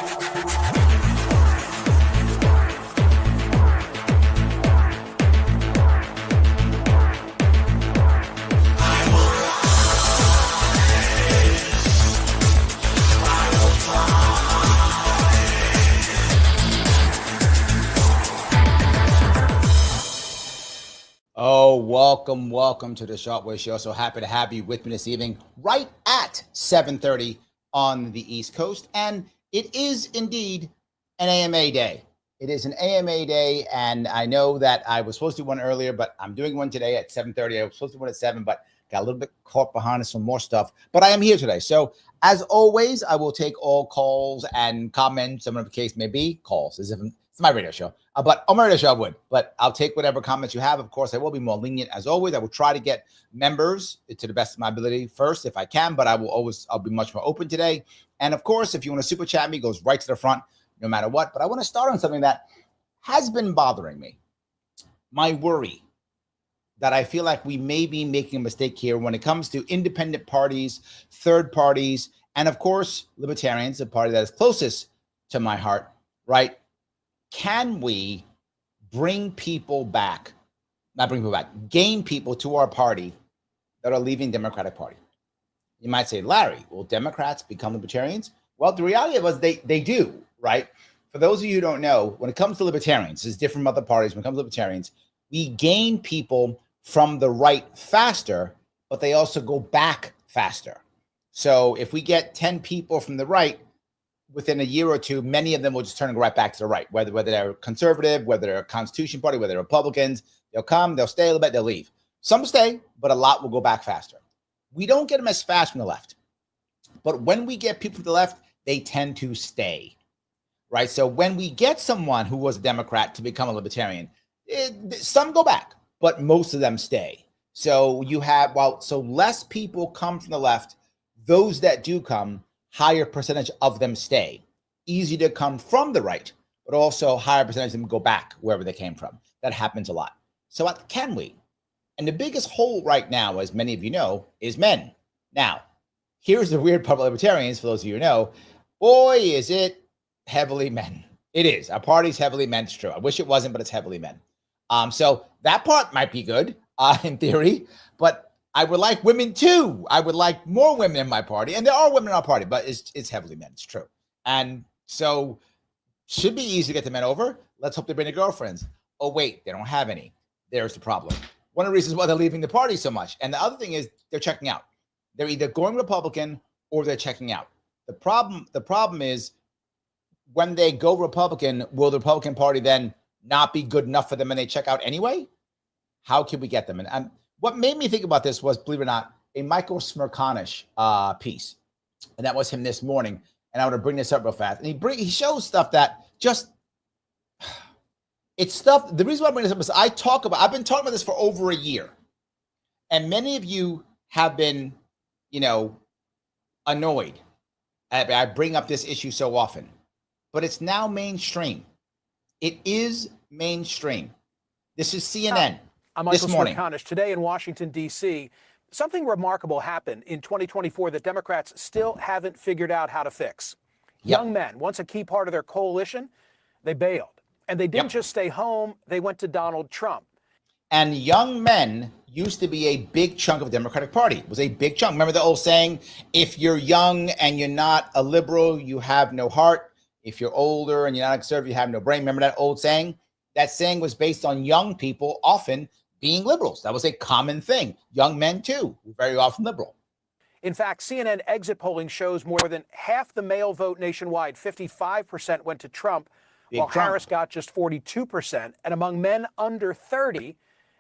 Oh, welcome to the Sharpe Show. So happy to have you with me this evening, right at 7:30 on the East Coast. And it is indeed an AMA day. It is an AMA day, and I know that I was supposed to do one earlier, but I'm doing one today at 7:30. I was supposed to do one at 7, but got a little bit caught behind some more stuff. But I am here today. So as always, I will take all calls and comments, whatever the case may be. Calls, as if it's my radio show. But on my radio show, I would. But I'll take whatever comments you have. Of course, I will be more lenient as always. I will try to get members to the best of my ability first if I can, but I'll be much more open today. And of course, if you want to super chat me, it goes right to the front no matter what. But I want to start on something that has been bothering me. My worry that I feel like we may be making a mistake here when it comes to independent parties, third parties, and of course, Libertarians, the party that is closest to my heart, right? Can we gain people to our party that are leaving Democratic Party? You might say, Larry, will Democrats become Libertarians? Well, the reality of it is they do, right? For those of you who don't know, when it comes to Libertarians, it's different from other parties. When it comes to Libertarians, we gain people from the right faster, but they also go back faster. So if we get 10 people from the right, within a year or two, many of them will just turn and go right back to the right, whether they're conservative, whether they're a Constitution Party, whether they're Republicans. They'll come, they'll stay a little bit, they'll leave. Some stay, but a lot will go back faster. We don't get them as fast from the left. But when we get people from the left, they tend to stay, right? So when we get someone who was a Democrat to become a Libertarian, some go back, but most of them stay. So you have, so less people come from the left, those that do come, higher percentage of them stay. Easy to come from the right, but also higher percentage of them go back wherever they came from. That happens a lot. So what can we? And the biggest hole right now, as many of you know, is men. Now, here's the weird part about Libertarians, for those of you who know, boy, is it heavily men. It is. Our party's heavily men. It's true. I wish it wasn't, but it's heavily men. So that part might be good in theory, but I would like women too. I would like more women in my party. And there are women in our party, but it's heavily men. It's true. And so should be easy to get the men over. Let's hope they bring their girlfriends. Oh, wait, they don't have any. There's the problem. One of the reasons why they're leaving the party so much. And the other thing is they're checking out. They're either going Republican or they're checking out. The problem is when they go Republican, will the Republican Party then not be good enough for them and they check out anyway? How can we get them? And what made me think about this was, believe it or not, a Michael Smerconish piece. And that was him this morning. And I want to bring this up real fast. And he shows stuff that just, it's stuff. The reason why I bring this up is I've been talking about this for over a year. And many of you have been, annoyed. I bring up this issue so often. But it's now mainstream. It is mainstream. This is CNN. I'm Michael Smerconish. Today in Washington, D.C., something remarkable happened in 2024 that Democrats still haven't figured out how to fix. Yep. Young men, once a key part of their coalition, they bailed. And they didn't just stay home, they went to Donald Trump. And young men used to be a big chunk of the Democratic Party. It was a big chunk. Remember the old saying, if you're young and you're not a liberal, you have no heart. If you're older and you're not a conservative, you have no brain. Remember that old saying? That saying was based on young people often being liberals. That was a common thing. Young men, too, were very often liberal. In fact, CNN exit polling shows more than half the male vote nationwide, 55%, went to Trump, while Harris got just 42%. And among men under 30,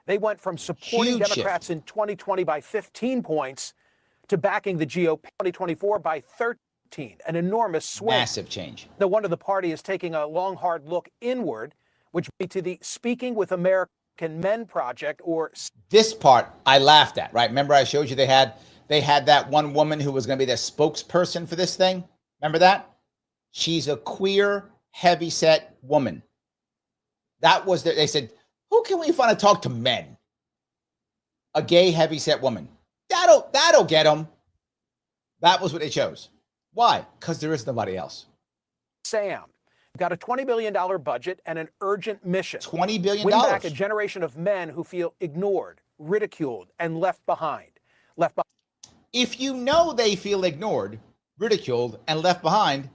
they went from supporting Democrats in 2020 by 15 points to backing the GOP 2024 by 13. An enormous swing. Massive change. No wonder the party is taking a long, hard look inward, which would be to the Speaking with American Men Project, or this part I laughed at, right? Remember I showed you they had that one woman who was going to be their spokesperson for this thing. Remember that? She's a queer, heavyset woman. That was they said, who can we find to talk to men? A gay, heavyset woman. That'll get them. That was what they chose. Why? Because there is nobody else. Sam. We've got a $20 billion budget and an urgent mission. $20 billion. Win back a generation of men who feel ignored, ridiculed, and left behind. If you know they feel ignored, ridiculed, and left behind,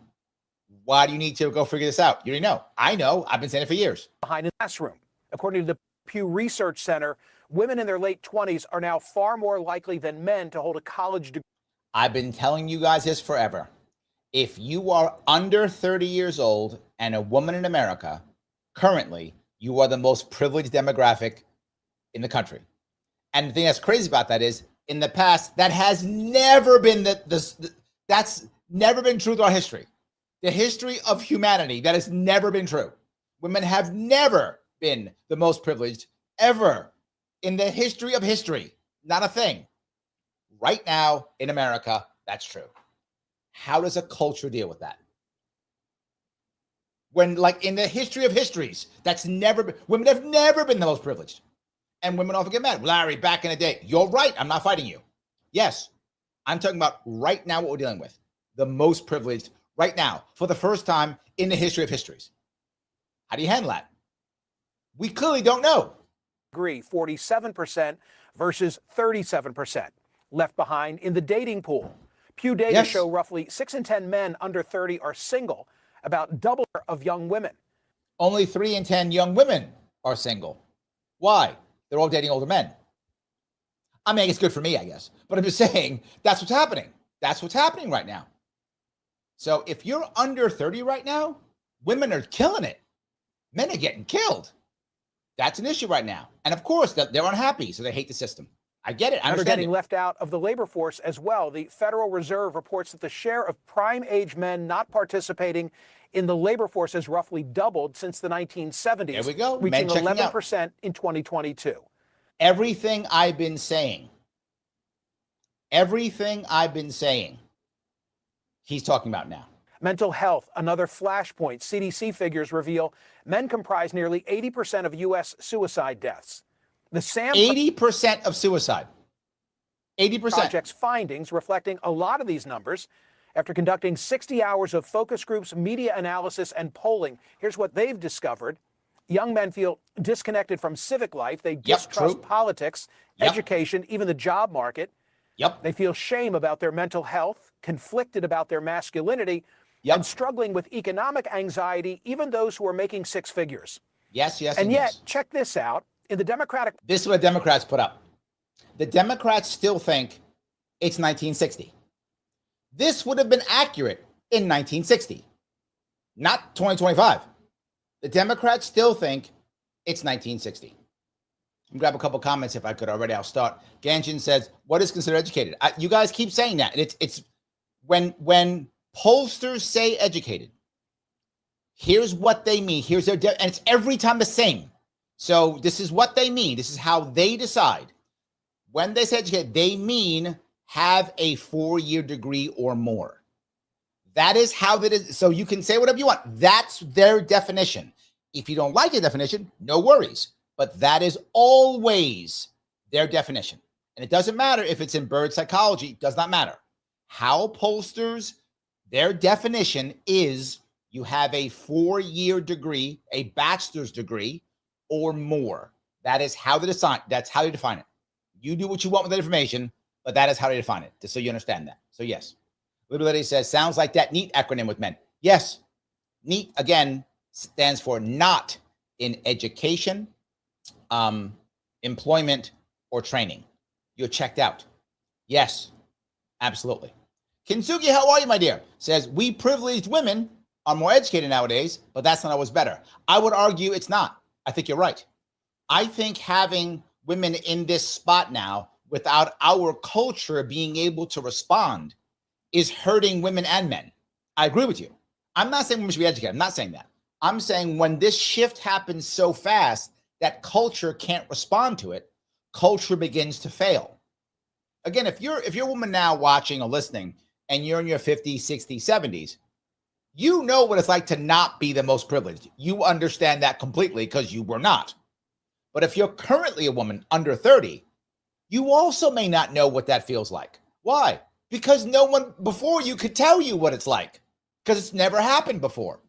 why do you need to go figure this out? You already know. I know. I've been saying it for years. Behind in the classroom. According to the Pew Research Center, women in their late 20s are now far more likely than men to hold a college degree. I've been telling you guys this forever. If you are under 30 years old and a woman in America, currently, you are the most privileged demographic in the country. And the thing that's crazy about that is, in the past, that has never been that's never been true throughout history. The history of humanity, that has never been true. Women have never been the most privileged ever in the history of history. Not a thing. Right now in America, that's true. How does a culture deal with that? When, like, in the history of histories, that's never been, women have never been the most privileged. And women often get mad. Larry, back in the day, you're right. I'm not fighting you. Yes, I'm talking about right now what we're dealing with. The most privileged right now for the first time in the history of histories. How do you handle that? We clearly don't know. Agree, 47% versus 37% left behind in the dating pool. Pew data show roughly 6 in 10 men under 30 are single, about double of young women. Only 3 in 10 young women are single. Why? They're all dating older men. I mean, it's good for me, I guess. But I'm just saying, that's what's happening. That's what's happening right now. So if you're under 30 right now, women are killing it. Men are getting killed. That's an issue right now. And of course, they're unhappy, so they hate the system. I get it. I understand. They're getting left out of the labor force as well. The Federal Reserve reports that the share of prime age men not participating in the labor force has roughly doubled since the 1970s. There we go. Reaching 11% in 2022. Everything I've been saying, he's talking about now. Mental health, another flashpoint. CDC figures reveal men comprise nearly 80% of U.S. suicide deaths. The SAM 80% of suicide. 80%. Project's findings reflecting a lot of these numbers after conducting 60 hours of focus groups, media analysis, and polling. Here's what they've discovered. Young men feel disconnected from civic life. They distrust politics, education, even the job market. They feel shame about their mental health, conflicted about their masculinity, and struggling with economic anxiety, even those who are making 6 figures. And yet, check this out. In the Democratic... This is what Democrats put up. The Democrats still think it's 1960. This would have been accurate in 1960, not 2025. The Democrats still think it's 1960. I'll grab a couple comments if I could already. I'll start. Ganjin says, what is considered educated? You guys keep saying that. It's when pollsters say educated, here's what they mean. Here's their, and it's every time the same. So this is what they mean. This is how they decide. When they say educated, they mean have a 4-year degree or more. That is how that is. So you can say whatever you want. That's their definition. If you don't like the definition, no worries. But that is always their definition. And it doesn't matter if it's in bird psychology. It does not matter. How pollsters, their definition is you have a 4-year degree, a bachelor's degree, or more. That is how they decide. That's how they define it. You do what you want with that information, but that is how they define it, just so you understand that. So yes, Liberty says, sounds like that NEAT acronym with men. Yes, NEAT, again, stands for not in education, employment, or training. You're checked out. Yes, absolutely. Kintsugi, how are you, my dear? Says, we privileged women are more educated nowadays, but that's not always better. I would argue it's not. I think you're right. I think having women in this spot now without our culture being able to respond is hurting women and men. I agree with you. I'm not saying women should be educated. I'm not saying that. I'm saying when this shift happens so fast that culture can't respond to it, culture begins to fail. Again, if you're a woman now watching or listening and you're in your 50s, 60s, 70s, you know what it's like to not be the most privileged. You understand that completely because you were not. But if you're currently a woman under 30, you also may not know what that feels like. Why? Because no one before you could tell you what it's like because it's never happened before.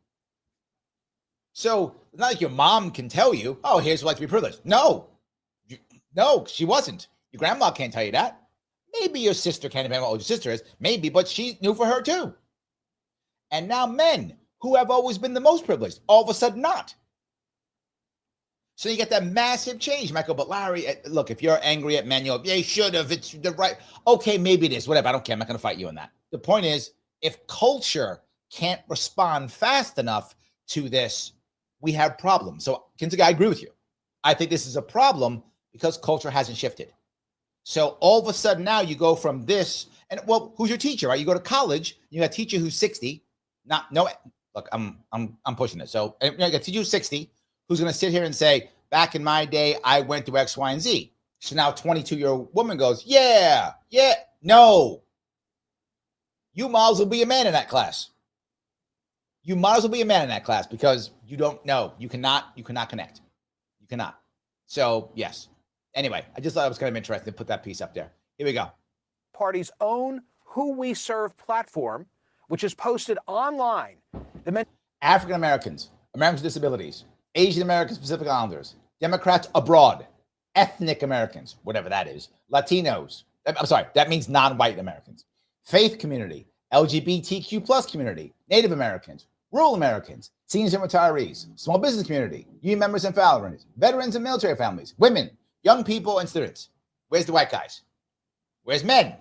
So it's not like your mom can tell you, oh, here's what it's like to be privileged. No, no, she wasn't. Your grandma can't tell you that. Maybe your sister can, depending on what your sister is. Maybe, but she knew for her too. And now men who have always been the most privileged, all of a sudden not. So you get that massive change, Michael. But Larry, look, if you're angry at men, you're, they should have, it's the right. Okay, maybe it is, whatever. I don't care. I'm not going to fight you on that. The point is, if culture can't respond fast enough to this, we have problems. So, Kinziger, I agree with you. I think this is a problem because culture hasn't shifted. So all of a sudden now you go from this, and well, who's your teacher, right? You go to college, you got a teacher who's 60. Look, I'm pushing it. So you got a teacher who's 60, who's going to sit here and say, back in my day, I went through X, Y, and Z. So now 22-year-old woman goes, yeah, no. You might as well be a man in that class. You might as well be a man in that class because you don't know. You cannot connect. You cannot. So yes. Anyway, I just thought it was kind of interesting to put that piece up there. Here we go. Party's own Who We Serve platform, which is posted online. African Americans, Americans with disabilities, Asian Americans, Pacific Islanders, Democrats abroad, ethnic Americans, whatever that is, Latinos. I'm sorry, that means non-white Americans. Faith community, LGBTQ plus community, Native Americans, rural Americans, seniors and retirees, small business community, union members and veterans, veterans and military families, women, young people, and students. Where's the white guys? Where's men?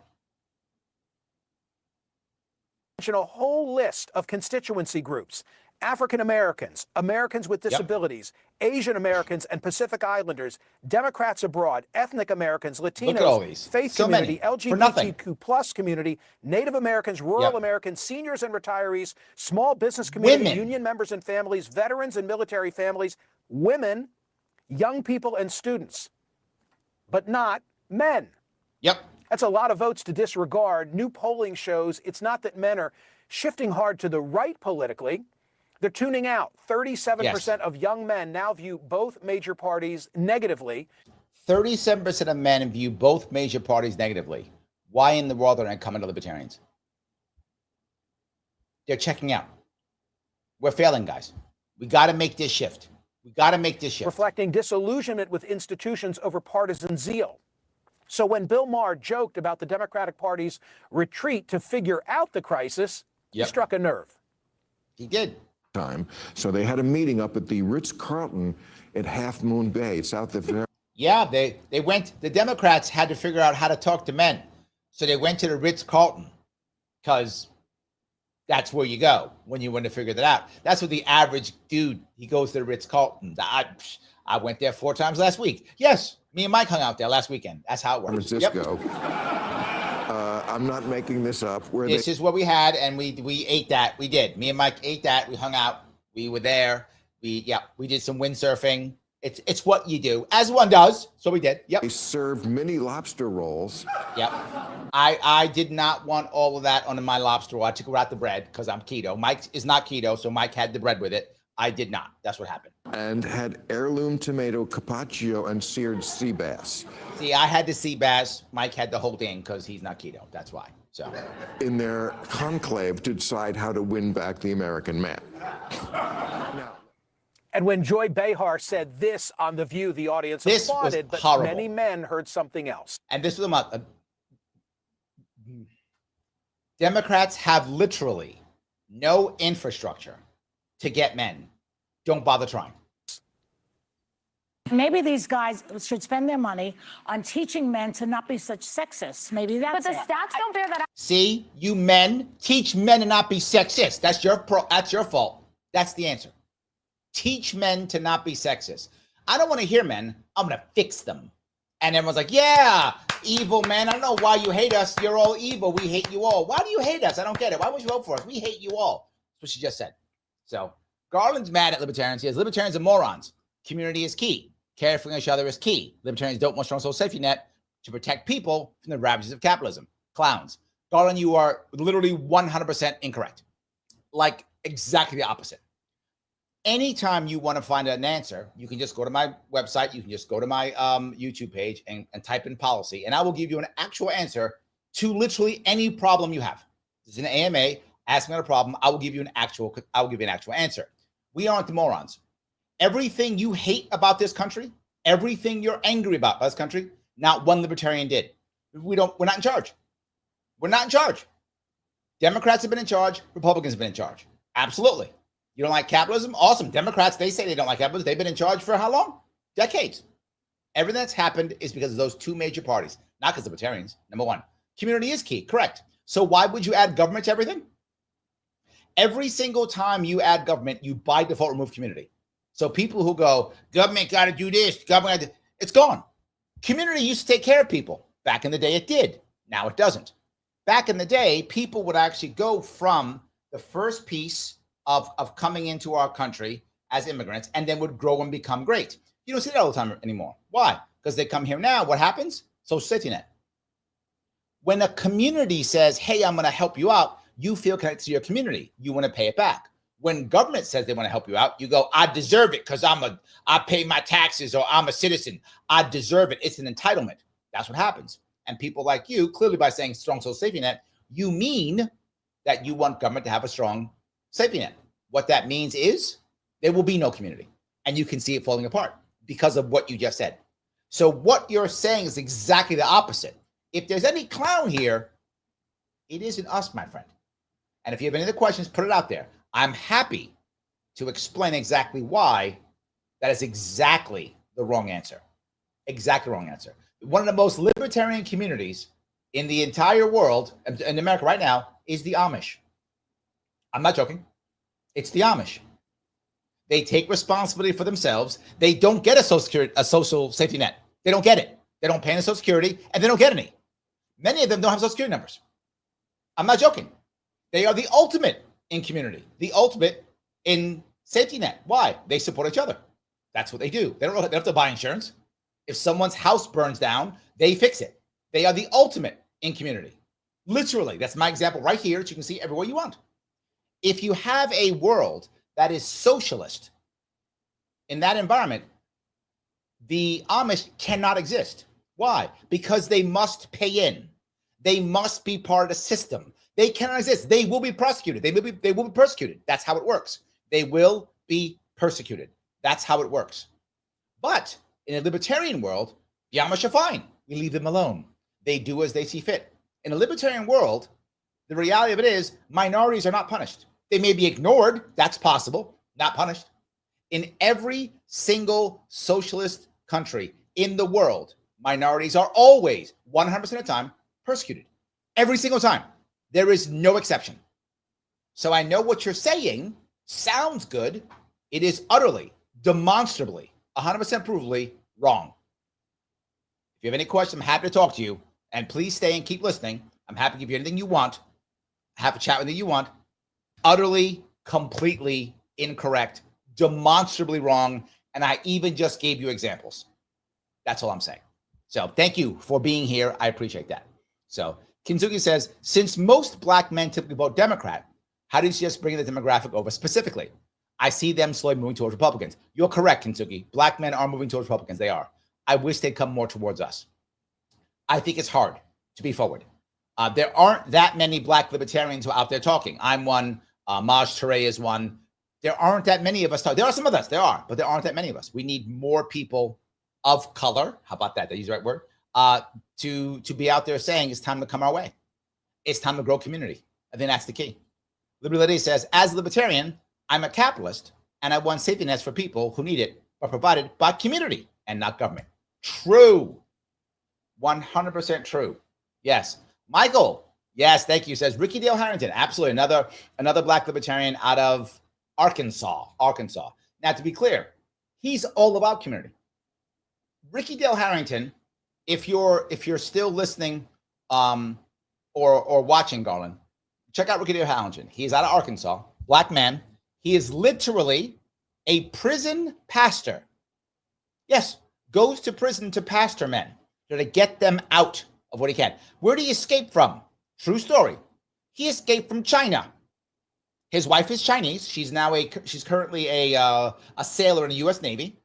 A whole list of constituency groups: African Americans, Americans with disabilities, Asian Americans and Pacific Islanders, Democrats abroad, ethnic Americans, Latinos, faith community, LGBTQ plus community, Native Americans, rural Americans, seniors and retirees, small business community, union members and families, veterans and military families, women, young people and students, but not men. Yep. That's a lot of votes to disregard. New polling shows it's not that men are shifting hard to the right politically. They're tuning out. 37% of young men now view both major parties negatively. 37% of men view both major parties negatively. Why in the world are they coming to Libertarians? They're checking out. We're failing, guys. We got to make this shift. We got to make this shift. Reflecting disillusionment with institutions over partisan zeal. So when Bill Maher joked about the Democratic Party's retreat to figure out the crisis, he struck a nerve. He did. So they had a meeting up at the Ritz-Carlton at Half Moon Bay, south of there. Yeah, they went, the Democrats had to figure out how to talk to men. So they went to the Ritz-Carlton because that's where you go when you want to figure that out. That's what the average dude, he goes to the Ritz-Carlton. I went there 4 times last week. Yes, me and Mike hung out there last weekend. That's how it works. Francisco. I'm not making this up. This is what we had, and we ate that. We did. Me and Mike ate that. We hung out. We were there. We did some windsurfing. It's what you do, as one does. So we did. Yep. They served mini lobster rolls. Yep. I did not want all of that on my lobster roll. I took out the bread because I'm keto. Mike is not keto, so Mike had the bread with it. I did not. That's what happened. And had heirloom tomato carpaccio and seared sea bass. See, I had the sea bass. Mike had the whole thing because he's not keto. That's why. So, in their conclave to decide how to win back the American man. Now, and when Joy Behar said this on The View, the audience applauded, but horrible. Many men heard something else. And this was Democrats have literally no infrastructure to get men. Don't bother trying. Maybe these guys should spend their money on teaching men to not be such sexists. Maybe that's But the stats don't bear that out. See, you men, teach men to not be sexist. That's your fault. That's the answer. Teach men to not be sexist. I don't want to hear men. I'm going to fix them. And everyone's like, yeah, evil men. I don't know why you hate us. You're all evil. We hate you all. Why do you hate us? I don't get it. Why would you vote for us? We hate you all. That's what she just said. So Garland's mad at Libertarians. He says Libertarians are morons. Community is key. Caring for each other is key. Libertarians don't want strong social safety net to protect people from the ravages of capitalism. Clowns. Garland, you are literally 100% incorrect. Like exactly the opposite. Anytime you want to find an answer, you can just go to my website. You can just go to my YouTube page and type in policy, and I will give you an actual answer to literally any problem you have. This is an AMA. Ask me about a problem. I will give you an actual answer. We aren't the morons. Everything you hate about this country, everything you're angry about this country, not one libertarian did. We're not in charge. We're not in charge. Democrats have been in charge. Republicans have been in charge. Absolutely. You don't like capitalism? Awesome. Democrats, they say they don't like capitalism. They've been in charge for how long? Decades. Everything that's happened is because of those two major parties, not because of libertarians. Number one, community is key. Correct. So why would you add government to everything? Every single time you add government, you by default remove community. So people who go, government got to do this, government got to, it's gone. Community used to take care of people. Back in the day, it did. Now it doesn't. Back in the day, people would actually go from the first piece of coming into our country as immigrants and then would grow and become great. You don't see that all the time anymore. Why? Because they come here now. What happens? Social safety net. When a community says, hey, I'm going to help you out, you feel connected to your community. You want to pay it back. When government says they want to help you out, you go, I deserve it because I pay my taxes or I'm a citizen. I deserve it. It's an entitlement. That's what happens. And people like you, clearly by saying strong social safety net, you mean that you want government to have a strong safety net. What that means is there will be no community. And you can see it falling apart because of what you just said. So what you're saying is exactly the opposite. If there's any clown here, it isn't us, my friend. And if you have any other questions, put it out there. I'm happy to explain exactly why that is exactly the wrong answer. Exactly wrong answer. One of the most libertarian communities in the entire world, in America right now, is the Amish. I'm not joking. It's the Amish. They take responsibility for themselves. They don't get a social safety net. They don't get it. They don't pay any Social Security, and they don't get any. Many of them don't have Social Security numbers. I'm not joking. They are the ultimate in community, the ultimate in safety net. Why? They support each other. That's what they do. They don't have to buy insurance. If someone's house burns down, they fix it. They are the ultimate in community. Literally, that's my example right here that you can see everywhere you want. If you have a world that is socialist, in that environment, the Amish cannot exist. Why? Because they must pay in. They must be part of the system. They cannot exist. They will be prosecuted. They will be persecuted. That's how it works. They will be persecuted. That's how it works. But in a libertarian world, the Amish are fine. We leave them alone. They do as they see fit. In a libertarian world, the reality of it is minorities are not punished. They may be ignored. That's possible. Not punished. In every single socialist country in the world, minorities are always 100% of the time persecuted. Every single time. There is no exception. So I know what you're saying sounds good. It is utterly, demonstrably, 100% provably wrong. If you have any questions, I'm happy to talk to you. And please stay and keep listening. I'm happy to give you anything you want. Have a chat with you want. Utterly, completely incorrect, demonstrably wrong. And I even just gave you examples. That's all I'm saying. So thank you for being here. I appreciate that. So Kinzuki says, since most black men typically vote Democrat, how do you suggest bringing the demographic over specifically? I see them slowly moving towards Republicans. You're correct, Kinzuki. Black men are moving towards Republicans. They are. I wish they'd come more towards us. I think it's hard to be forward. There aren't that many black libertarians who are out there talking. I'm one. Maj Touré is one. There aren't that many of us. There are some of us. There are, but there aren't that many of us. We need more people of color. How about that? Did I use the right word? To be out there saying it's time to come our way. It's time to grow community. I think that's the key. Liberty says, as a libertarian, I'm a capitalist and I want safety nets for people who need it, but provided by community and not government. True. 100% true. Yes. Michael. Yes. Thank you. Says Ricky Dale Harrington. Absolutely. Another black libertarian out of Arkansas. Now, to be clear, he's all about community. Ricky Dale Harrington, if you're still listening or watching, Garland, check out Ricky Dale Harrington. He is out of Arkansas, black man. He is literally a prison pastor. Yes, goes to prison to pastor men to get them out of what he can. Where did he escape from? True story. He escaped from China. His wife is Chinese. She's currently a sailor in the U.S. Navy.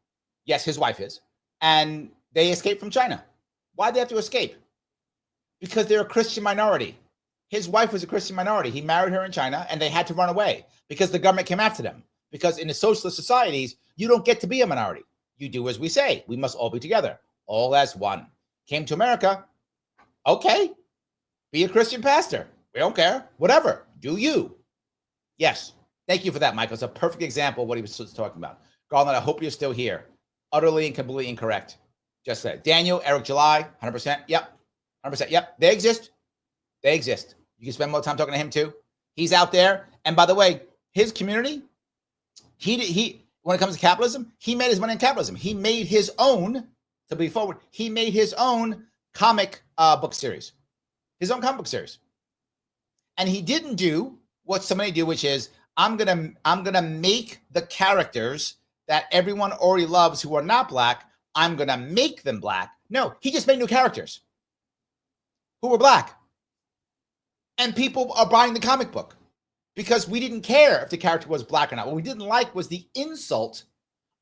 Yes, his wife is. And they escaped from China. Why'd they have to escape? Because they're a Christian minority. His wife was a Christian minority. He married her in China and they had to run away because the government came after them Because in the socialist societies, you don't get to be a minority. You do as we say. We must all be together, all as one. Came to America, okay, be a Christian pastor. We don't care. Whatever. Do you. Yes. Thank you for that, Michael. It's a perfect example of what he was talking about. Garland, I hope you're still here. Utterly and completely incorrect. Just said. Daniel, Eric July, 100%. Yep. 100%. Yep. They exist. They exist. You can spend more time talking to him too. He's out there. And by the way, his community, he when it comes to capitalism, he made his money in capitalism. He made his own, to be forward, he made his own comic book series. His own comic book series. And he didn't do what so many do, which is I'm gonna make the characters that everyone already loves who are not black, I'm gonna make them black. No, he just made new characters who were black. And people are buying the comic book because we didn't care if the character was black or not. What we didn't like was the insult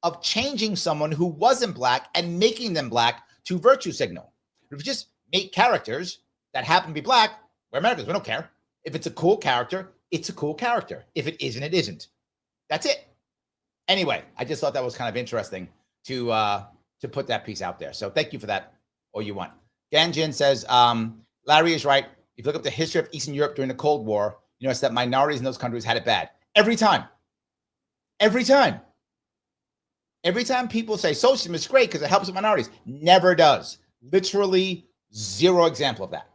of changing someone who wasn't black and making them black to virtue signal. If you just make characters that happen to be black, we're Americans, we don't care. If it's a cool character, it's a cool character. If it isn't, it isn't. That's it. Anyway, I just thought that was kind of interesting to put that piece out there. So thank you for that, all you want. Ganjin says, Larry is right. If you look up the history of Eastern Europe during the Cold War, you notice that minorities in those countries had it bad. Every time. Every time. Every time people say socialism is great because it helps the minorities, never does. Literally zero example of that.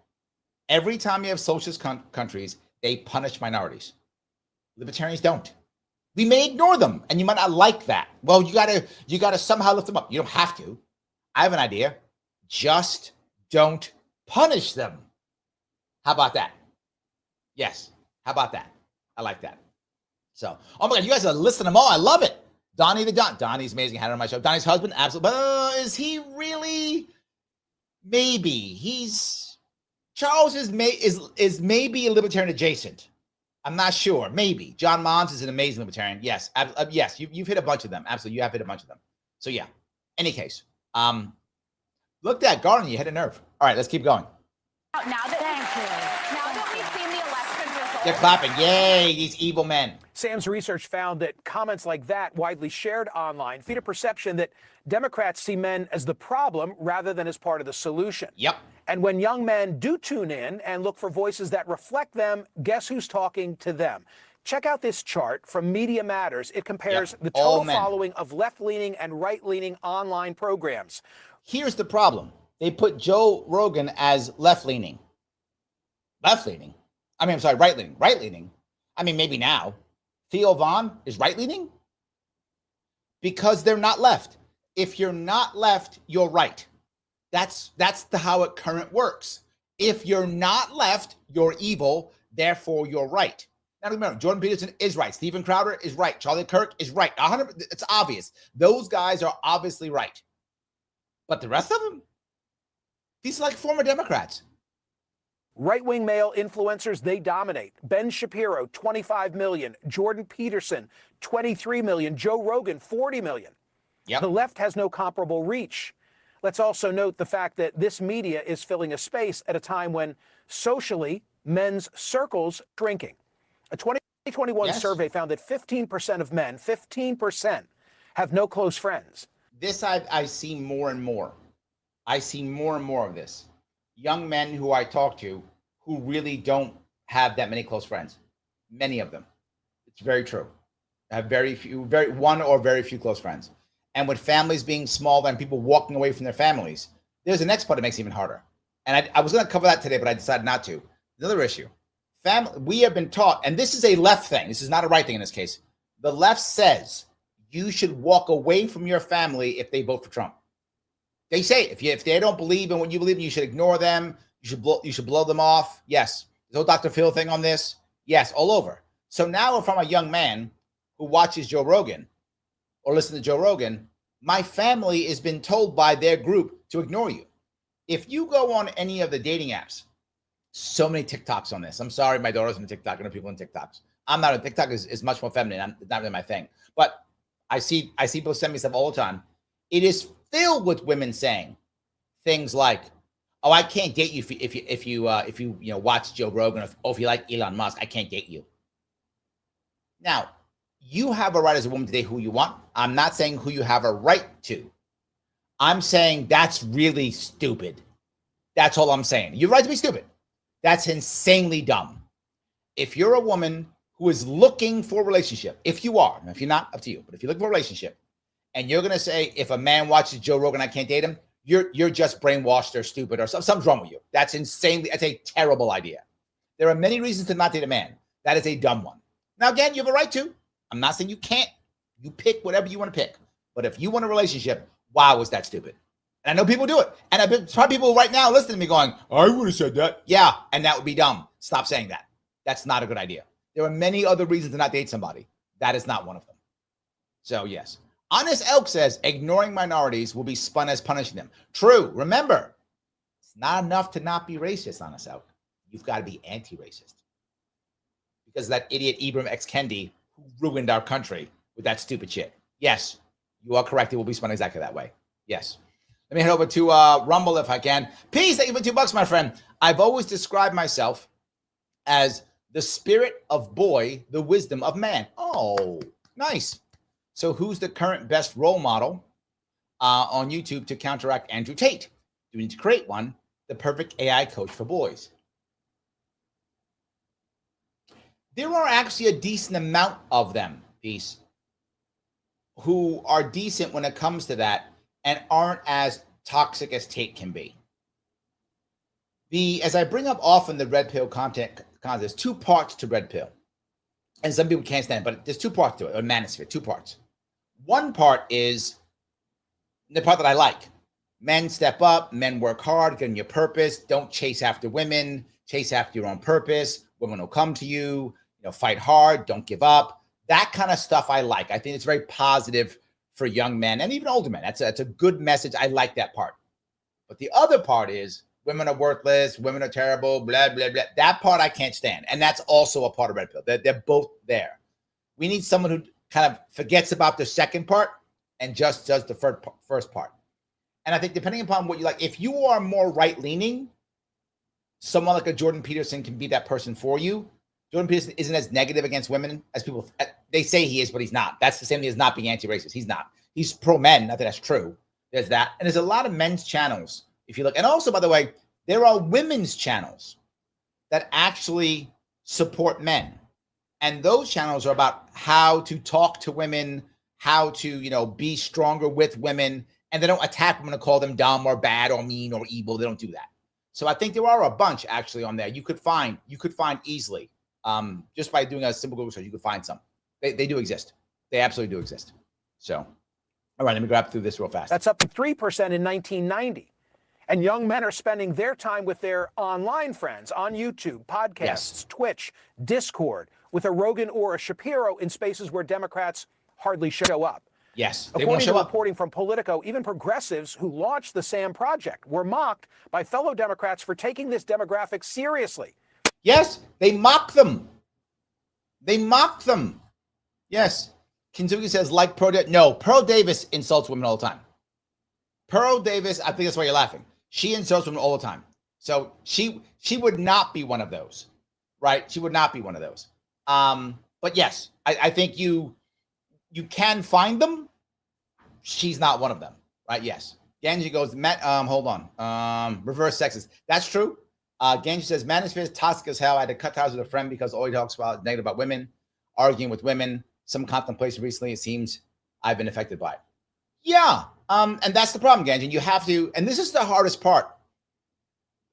Every time you have socialist countries, they punish minorities. Libertarians don't. We may ignore them, and you might not like that. Well, you gotta somehow lift them up. You don't have to. I have an idea. Just don't punish them. How about that? Yes. How about that? I like that. So, oh my God, you guys are listing them all. I love it. Donnie the Don. Donnie's amazing. Had her on my show. Donnie's husband, absolutely. But is he really? Maybe. Charles is maybe a libertarian adjacent. I'm not sure. Maybe. John Mons is an amazing libertarian. Yes. Yes. You've hit a bunch of them. Absolutely. You have hit a bunch of them. So yeah. Any case. Look at that, Garland. You hit a nerve. All right, let's keep going. Now that we've seen the election results. They're clapping. Yay, these evil men. Sam's research found that comments like that, widely shared online, feed a perception that Democrats see men as the problem rather than as part of the solution. Yep. And when young men do tune in and look for voices that reflect them, guess who's talking to them? Check out this chart from Media Matters. It compares the total following of left-leaning and right-leaning online programs. Here's the problem. They put Joe Rogan as left-leaning. Left-leaning? I mean, I'm sorry, right-leaning. Right-leaning? I mean, maybe now. Theo Vaughn is right-leaning? Because they're not left. If you're not left, you're right. That's how it current works. If you're not left, you're evil. Therefore, you're right. Now remember, Jordan Peterson is right. Steven Crowder is right. Charlie Kirk is right. 100. It's obvious. Those guys are obviously right. But the rest of them, these are like former Democrats. Right-wing male influencers, they dominate. Ben Shapiro, 25 million. Jordan Peterson, 23 million. Joe Rogan, 40 million. Yep. The left has no comparable reach. Let's also note the fact that this media is filling a space at a time when socially men's circles shrinking. A 2021 survey found that 15% of men, 15%, have no close friends. This I see more and more. I see more and more of this. Young men who I talk to who really don't have that many close friends. Many of them. It's very true. I have very few, one or very few close friends. And with families being small and people walking away from their families, there's the next part that makes it even harder. And I was going to cover that today, but I decided not to. Another issue. We have been taught, and this is a left thing. This is not a right thing in this case. The left says you should walk away from your family if they vote for Trump. They say if they don't believe in what you believe in, you should ignore them. You should blow them off. Yes. There's no Dr. Phil thing on this. Yes, all over. So now if I'm a young man who watches Joe Rogan or listens to Joe Rogan, my family has been told by their group to ignore you. If you go on any of the dating apps, so many TikToks on this. I'm sorry, my daughter's on TikTok. I know people on TikToks. I'm not on TikTok. Is much more feminine. It's not really my thing. But I see people send me stuff all the time. It is filled with women saying things like, "Oh, I can't date you if you watch Joe Rogan, or if you like Elon Musk, I can't date you." Now, you have a right as a woman to date who you want. I'm not saying who you have a right to. I'm saying that's really stupid. That's all I'm saying. You have a right to be stupid. That's insanely dumb. If you're a woman who is looking for a relationship, if you are, if you're not, up to you, but if you're looking for a relationship, and you're going to say, if a man watches Joe Rogan, I can't date him, you're just brainwashed or stupid or something's wrong with you. That's a terrible idea. There are many reasons to not date a man. That is a dumb one. Now, again, you have a right to. I'm not saying you can't. You pick whatever you want to pick. But if you want a relationship, wow, is that stupid. And I know people do it. And I've been probably people right now listening to me going, I would have said that. Yeah, and that would be dumb. Stop saying that. That's not a good idea. There are many other reasons to not date somebody. That is not one of them. So, yes. Honest Elk says, ignoring minorities will be spun as punishing them. True. Remember, it's not enough to not be racist, Honest Elk. You've got to be anti-racist. Because of that idiot Ibram X. Kendi who ruined our country with that stupid shit. Yes, you are correct. It will be spun exactly that way. Yes. Let me head over to Rumble if I can. Peace. Thank you for $2, my friend. I've always described myself as the spirit of boy, the wisdom of man. Oh, nice. So who's the current best role model on YouTube to counteract Andrew Tate? Do we need to create one? The perfect AI coach for boys. There are actually a decent amount of them, Peace, who are decent when it comes to that and aren't as toxic as Tate can be. As I bring up often the red pill content, there's two parts to red pill. And some people can't stand it, but there's two parts to it, or Manosphere, two parts. One part is the part that I like. Men step up, men work hard, get in your purpose, don't chase after women, chase after your own purpose. Women will come to you, fight hard, don't give up. That kind of stuff I like. I think it's very positive for young men and even older men. That's a good message. I like that part. But the other part is women are worthless, women are terrible, blah, blah, blah. That part I can't stand. And that's also a part of red pill. They're both there. We need someone who kind of forgets about the second part and just does the first part. And I think depending upon what you like, if you are more right-leaning, someone like a Jordan Peterson can be that person for you. Jordan Peterson isn't as negative against women as people, they say he is, but he's not. That's the same thing as not being anti-racist. He's not. He's pro-men. Not that that's true. There's that. And there's a lot of men's channels, if you look. And also, by the way, there are women's channels that actually support men. And those channels are about how to talk to women, how to, be stronger with women. And they don't attack women and call them dumb or bad or mean or evil. They don't do that. So I think there are a bunch actually on there. You could find easily. Just by doing a simple Google search, you could find some. They do exist. They absolutely do exist. So, all right, let me grab through this real fast. That's up to 3% in 1990. And young men are spending their time with their online friends on YouTube, podcasts, yes, Twitch, Discord, with a Rogan or a Shapiro in spaces where Democrats hardly show up. Yes. According to reporting from Politico, even progressives who launched the SAM project were mocked by fellow Democrats for taking this demographic seriously. Yes, they mock them. They mock them. Yes. Kinzuki says, like no, Pearl Davis insults women all the time. Pearl Davis, I think that's why you're laughing. She insults women all the time. So she would not be one of those, right? She would not be one of those. But yes, I think you can find them. She's not one of them, right? Yes. Ganji goes, hold on. Reverse sexist. That's true. Ganji says, Manosphere is toxic as hell. I had to cut ties with a friend because all he talks about is negative about women, arguing with women. Some contemplation recently, it seems I've been affected by it. Yeah. And that's the problem, Ganji. You have to, and this is the hardest part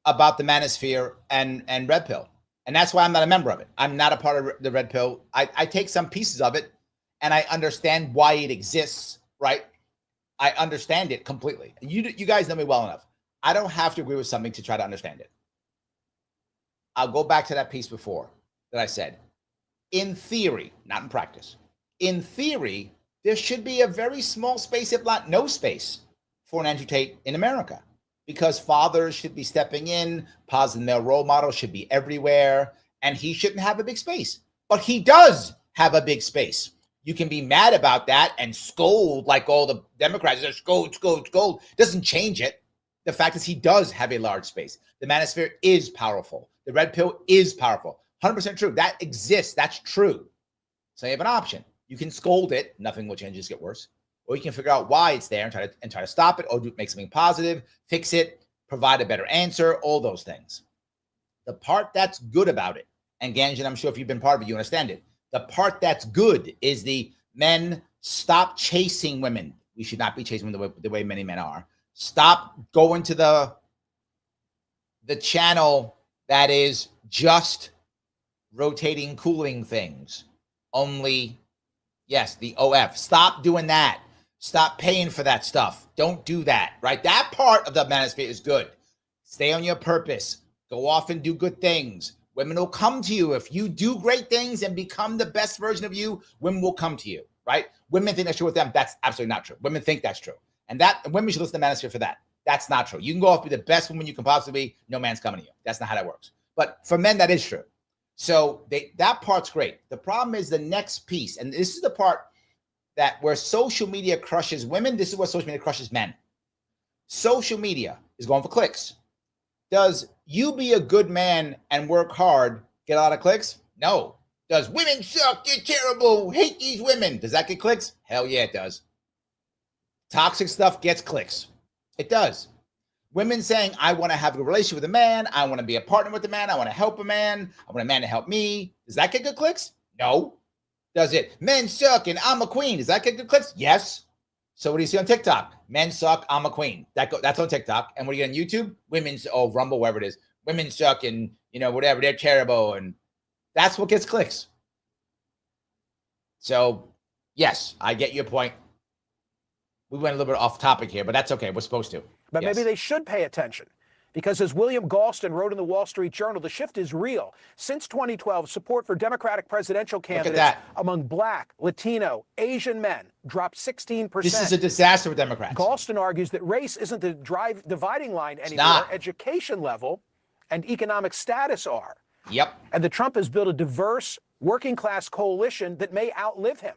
about the Manosphere and Red Pill. And that's why I'm not a member of it. I'm not a part of the Red Pill. I take some pieces of it and I understand why it exists, right? I understand it completely. You guys know me well enough. I don't have to agree with something to try to understand it. I'll go back to that piece before that I said. In theory, not in practice, in theory, there should be a very small space, if not no space, for an Andrew Tate in America, because fathers should be stepping in, positive male role models should be everywhere, and he shouldn't have a big space. But he does have a big space. You can be mad about that and scold like all the Democrats. Scold. Doesn't change it. The fact is he does have a large space. The Manosphere is powerful. The Red Pill is powerful. 100% true. That exists. That's true. So you have an option. You can scold it, nothing will change, just get worse. Or you can figure out why it's there and try to stop it, or make something positive, fix it, provide a better answer, all those things. The part that's good about it, and Ganjan, I'm sure if you've been part of it, you understand it. The part that's good is the men stop chasing women. We should not be chasing women the way many men are. Stop going to the channel that is just rotating cooling things. Only, yes, the OF. Stop doing that. Stop paying for that stuff. Don't do that, right? That part of the Manosphere is good. Stay on your purpose. Go off and do good things. Women will come to you. If you do great things and become the best version of you, women will come to you, right? Women think that's true with them. That's absolutely not true. Women think that's true. And women should listen to Manosphere for that. That's not true. You can go off and be the best woman you can possibly be. No man's coming to you. That's not how that works. But for men, that is true. So that part's great. The problem is the next piece. And this is the part that where social media crushes women. This is where social media crushes men. Social media is going for clicks. Does you be a good man and work hard get a lot of clicks? No. Does women suck, they're terrible, hate these women, does that get clicks? Hell yeah, it does. Toxic stuff gets clicks. It does. Women saying, I want to have a relationship with a man, I want to be a partner with a man, I want to help a man, I want a man to help me. Does that get good clicks? No. Does it? Men suck and I'm a queen. Does that get good clicks? Yes. So what do you see on TikTok? Men suck, I'm a queen. That's on TikTok. And what do you get on YouTube? Women's, Rumble, wherever it is. Women suck and, whatever, they're terrible. And that's what gets clicks. So, yes, I get your point. We went a little bit off topic here, but that's okay. We're supposed to. But maybe they should pay attention. Because as William Galston wrote in the Wall Street Journal, the shift is real. Since 2012, support for Democratic presidential candidates among Black, Latino, Asian men dropped 16%. This is a disaster for Democrats. Galston argues that race isn't the dividing line anymore. Education level and economic status are. Yep. And that Trump has built a diverse working class coalition that may outlive him.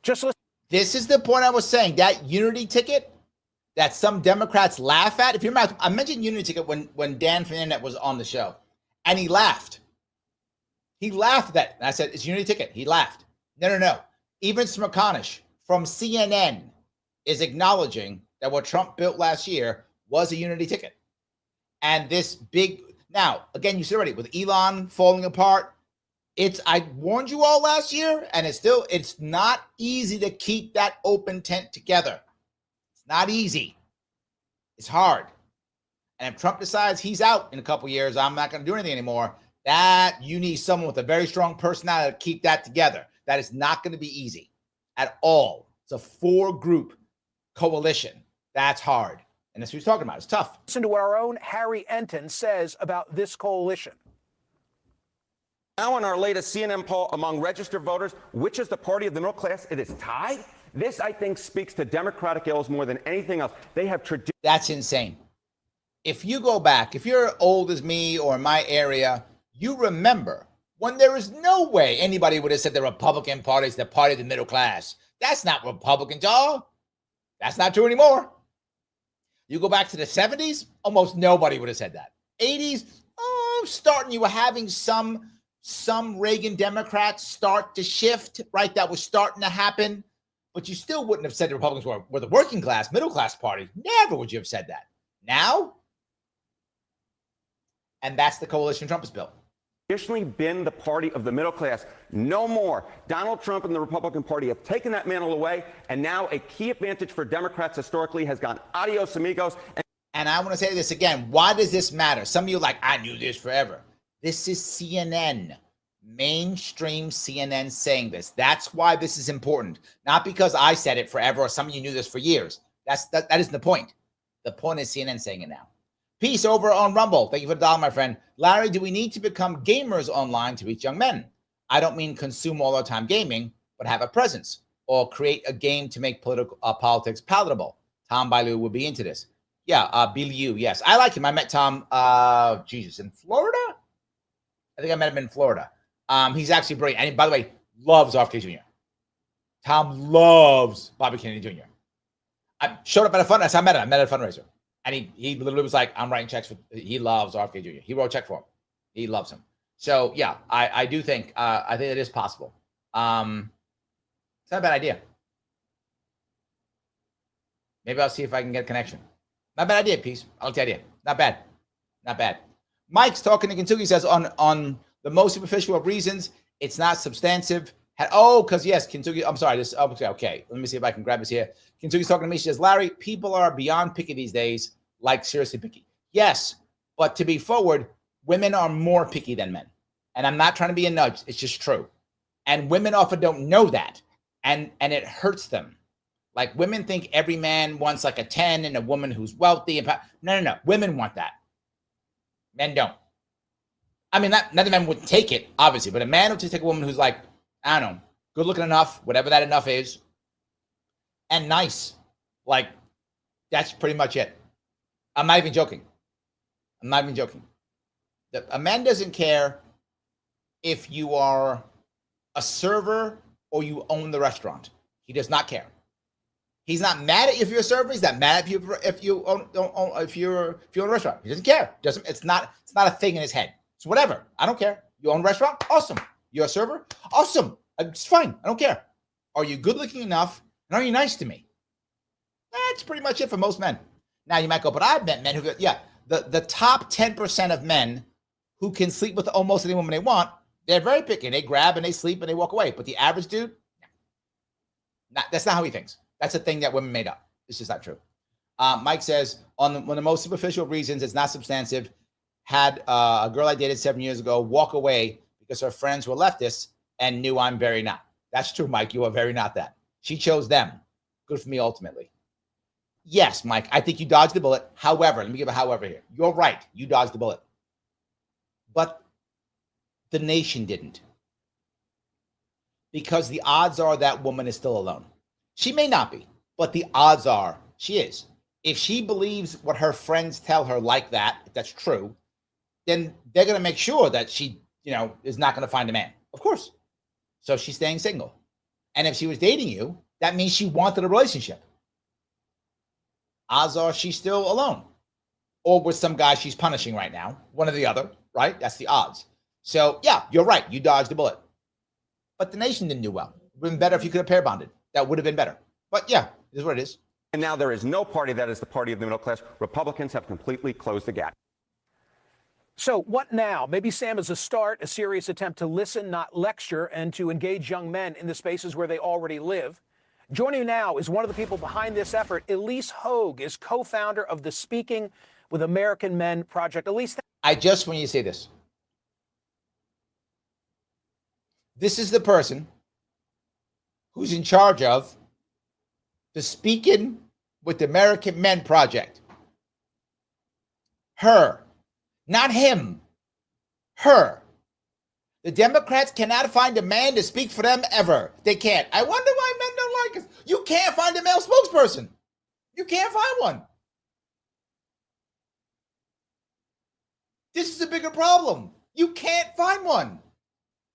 Just listen. This is the point I was saying. That unity ticket that some Democrats laugh at. If you remember, I mentioned unity ticket when Dan from the Internet was on the show, and he laughed. He laughed at that. And I said, it's unity ticket. He laughed. No. Even Smerconish from CNN is acknowledging that what Trump built last year was a unity ticket. And this big, now, again, you see already, with Elon falling apart, I warned you all last year, and it's not easy to keep that open tent together. Not easy. It's hard. And if Trump decides he's out in a couple years, I'm not going to do anything anymore, that you need someone with a very strong personality to keep that together. That is not going to be easy at all. It's a 4-group coalition. That's hard. And that's what he's talking about. It's tough. Listen to what our own Harry Enton says about this coalition. Now in our latest CNN poll among registered voters, which is the party of the middle class? It is tied. This, I think, speaks to Democratic ills more than anything else. They have tradition. That's insane. If you go back, if you're old as me or in my area, you remember when there is no way anybody would have said the Republican Party is the party of the middle class. That's not Republicans, y'all. That's not true anymore. You go back to the 70s, almost nobody would have said that. 80s, you were having some Reagan Democrats start to shift, right? That was starting to happen. But you still wouldn't have said the Republicans were the working class, middle class party. Never would you have said that. Now, and that's the coalition Trump has built. Traditionally been the party of the middle class. No more. Donald Trump and the Republican Party have taken that mantle away, and now a key advantage for Democrats historically has gone adios amigos. And I want to say this again. Why does this matter? Some of you are like, I knew this forever. This is CNN. Mainstream CNN saying this. That's why this is important. Not because I said it forever or some of you knew this for years. That isn't the point. The point is CNN saying it now. Peace over on Rumble. Thank you for the $1, my friend. Larry, do we need to become gamers online to reach young men? I don't mean consume all our time gaming, but have a presence or create a game to make politics palatable. Tom Bailu would be into this. Yeah, Bilu, yes. I like him. I met Tom, in Florida? I think I met him in Florida. He's actually brilliant. And by the way, loves RFK Jr. Tom loves Bobby Kennedy Jr. I showed up at a fundraiser. I met him. I met at a fundraiser. And he literally was like, I'm writing checks for, he loves RFK Jr. He wrote a check for him. He loves him. So yeah, I do think, I think it is possible. It's not a bad idea. Maybe I'll see if I can get a connection. Not a bad idea, Peace. I like the idea. Not bad. Not bad. Mike's talking to Kentucky, says on the most superficial of reasons, it's not substantive. Because yes, Kentucky, I'm sorry. Okay. Let me see if I can grab this here. Kentucky's talking to me. She says, Larry, people are beyond picky these days, like seriously picky. Yes, but to be forward, women are more picky than men. And I'm not trying to be a nudge. It's just true. And women often don't know that. And it hurts them. Like women think every man wants like a 10 and a woman who's wealthy. No. Women want that. Men don't. I mean, not the men would take it, obviously, but a man would just take a woman who's like, I don't know, good looking enough, whatever that enough is, and nice. Like, that's pretty much it. I'm not even joking. A man doesn't care if you are a server or you own the restaurant. He does not care. He's not mad at you if you're a server. He's not mad at you if you own a restaurant. He doesn't care. It's not a thing in his head. It's whatever. I don't care. You own a restaurant? Awesome. You're a server? Awesome. It's fine. I don't care. Are you good looking enough? And are you nice to me? That's pretty much it for most men. Now you might go, but I've met men who, the top 10% of men who can sleep with almost any woman they want, they're very picky. They grab and they sleep and they walk away. But the average dude, that's not how he thinks. That's a thing that women made up. It's just not true. Mike says, one of the most superficial reasons, it's not substantive. Had a girl I dated 7 years ago walk away because her friends were leftists and knew I'm very not. That's true, Mike. You are very not that. She chose them. Good for me, ultimately. Yes, Mike, I think you dodged the bullet. However, let me give a however here. You're right. You dodged the bullet. But the nation didn't. Because the odds are that woman is still alone. She may not be, but the odds are she is. If she believes what her friends tell her like that, if that's true, then they're going to make sure that she, is not going to find a man. Of course. So she's staying single. And if she was dating you, that means she wanted a relationship. Odds are she's still alone. Or with some guy she's punishing right now. One or the other, right? That's the odds. So, yeah, you're right. You dodged the bullet. But the nation didn't do well. It would have been better if you could have pair bonded. That would have been better. But, yeah, it is what it is. And now there is no party that is the party of the middle class. Republicans have completely closed the gap. So what now? Maybe Sam is a start, a serious attempt to listen, not lecture, and to engage young men in the spaces where they already live. Joining me now is one of the people behind this effort. Elise Hogue is co-founder of the Speaking with American Men Project. Elise, I just want you to say this. This is the person who's in charge of the Speaking with American Men Project. Her. Not him. Her. The Democrats cannot find a man to speak for them ever. They can't. I wonder why men don't like us. You can't find a male spokesperson. You can't find one. This is a bigger problem. You can't find one.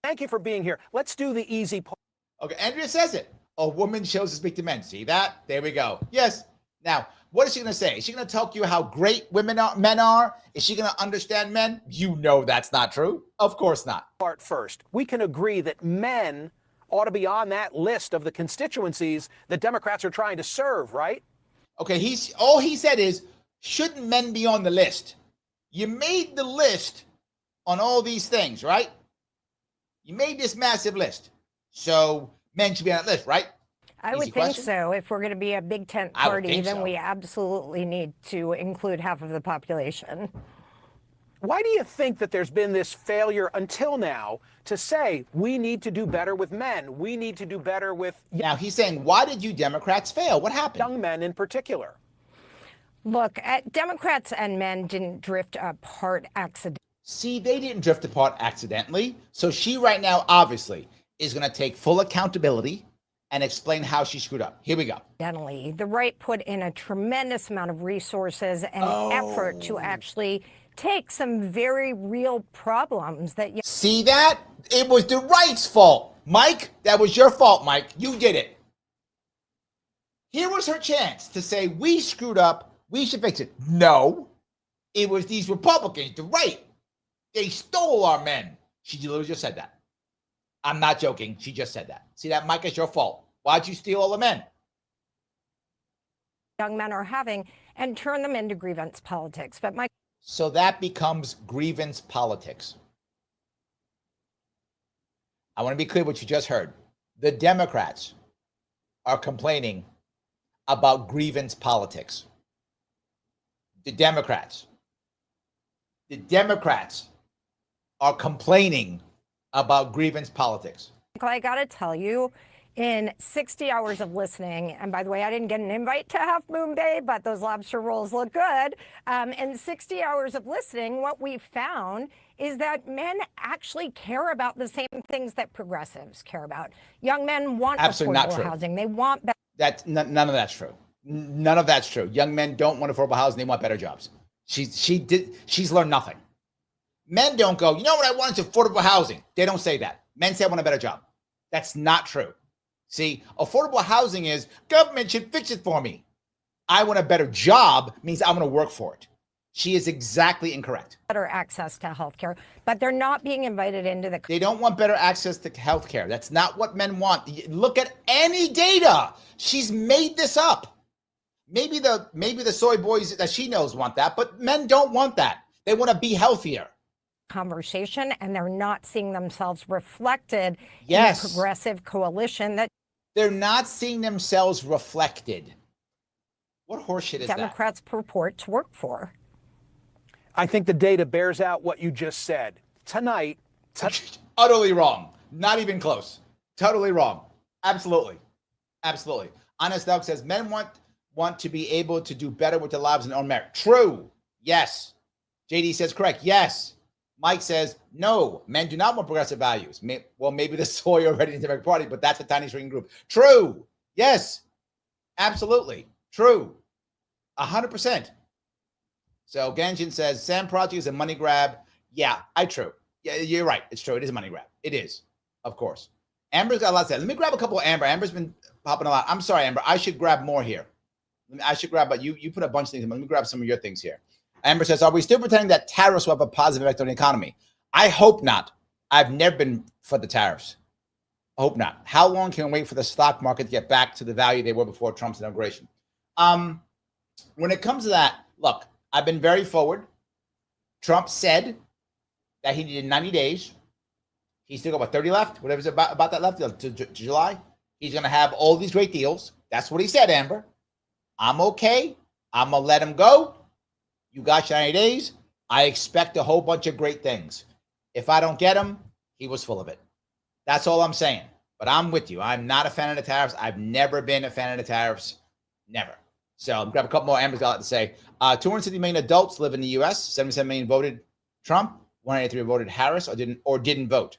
thank you for being here. Let's do the easy part. Okay, Andrea says it. A woman chose to speak to men. See that? There we go. Yes. Now, what is she going to say? Is she going to tell you how great men are? Is she going to understand men? You know that's not true. Of course not. Part first. We can agree that men ought to be on that list of the constituencies that Democrats are trying to serve, right? Okay, all he said is, shouldn't men be on the list? You made the list on all these things, right? You made this massive list. So men should be on that list, right? I would think so. If we're going to be a big tent party, then we absolutely need to include half of the population. Why do you think that there's been this failure until now to say we need to do better with men? We need to do better with... Now he's saying, why did you Democrats fail? What happened? Young men in particular. Look, Democrats and men didn't drift apart accidentally. See, they didn't drift apart accidentally. So she right now, obviously, is going to take full accountability and explain how she screwed up. Here we go. The right put in a tremendous amount of resources and effort to actually take some very real problems that... See that? It was the right's fault. Mike, that was your fault, Mike. You did it. Here was her chance to say, we screwed up. We should fix it. No. It was these Republicans, the right. They stole our men. She literally just said that. I'm not joking. She just said that. See that, Mike? It's your fault. Why'd you steal all the men? Young men are having and turn them into grievance politics. But so that becomes grievance politics. I want to be clear what you just heard. The Democrats are complaining about grievance politics. The Democrats are complaining about grievance politics. I got to tell you, in 60 hours of listening, and by the way, I didn't get an invite to Half Moon Bay, but those lobster rolls look good. In 60 hours of listening, what we found is that men actually care about the same things that progressives care about. Young men want affordable housing. They want better. None of that's true. None of that's true. Young men don't want affordable housing. They want better jobs. She's learned nothing. Men don't go, you know what I want is affordable housing. They don't say that. Men say I want a better job. That's not true. See, affordable housing is government should fix it for me. I want a better job means I want to work for it. She is exactly incorrect. Better access to health care, but they're not being invited into the... They don't want better access to health care. That's not what men want. Look at any data. She's made this up. Maybe the soy boys that she knows want that, but men don't want that. They want to be healthier. Conversation, and they're not seeing themselves reflected yes. in a progressive coalition that... They're not seeing themselves reflected. What horseshit is Democrats purport to work for. I think the data bears out what you just said. Tonight... Utterly wrong. Not even close. Totally wrong. Absolutely. Absolutely. Honest Doug says men want to be able to do better with their lives in their own merit. True. Yes. JD says correct. Yes. Mike says, no, men do not want progressive values. Well, maybe the soy already in the Democratic Party, but that's a tiny shrinking group. True. Yes. Absolutely. True. 100%. So Ganjin says, Sam Project is a money grab. Yeah, true. Yeah, you're right. It's true. It is a money grab. It is, of course. Amber's got a lot to say. Let me grab a couple of Amber. Amber's been popping a lot. I'm sorry, Amber. I should grab more here. I should grab, but you put a bunch of things in. Let me grab some of your things here. Amber says, are we still pretending that tariffs will have a positive effect on the economy? I hope not. I've never been for the tariffs. I hope not. How long can we wait for the stock market to get back to the value they were before Trump's inauguration? When it comes to that, look, I've been very forward. Trump said that he needed 90 days. He's still got, what, 30 left? Whatever's about that left to July. He's going to have all these great deals. That's what he said, Amber. I'm okay. I'm going to let him go. You got your 90 days. I expect a whole bunch of great things. If I don't get him, he was full of it. That's all I'm saying. But I'm with you. I'm not a fan of the tariffs. I've never been a fan of the tariffs. Never. So I'm grab a couple more. Amber's got a lot to say. 260 million adults live in the U.S. 77 million voted Trump. 183 voted Harris or didn't vote.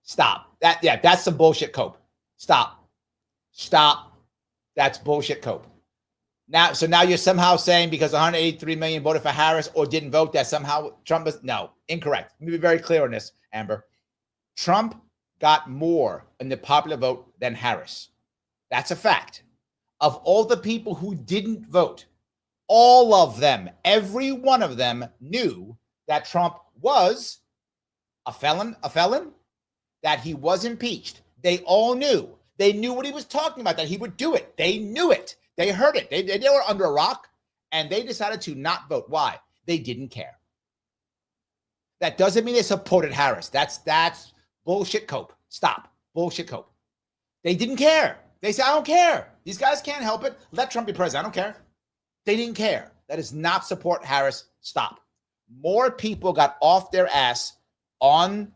Stop. That's some bullshit, Cope. Stop. That's bullshit, Cope. Now you're somehow saying because 183 million voted for Harris or didn't vote that somehow Trump is incorrect. Let me be very clear on this, Amber. Trump got more in the popular vote than Harris. That's a fact. Of all the people who didn't vote, all of them, every one of them knew that Trump was a felon, that he was impeached. They all knew. They knew what he was talking about, that he would do it. They knew it. They heard it. They were under a rock, and they decided to not vote. Why? They didn't care. That doesn't mean they supported Harris. That's bullshit, Cope. Stop. Bullshit, Cope. They didn't care. They said, I don't care. These guys can't help it. Let Trump be president. I don't care. They didn't care. That is not support Harris. Stop. More people got off their ass on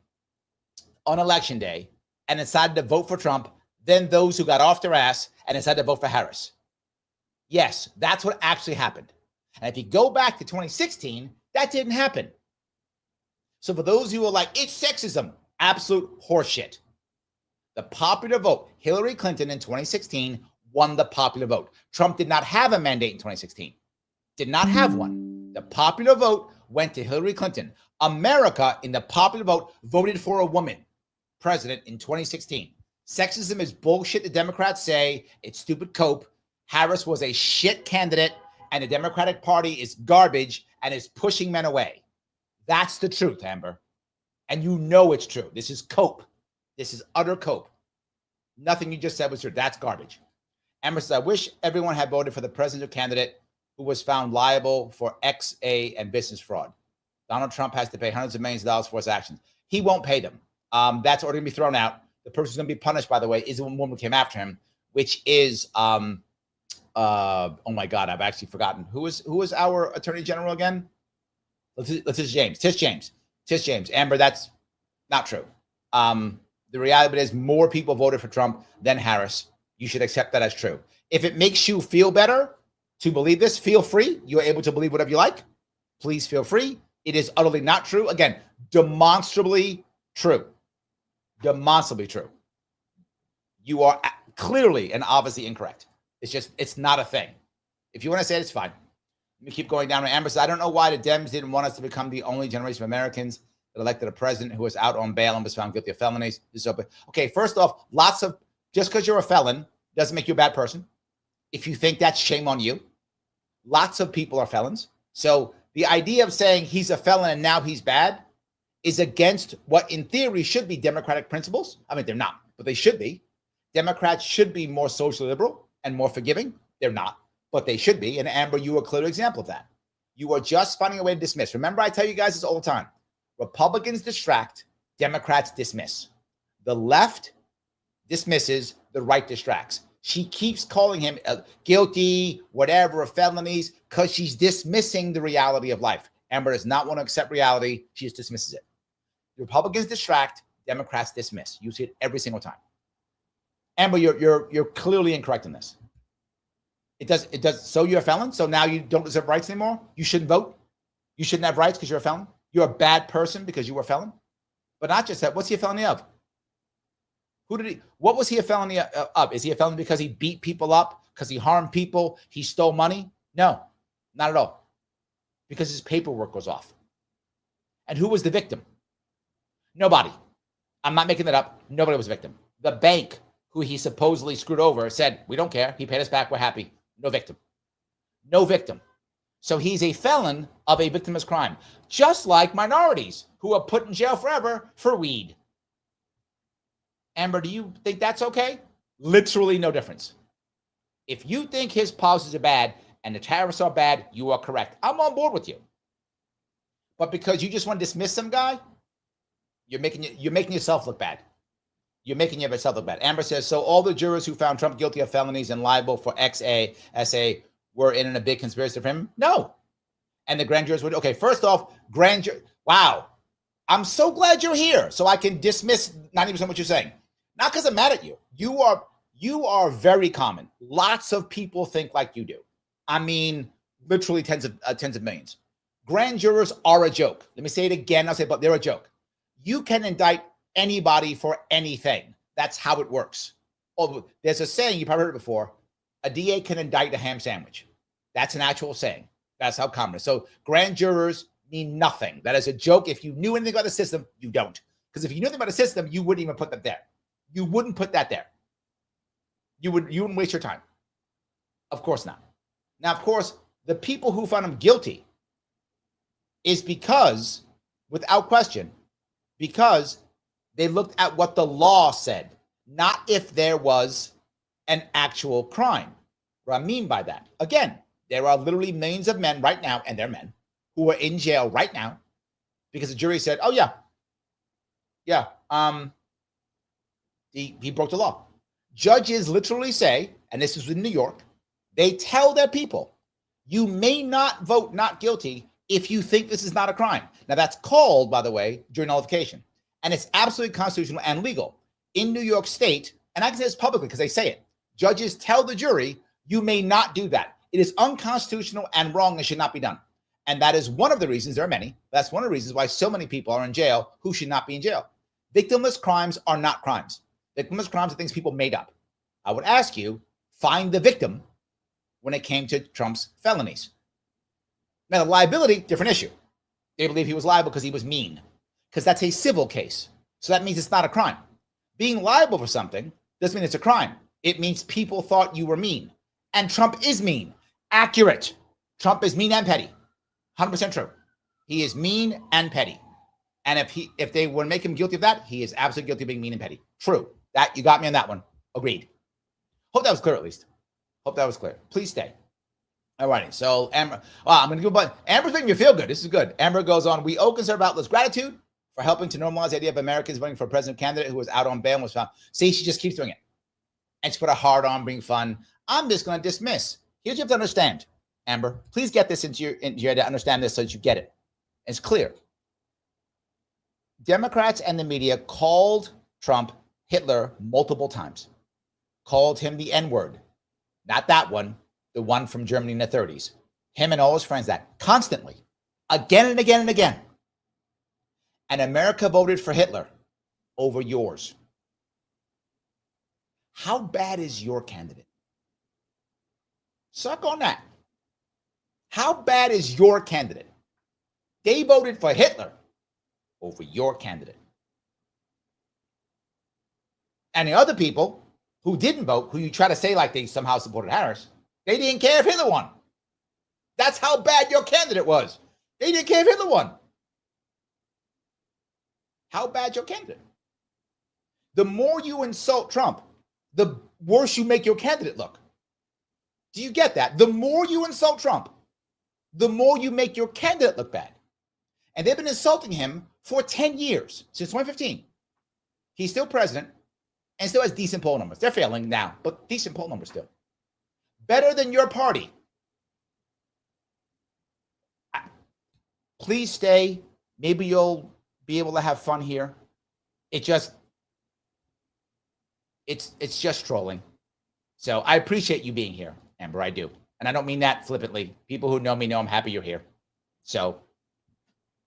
election day and decided to vote for Trump than those who got off their ass and decided to vote for Harris. Yes, that's what actually happened. And if you go back to 2016, that didn't happen. So for those who are like, it's sexism, absolute horseshit. The popular vote, Hillary Clinton in 2016 won the popular vote. Trump did not have a mandate in 2016. Did not have one. The popular vote went to Hillary Clinton. America, in the popular vote, voted for a woman president in 2016. Sexism is bullshit. The Democrats say it's stupid cope. Harris was a shit candidate, and the Democratic Party is garbage and is pushing men away. That's the truth, Amber. And you know it's true. This is cope. This is utter cope. Nothing you just said was true. That's garbage. Amber says, I wish everyone had voted for the presidential candidate who was found liable for XA and business fraud. Donald Trump has to pay hundreds of millions of dollars for his actions. He won't pay them. That's already going to be thrown out. The person who's going to be punished, by the way, is the woman who came after him, which is, oh my God, I've actually forgotten. Who is our attorney general again? Tish James. Amber, that's not true. The reality is more people voted for Trump than Harris. You should accept that as true. If it makes you feel better to believe this, feel free. You're able to believe whatever you like. Please feel free. It is utterly not true. Again, demonstrably true. Demonstrably true. You are clearly and obviously incorrect. It's not a thing. If you want to say it, it's fine. Let me keep going down. Amber says, I don't know why the Dems didn't want us to become the only generation of Americans that elected a president who was out on bail and was found guilty of felonies. Okay, first off, just because you're a felon doesn't make you a bad person. If you think that's, shame on you. Lots of people are felons. So the idea of saying he's a felon and now he's bad is against what in theory should be democratic principles. I mean, they're not, but they should be. Democrats should be more socially liberal and more forgiving. They're not, but they should be. And Amber, you are a clear example of that. You are just finding a way to dismiss. Remember, I tell you guys this all the time. Republicans distract, Democrats dismiss. The left dismisses, the right distracts. She keeps calling him guilty, whatever, of felonies, because she's dismissing the reality of life. Amber does not want to accept reality. She just dismisses it. The Republicans distract, Democrats dismiss. You see it every single time. Amber, you're clearly incorrect in this. It does. So you're a felon? So now you don't deserve rights anymore? You shouldn't vote? You shouldn't have rights because you're a felon? You're a bad person because you were a felon? But not just that. What's he a felony of? What was he a felony of? Is he a felon because he beat people up? Because he harmed people? He stole money? No, not at all. Because his paperwork was off. And who was the victim? Nobody. I'm not making that up. Nobody was a victim. The bank who he supposedly screwed over said, we don't care. He paid us back. We're happy. No victim. No victim. So he's a felon of a victimless crime. Just like minorities who are put in jail forever for weed. Amber, do you think that's okay? Literally no difference. If you think his policies are bad and the tariffs are bad, you are correct. I'm on board with you. But because you just want to dismiss some guy, you're making yourself look bad. You're making yourself look bad. Amber says, so all the jurors who found Trump guilty of felonies and liable for XA, SA were in a big conspiracy for him? No. And the grand jurors would, okay, first off, wow. I'm so glad you're here so I can dismiss 90% of what you're saying. Not because I'm mad at you. You are very common. Lots of people think like you do. I mean, literally tens of millions. Grand jurors are a joke. Let me say it again. I'll say, but they're a joke. You can indict anybody for anything. That's how it works. Oh, there's a saying, you probably heard it before. A DA can indict a ham sandwich. That's an actual saying. That's how common it is. So grand jurors mean nothing. That is a joke. If you knew anything about the system, you don't. Because if you knew anything about the system, you wouldn't even put that there. You wouldn't put that there. You wouldn't waste your time. Of course not. Now, of course, the people who found him guilty is because, without question, because they looked at what the law said, not if there was an actual crime. What I mean by that, again, there are literally millions of men right now, and they're men, who are in jail right now because the jury said, oh, yeah, he broke the law. Judges literally say, and this is in New York, they tell their people, you may not vote not guilty if you think this is not a crime. Now, that's called, by the way, jury nullification. And it's absolutely constitutional and legal. In New York State, and I can say this publicly because they say it, judges tell the jury, you may not do that. It is unconstitutional and wrong and should not be done. And that is one of the reasons, there are many, that's one of the reasons why so many people are in jail who should not be in jail. Victimless crimes are not crimes. Victimless crimes are things people made up. I would ask you, find the victim when it came to Trump's felonies. Now, the liability, different issue. They believe he was liable because he was mean, because that's a civil case. So that means it's not a crime. Being liable for something doesn't mean it's a crime. It means people thought you were mean. And Trump is mean. Accurate. Trump is mean and petty. 100% true. He is mean and petty. And if they would make him guilty of that, he is absolutely guilty of being mean and petty. True. That you got me on that one. Agreed. Hope that was clear at least. Hope that was clear. Please stay. All righty. So Amber, I'm going to go, but Amber's making me feel good. This is good. Amber goes on. We owe conservative outlets gratitude for helping to normalize the idea of Americans voting for a president candidate who was out on bail and was found. See, she just keeps doing it. And she put a heart on being fun. I'm just going to dismiss. Here's what you have to understand, Amber. Please get this into your head to understand this so that you get it. It's clear. Democrats and the media called Trump Hitler multiple times. Called him the N-word. Not that one. The one from Germany in the 30s. Him and all his friends, that constantly. Again and again and again. And America voted for Hitler over yours. How bad is your candidate? Suck on that. How bad is your candidate? They voted for Hitler over your candidate. And the other people who didn't vote, who you try to say like they somehow supported Harris, they didn't care if Hitler won. That's how bad your candidate was. They didn't care if Hitler won. How bad your candidate? The more you insult Trump, the worse you make your candidate look. Do you get that? The more you insult Trump, the more you make your candidate look bad. And they've been insulting him for 10 years, since 2015. He's still president and still has decent poll numbers. They're failing now, but decent poll numbers still. Better than your party. Please stay. Maybe you'll be able to have fun here. It's just trolling. So I appreciate you being here, Amber. I do. And I don't mean that flippantly. People who know me know I'm happy you're here. So,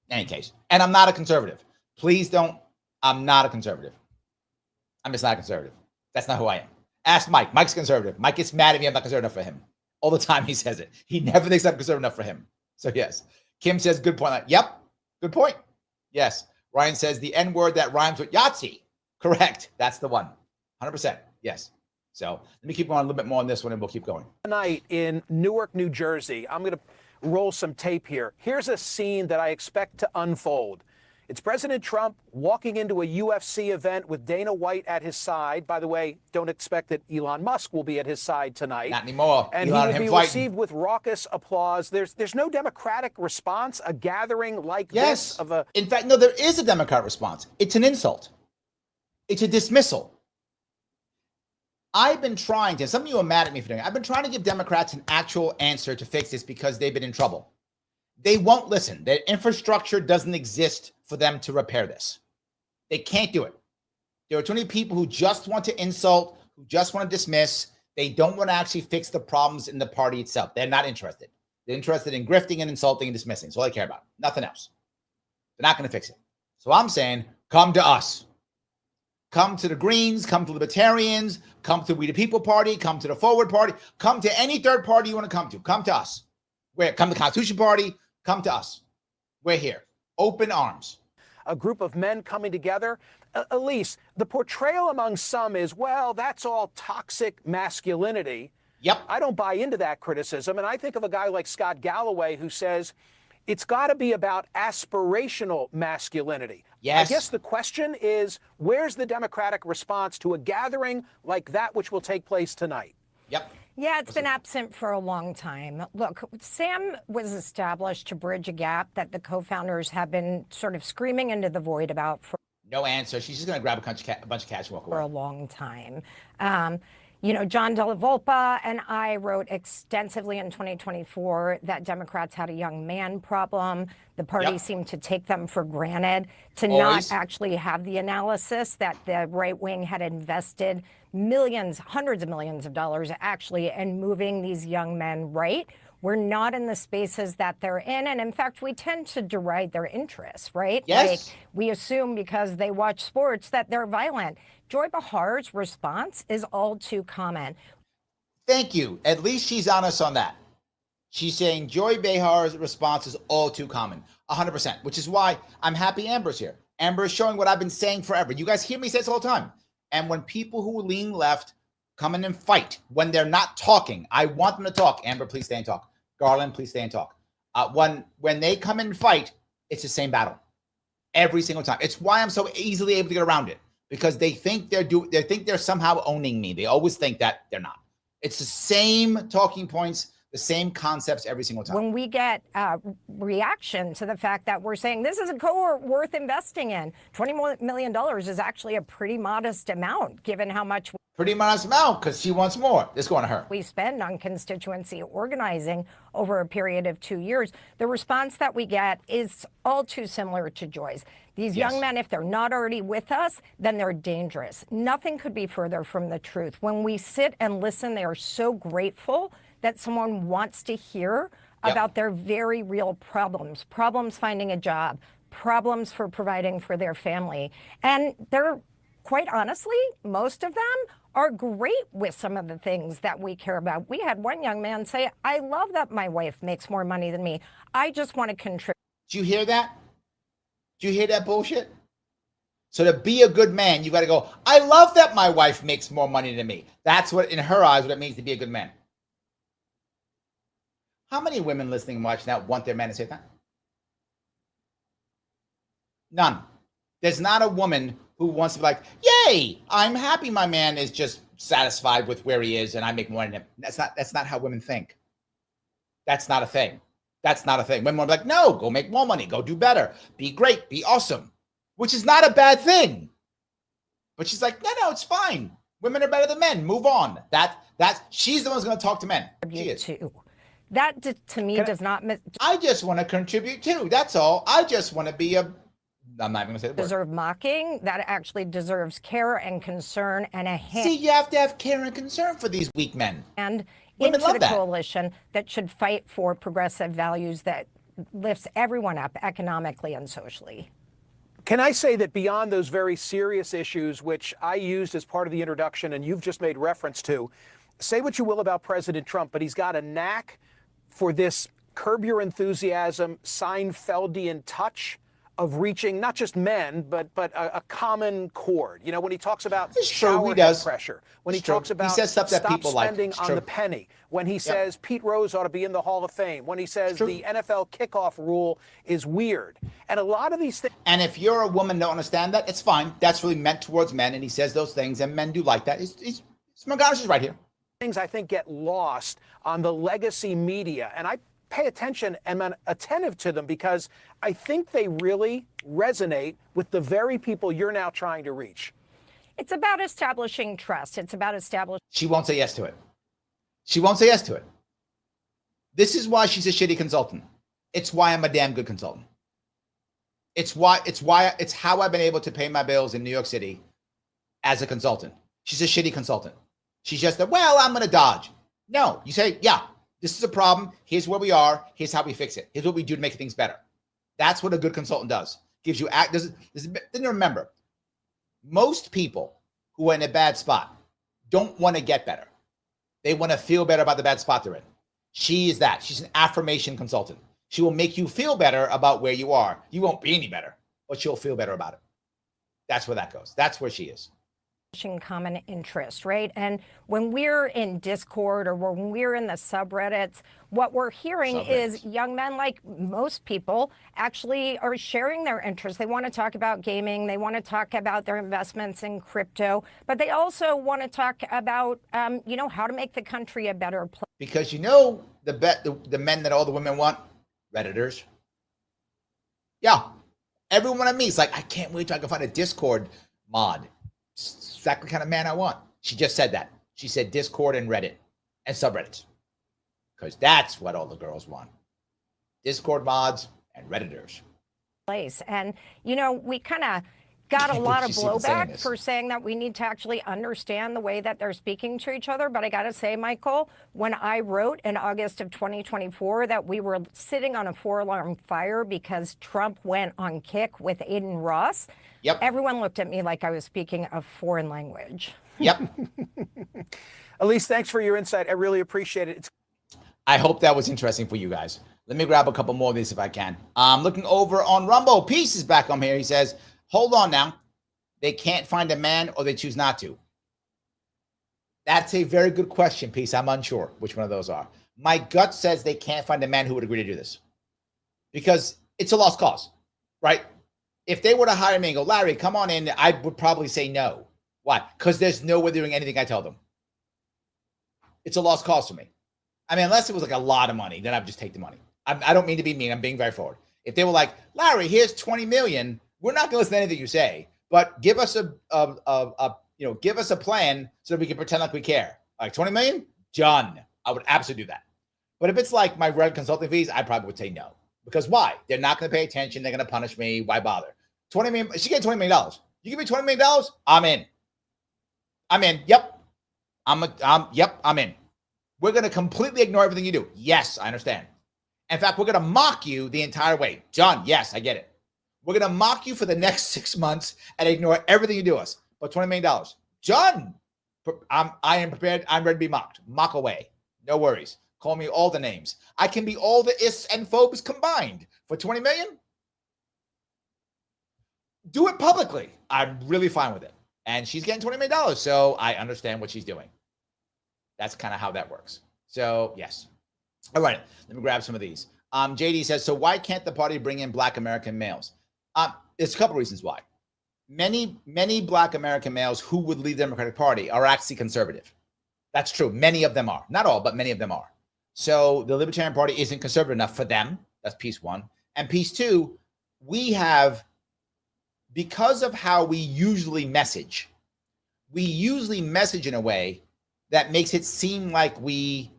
in any case. And I'm not a conservative. Please don't. I'm not a conservative. I'm just not a conservative. That's not who I am. Ask Mike. Mike's conservative. Mike gets mad at me. I'm not conservative enough for him. All the time he says it. He never thinks I'm conservative enough for him. So, yes. Kim says, good point. Yep. Good point. Yes. Ryan says, the N word that rhymes with Yahtzee. Correct. That's the one. 100%. Yes. So let me keep going a little bit more on this one and we'll keep going. Tonight in Newark, New Jersey, I'm going to roll some tape here. Here's a scene that I expect to unfold. It's President Trump walking into a UFC event with Dana White at his side. By the way, don't expect that Elon Musk will be at his side tonight. Not anymore. And Elon he will be received with raucous applause. There's no Democratic response, a gathering like this of a... In fact, no, there is a Democrat response. It's an insult. It's a dismissal. I've been trying to, some of you are mad at me for doing it. I've been trying to give Democrats an actual answer to fix this because they've been in trouble. They won't listen. Their infrastructure doesn't exist for them to repair this. They can't do it. There are too many people who just want to insult, who just want to dismiss. They don't want to actually fix the problems in the party itself. They're not interested. They're interested in grifting and insulting and dismissing. That's all they care about. Nothing else. They're not going to fix it. So I'm saying, come to us. Come to the Greens, come to Libertarians, come to We the People Party, come to the Forward Party, come to any third party you want to come to. Come to us. Come to the Constitution Party, come to us. We're here. Open arms. A group of men coming together. Elise, the portrayal among some is, well, that's all toxic masculinity. Yep. I don't buy into that criticism. And I think of a guy like Scott Galloway who says, it's got to be about aspirational masculinity. Yes. I guess the question is, where's the Democratic response to a gathering like that which will take place tonight? Yep. Yeah, it's been absent for a long time. Look, SAM was established to bridge a gap that the co-founders have been sort of screaming into the void about for no answer. She's just going to grab a bunch of cash and walk away. For a long time. You know, John Della Volpa and I wrote extensively in 2024 that Democrats had a young man problem. The party seemed to take them for granted, to not actually have the analysis that the right wing had invested millions, hundreds of millions of dollars actually in moving these young men right. We're not in the spaces that they're in. And in fact, we tend to deride their interests, right? Yes. Like we assume because they watch sports that they're violent. Joy Behar's response is all too common. Thank you. At least she's honest on that. She's saying Joy Behar's response is all too common, 100%, which is why I'm happy Amber's here. Amber is showing what I've been saying forever. You guys hear me say this all the time. And when people who lean left come in and fight, when they're not talking, I want them to talk. Amber, please stay and talk. Garland, please stay and talk. When they come in and fight, it's the same battle every single time. It's why I'm so easily able to get around it, because they think they're somehow owning me. They always think that they're not. It's the same talking points, the same concepts every single time. When we get reaction to the fact that we're saying this is a cohort worth investing in, $20 million is actually a pretty modest amount given how much pretty modest amount, because she wants more. It's going to her. We spend on constituency organizing over a period of 2 years. The response that we get is all too similar to Joy's. These young men, if they're not already with us, then they're dangerous. Nothing could be further from the truth. When we sit and listen, they are so grateful that someone wants to hear about their very real problems finding a job, problems for providing for their family. And they're, quite honestly, most of them are great with some of the things that we care about. We had one young man say, I love that my wife makes more money than me. I just want to contribute. Do you hear that? Do you hear that bullshit? So to be a good man, you got to go, I love that my wife makes more money than me. That's what, in her eyes, what it means to be a good man. How many women listening and watching now want their man to say that? None. There's not a woman who wants to be like, yay, I'm happy my man is just satisfied with where he is and I make more than him. That's not how women think. That's not a thing. That's not a thing. Women are like, no, go make more money, go do better, be great, be awesome, which is not a bad thing. But she's like, no, it's fine. Women are better than men. Move on. She's the one who's going to talk to men. She is. That to me does not. I just want to contribute too. That's all. I just want to be a. I'm not even going to say the word. Deserve mocking. That actually deserves care and concern and a hand. See, you have to have care and concern for these weak men. And women into love the that. Coalition that should fight for progressive values that lifts everyone up economically and socially. Can I say that beyond those very serious issues, which I used as part of the introduction and you've just made reference to, say what you will about President Trump, but he's got a knack for this curb your enthusiasm, Seinfeldian touch of reaching not just men, but a common chord. You know, when he talks about shower head pressure, when he talks about he says stuff that stop people spending like. on the penny, when he says Pete Rose ought to be in the Hall of Fame, when he says the NFL kickoff rule is weird. And a lot of these things. And if you're a woman and don't understand that, it's fine. That's really meant towards men, and he says those things, and men do like that. Smerconish is right here. Things I think get lost on the legacy media, and I pay attention and I'm attentive to them because I think they really resonate with the very people you're now trying to reach. It's about establishing trust. It's about establishing. She won't say yes to it. She won't say yes to it. This is why she's a shitty consultant. It's why I'm a damn good consultant. It's how I've been able to pay my bills in New York City as a consultant. She's a shitty consultant. She's just well, I'm going to dodge. No, you say, yeah, this is a problem. Here's where we are. Here's how we fix it. Here's what we do to make things better. That's what a good consultant does. Gives you then remember, most people who are in a bad spot don't want to get better. They want to feel better about the bad spot they're in. She is that. She's an affirmation consultant. She will make you feel better about where you are. You won't be any better, but she'll feel better about it. That's where that goes. That's where she is. Common interest, right? And when we're in Discord or when we're in the subreddits, what we're hearing is young men, like most people, actually are sharing their interests. They want to talk about gaming. They want to talk about their investments in crypto, but they also want to talk about, how to make the country a better place. Because the men that all the women want, Redditors. Yeah, everyone I meet is like, I can't wait till I can find a Discord mod. Exactly the kind of man I want. She just said that. She said Discord and Reddit and subreddits. Because that's what all the girls want. Discord mods and Redditors. And, we kind of got a lot of blowback for saying that we need to actually understand the way that they're speaking to each other. But I got to say, Michael, when I wrote in August of 2024 that we were sitting on a 4-alarm fire because Trump went on kick with Aiden Ross, everyone looked at me like I was speaking a foreign language. Yep. Elise, thanks for your insight. I really appreciate it. I hope that was interesting for you guys. Let me grab a couple more of these if I can. Looking over on Rumble. Peace is back on here. He says, hold on now. They can't find a man or they choose not to. That's a very good question, Peace. I'm unsure which one of those are. My gut says they can't find a man who would agree to do this. Because it's a lost cause, right? If they were to hire me and go, Larry, come on in, I would probably say no. Why? Because there's no way they're doing anything I tell them. It's a lost cause for me. I mean, unless it was like a lot of money, then I'd just take the money. I don't mean to be mean. I'm being very forward. If they were like, Larry, here's 20 million, we're not going to listen to anything you say, but give us give us a plan so that we can pretend like we care. Like 20 million, done. I would absolutely do that. But if it's like my red consulting fees, I probably would say no. Because why? They're not going to pay attention. They're going to punish me. Why bother? 20 million. She get $20 million. You give me $20 million. I'm in. Yep. I'm in. We're going to completely ignore everything you do. Yes, I understand. In fact, we're going to mock you the entire way. John, yes, I get it. We're going to mock you for the next 6 months and ignore everything you do us. But $20 million. John, I am prepared. I'm ready to be mocked. Mock away. No worries. Call me all the names. I can be all the ists and phobes combined for 20 million. Do it publicly. I'm really fine with it. And she's getting $20 million. So I understand what she's doing. That's kind of how that works. So yes. All right. Let me grab some of these. JD says, so why can't the party bring in Black American males? There's a couple reasons why. Many Black American males who would leave the Democratic Party are actually conservative. That's true. Many of them are. Not all, but many of them are. So the Libertarian Party isn't conservative enough for them. That's piece one. And piece two, we have, because of how we usually message in a way that makes it seem like we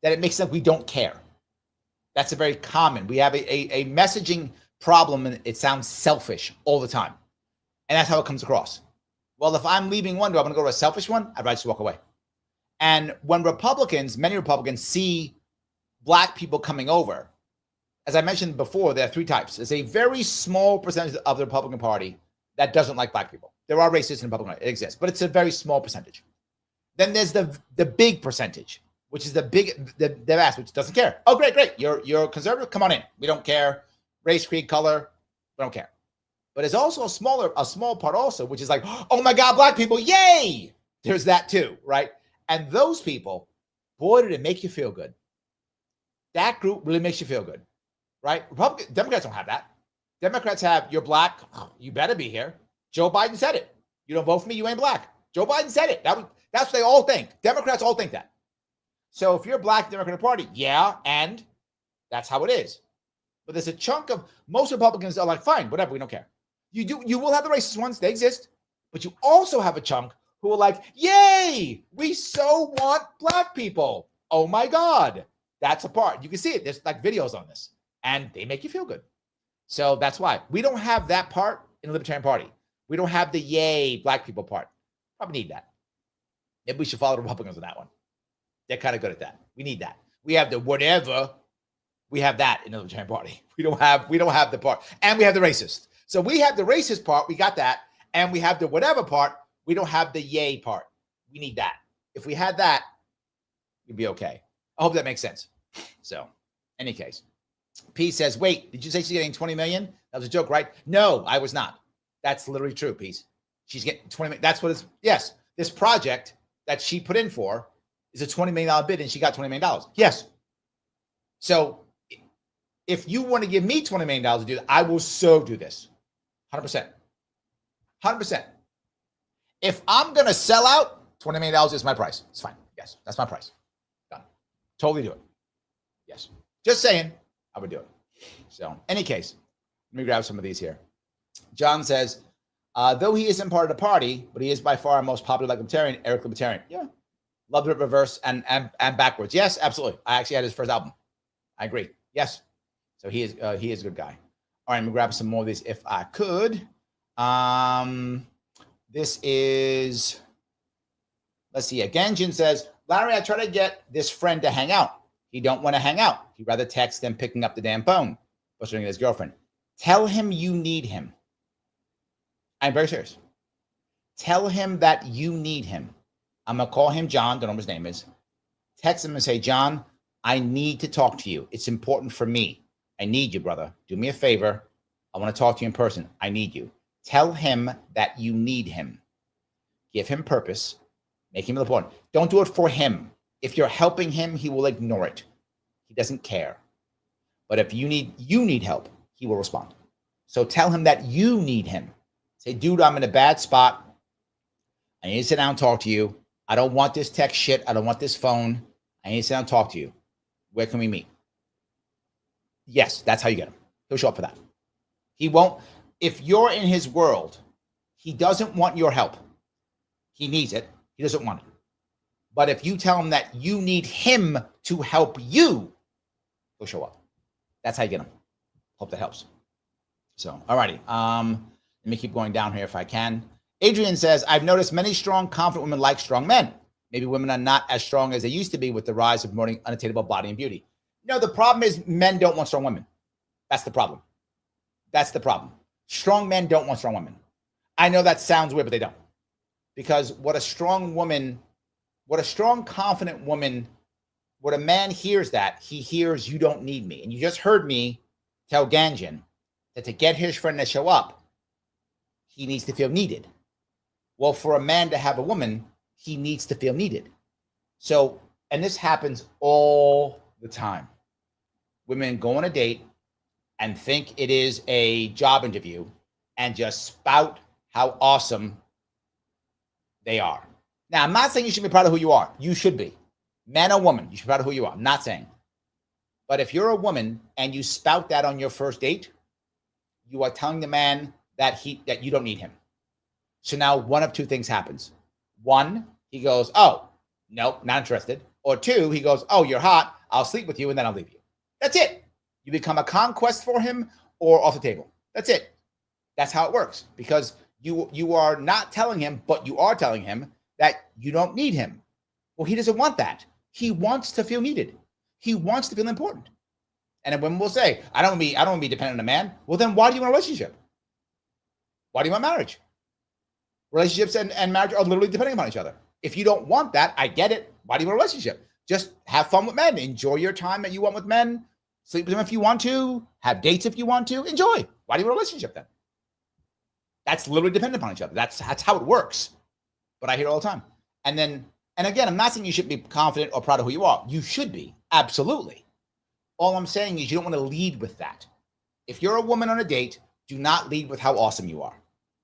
don't care. That's a very common. We have a messaging problem, and it sounds selfish all the time. And that's how it comes across. Well, if I'm leaving one, do I want to go to a selfish one? I'd rather just walk away. And when many Republicans see Black people coming over, as I mentioned before, there are three types. There's a very small percentage of the Republican Party that doesn't like Black people. There are racists in the Republican Party. It exists, but it's a very small percentage. Then there's the big percentage, which is the vast, which doesn't care. Oh, great. You're conservative? Come on in. We don't care. Race, creed, color, we don't care. But there's also a small part also, which is like, oh my God, Black people, yay! There's that too, right? And those people, boy, did it make you feel good. That group really makes you feel good, right? Democrats don't have that. Democrats have, you're Black, you better be here. Joe Biden said it. You don't vote for me, you ain't Black. Joe Biden said it. That's what they all think. Democrats all think that. So if you're Black, Democratic Party, yeah, and that's how it is. But there's a chunk of, most Republicans are like, fine, whatever, we don't care. You will have the racist ones, they exist. But you also have a chunk who are like, yay, we so want Black people. Oh my God. That's a part. You can see it. There's like videos on this. And they make you feel good. So that's why. We don't have that part in the Libertarian Party. We don't have the yay Black people part. Probably need that. Maybe we should follow the Republicans on that one. They're kind of good at that. We need that. We have the whatever. We have that in the Libertarian Party. We don't have the part. And we have the racist. So we have the racist part. We got that. And we have the whatever part. We don't have the yay part. We need that. If we had that, we'd be okay. I hope that makes sense. So, any case, P says, wait, did you say she's getting 20 million? That was a joke, right? No, I was not. That's literally true, Peace. She's getting 20 million. That's what it's, yes. This project that she put in for is a $20 million bid and she got $20 million. Yes. So if you want to give me $20 million to do that, I will so do this. 100%. 100%. If I'm going to sell out, $20 million is my price. It's fine. Yes, that's my price. Done. Totally do it. Yes. Just saying, I would do it. So, any case, let me grab some of these here. John says, though he isn't part of the party, but he is by far our most popular Libertarian, Eric Libertarian. Yeah. Love it reverse and backwards. Yes, absolutely. I actually had his first album. I agree. Yes. So he is a good guy. All right, let me grab some more of these if I could. This is, let's see. Genjin says, Larry, I try to get this friend to hang out. He don't want to hang out. He'd rather text than picking up the damn phone. Frustrating his girlfriend. Tell him you need him. I'm very serious. Tell him that you need him. I'm going to call him John. Don't know what his name is. Text him and say, John, I need to talk to you. It's important for me. I need you, brother. Do me a favor. I want to talk to you in person. I need you. Tell him that you need him. Give him purpose. Make him important. Don't do it for him. If you're helping him, he will ignore it. He doesn't care. But if you need help, he will respond. So tell him that you need him. Say, dude, I'm in a bad spot. I need to sit down and talk to you. I don't want this text shit. I don't want this phone. I need to sit down and talk to you. Where can we meet? Yes, that's how you get him. He'll show up for that. He won't. If you're in his world, he doesn't want your help. He needs it. He doesn't want it. But if you tell him that you need him to help you, he'll show up. That's how you get him. Hope that helps. So, all righty. Let me keep going down here if I can. Adrian says, I've noticed many strong, confident women like strong men. Maybe women are not as strong as they used to be with the rise of promoting unattainable body and beauty. No, the problem is men don't want strong women. That's the problem. That's the problem. Strong men don't want strong women. I know that sounds weird, but they don't. Because what a strong, confident woman, what a man hears that, he hears you don't need me. And you just heard me tell Ganjan that to get his friend to show up, he needs to feel needed. Well, for a man to have a woman, he needs to feel needed. So, and this happens all the time. Women go on a date and think it is a job interview and just spout how awesome they are. Now, I'm not saying you should be proud of who you are. You should be. Man or woman, you should be proud of who you are. I'm not saying. But if you're a woman and you spout that on your first date, you are telling the man that you don't need him. So now one of two things happens. One, he goes, oh, no, not interested. Or two, he goes, oh, you're hot. I'll sleep with you and then I'll leave you. That's it. You become a conquest for him or off the table. That's it. That's how it works. Because you are not telling him, but you are telling him that you don't need him. Well, he doesn't want that. He wants to feel needed. He wants to feel important. And then women will say, I don't want to be dependent on a man. Well, then why do you want a relationship? Why do you want marriage? Relationships and marriage are literally depending upon each other. If you don't want that, I get it. Why do you want a relationship? Just have fun with men. Enjoy your time that you want with men. Sleep with them if you want to. Have dates if you want to. Enjoy. Why do you want a relationship then? That's literally dependent upon each other. That's how it works. But I hear it all the time. And again, I'm not saying you should be confident or proud of who you are. You should be. Absolutely. All I'm saying is you don't want to lead with that. If you're a woman on a date, do not lead with how awesome you are.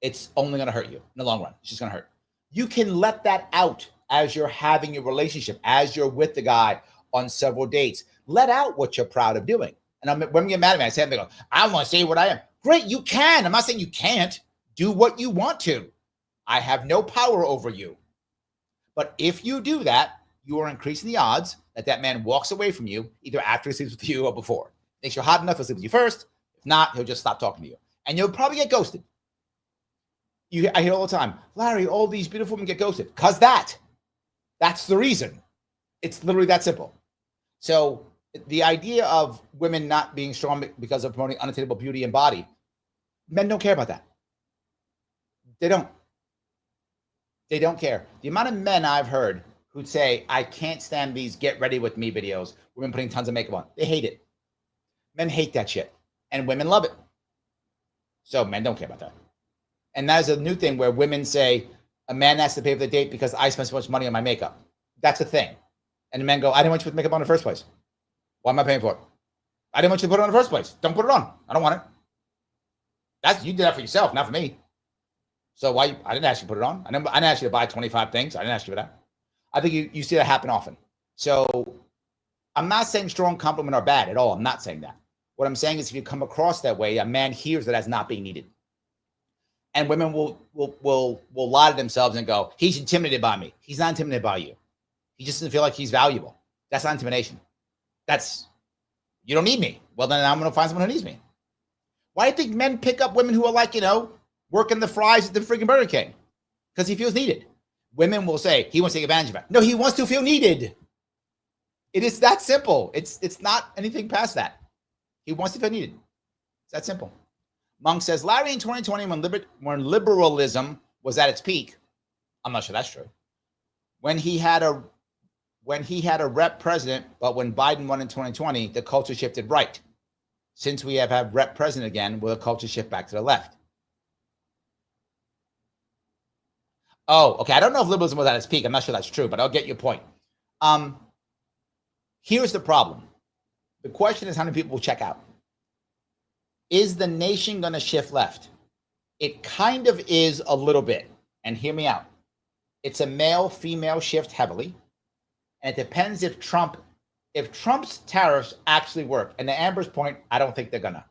It's only going to hurt you in the long run. It's just going to hurt. You can let that out as you're having your relationship, as you're with the guy on several dates. Let out what you're proud of doing. And when you get mad at me, I say, I want to say what I am. Great, you can. I'm not saying you can't. Do what you want to. I have no power over you. But if you do that, you are increasing the odds that man walks away from you, either after he sleeps with you or before. Thinks you're hot enough, he'll sleep with you first. If not, he'll just stop talking to you. And you'll probably get ghosted. I hear all the time, Larry, all these beautiful women get ghosted. Because that's the reason. It's literally that simple. So the idea of women not being strong because of promoting unattainable beauty and body, men don't care about that. They don't. They don't care. The amount of men I've heard who'd say, I can't stand these get ready with me videos, women putting tons of makeup on. They hate it. Men hate that shit. And women love it. So men don't care about that. And that is a new thing where women say, a man has to pay for the date because I spent so much money on my makeup. That's a thing. And the men go, I didn't want you to put makeup on in the first place. Why am I paying for it? I didn't want you to put it on in the first place. Don't put it on. I don't want it. You did that for yourself, not for me. So why? I didn't ask you to put it on. I didn't ask you to buy 25 things. I didn't ask you for that. I think you see that happen often. So I'm not saying strong compliment are bad at all. I'm not saying that. What I'm saying is if you come across that way, a man hears that as not being needed. And women will lie to themselves and go, he's intimidated by me. He's not intimidated by you. He just doesn't feel like he's valuable. That's not intimidation. You don't need me. Well, then I'm going to find someone who needs me. Why do you think men pick up women who are like, working the fries at the freaking Burger King? Because he feels needed. Women will say he wants to take advantage of it. No, he wants to feel needed. It is that simple. It's not anything past that. He wants to feel needed. It's that simple. Monk says, Larry, in 2020, when liberalism was at its peak, I'm not sure that's true. When he had a rep president, but when Biden won in 2020, the culture shifted right. Since we have had rep president again, will the culture shift back to the left? Oh, okay. I don't know if liberalism was at its peak. I'm not sure that's true, but I'll get your point. Here's the problem. The question is how many people will check out. Is the nation going to shift left? It kind of is a little bit. And hear me out. It's a male-female shift heavily. And it depends if Trump's tariffs actually work. And to Amber's point, I don't think they're going to.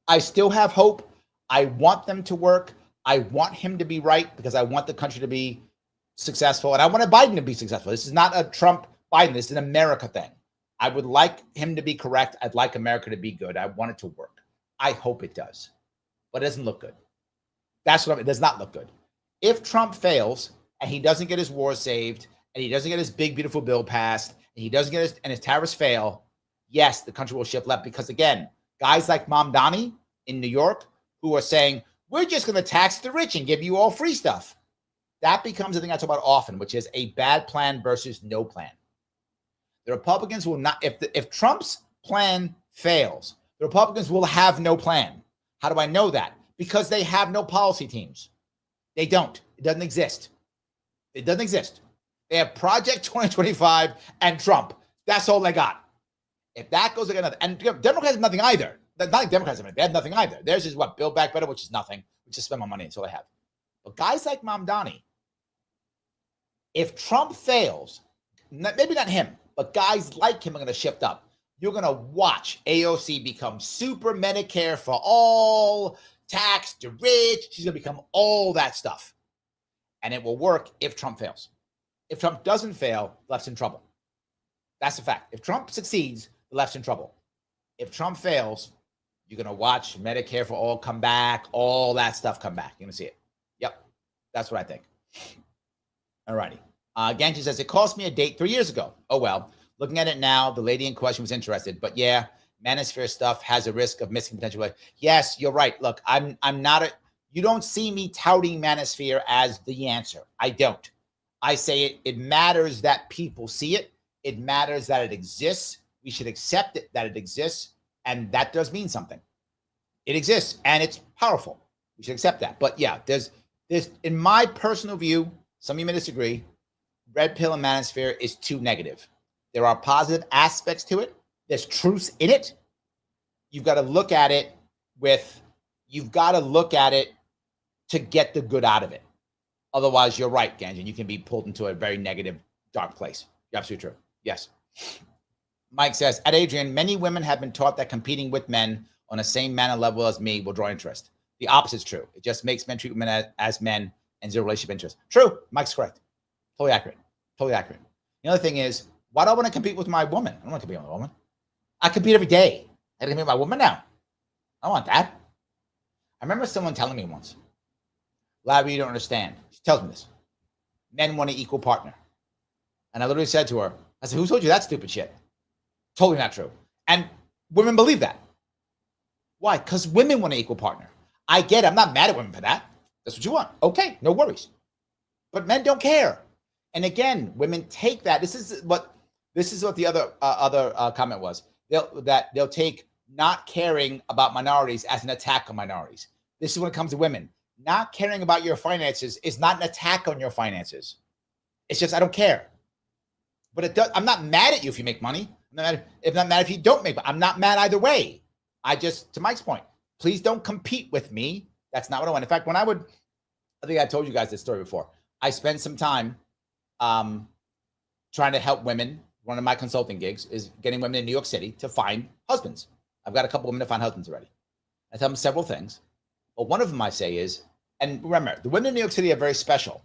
I still have hope. I want them to work. I want him to be right because I want the country to be successful. And I want Biden to be successful. This is not a Trump-Biden. This is an America thing. I would like him to be correct. I'd like America to be good. I want it to work. I hope it does. But it doesn't look good. That's what it does not look good. If Trump fails and he doesn't get his war saved and he doesn't get his big, beautiful bill passed and he doesn't get his tariffs fail, yes, the country will shift left because, again, guys like Mamdani in New York who are saying, we're just going to tax the rich and give you all free stuff. That becomes the thing I talk about often, which is a bad plan versus no plan. The Republicans will not, if Trump's plan fails, the Republicans will have no plan. How do I know that? Because they have no policy teams. They don't. It doesn't exist. It doesn't exist. They have Project 2025 and Trump. That's all they got. If that goes again, and Democrats have nothing either. Not like Democrats have anything. They have nothing either. Theirs is what? Build Back Better, which is nothing. We just spend more money. That's all they have. But guys like Mamdani, if Trump fails, maybe not him, but guys like him are going to shift up. You're going to watch AOC become super Medicare for all, tax the rich. She's going to become all that stuff. And it will work if Trump fails. If Trump doesn't fail, the left's in trouble. That's a fact. If Trump succeeds, the left's in trouble. If Trump fails, you're going to watch Medicare for all come back, all that stuff come back. You're going to see it. Yep. That's what I think. All righty. Ganji says, it cost me a date 3 years ago. Oh, well. Looking at it now, the lady in question was interested. But yeah, Manosphere stuff has a risk of missing potential. Yes, you're right. Look, I'm not you don't see me touting Manosphere as the answer. I don't. I say it matters that people see it. It matters that it exists. We should accept it that it exists. And that does mean something. It exists and it's powerful. We should accept that. But yeah, there's in my personal view, some of you may disagree, Red Pill and Manosphere is too negative. There are positive aspects to it. There's truth in it. You've got to look at it to get the good out of it. Otherwise, you're right, Ganjan. You can be pulled into a very negative, dark place. You're absolutely true. Yes. Mike says, at Adrian, many women have been taught that competing with men on the same manner level as me will draw interest. The opposite is true. It just makes men treat women as men and zero relationship interest. True. Mike's correct. Totally accurate. Totally accurate. The other thing is, why do I want to compete with my woman? I don't want to compete with my woman. I compete every day. I compete with my woman now. I don't want that. I remember someone telling me once, Larry, you don't understand. She tells me this. Men want an equal partner. And I literally said to her, I said, who told you that stupid shit? Totally not true. And women believe that. Why? Because women want an equal partner. I get it. I'm not mad at women for that. That's what you want. Okay, no worries. But men don't care. And again, women take that. This is what the other comment was. They'll take not caring about minorities as an attack on minorities. This is when it comes to women. Not caring about your finances is not an attack on your finances. It's just I don't care. But it does. I'm not mad at you if you make money. I'm not mad if you don't make money. I'm not mad either way. I just, to Mike's point, please don't compete with me. That's not what I want. In fact, I think I told you guys this story before. I spent some time trying to help women. One of my consulting gigs is getting women in New York City to find husbands. I've got a couple women to find husbands already. I tell them several things. But one of them I say is, and remember, the women in New York City are very special.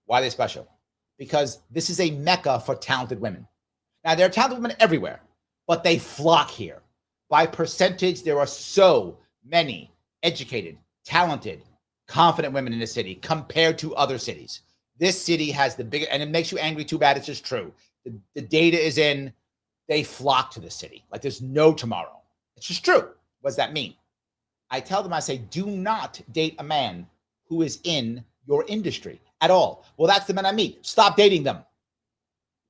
Why are they special? Because this is a mecca for talented women. Now, there are talented women everywhere, but they flock here. By percentage, there are so many educated, talented, confident women in the city compared to other cities. This city has the biggest, and it makes you angry too bad. It's just true. The data is in, they flock to the city. Like there's no tomorrow. It's just true. What does that mean? I tell them, I say, do not date a man who is in your industry at all. Well, that's the men I meet. Stop dating them.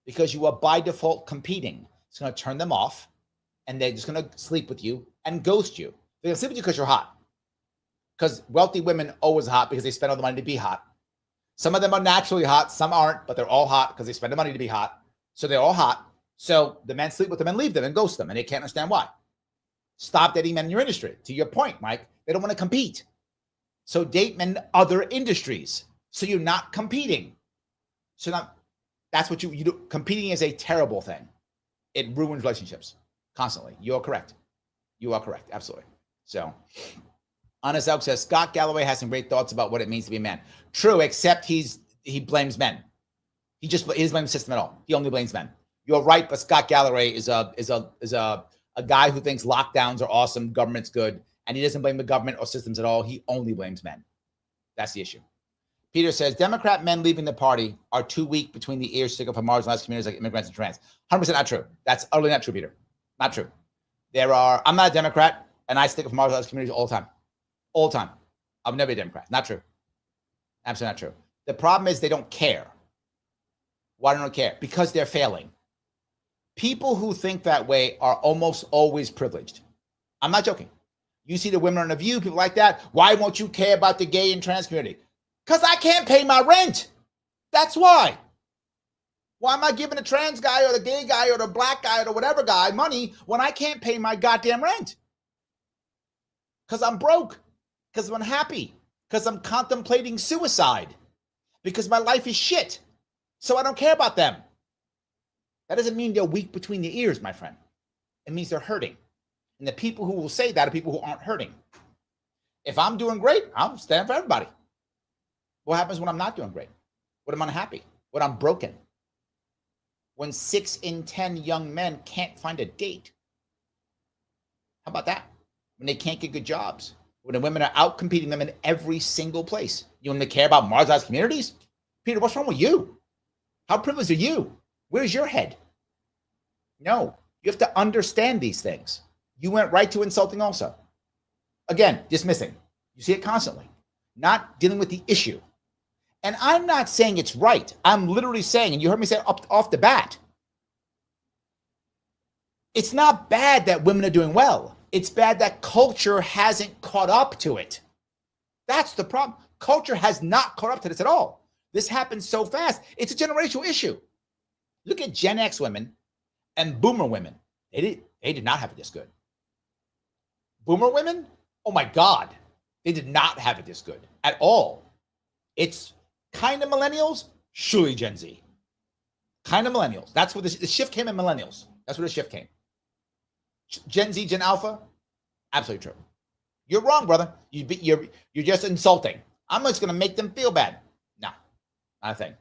Because you are by default competing. It's going to turn them off, and they're just going to sleep with you and ghost you. They're going to sleep with you because you're hot. Because wealthy women always hot because they spend all the money to be hot. Some of them are naturally hot. Some aren't, but they're all hot because they spend the money to be hot. So they're all hot. So the men sleep with them and leave them and ghost them, and they can't understand why. Stop dating men in your industry. To your point, Mike, they don't want to compete. So date men in other industries. So you're not competing. So now that's what you do. Competing is a terrible thing. It ruins relationships constantly. You're correct. You are correct. Absolutely. So Honest Elk says, Scott Galloway has some great thoughts about what it means to be a man. True, except he blames men. He doesn't blame the system at all. He only blames men. You're right, but Scott Galloway is a guy who thinks lockdowns are awesome, government's good, and he doesn't blame the government or systems at all. He only blames men. That's the issue. Peter says, Democrat men leaving the party are too weak between the ears to stick up for marginalized communities like immigrants and trans. 100% not true. That's utterly not true, Peter. Not true. I'm not a Democrat, and I stick up for marginalized communities all the time. All the time. I'll never be a Democrat. Not true. Absolutely not true. The problem is they don't care. Why don't they care? Because they're failing. People who think that way are almost always privileged. I'm not joking. You see the women on The View, people like that. Why won't you care about the gay and trans community? Because I can't pay my rent. That's why. Why am I giving the trans guy or the gay guy or the black guy or the whatever guy money when I can't pay my goddamn rent? Because I'm broke. Because I'm unhappy. Because I'm contemplating suicide. Because my life is shit. So I don't care about them. That doesn't mean they're weak between the ears, my friend. It means they're hurting. And the people who will say that are people who aren't hurting. If I'm doing great, I'll stand for everybody. What happens when I'm not doing great? When I'm unhappy? When I'm broken? When 6 in 10 young men can't find a date? How about that? When they can't get good jobs? When the women are out competing them in every single place? You want to care about marginalized communities? Peter, what's wrong with you? How privileged are you? Where's your head? No, you have to understand these things. You went right to insulting also. Again, dismissing. You see it constantly. Not dealing with the issue. And I'm not saying it's right. I'm literally saying, and you heard me say it off the bat, it's not bad that women are doing well. It's bad that culture hasn't caught up to it. That's the problem. Culture has not caught up to this at all. This happens so fast. It's a generational issue. Look at Gen X women and boomer women. They did not have it this good. Boomer women, oh my God, they did not have it this good at all. It's kind of millennials, surely Gen Z. Kind of millennials. That's where the shift came in millennials. That's where the shift came. Gen Z, Gen Alpha, absolutely true. You're wrong, brother. You're just insulting. I'm just going to make them feel bad. No, not a thing.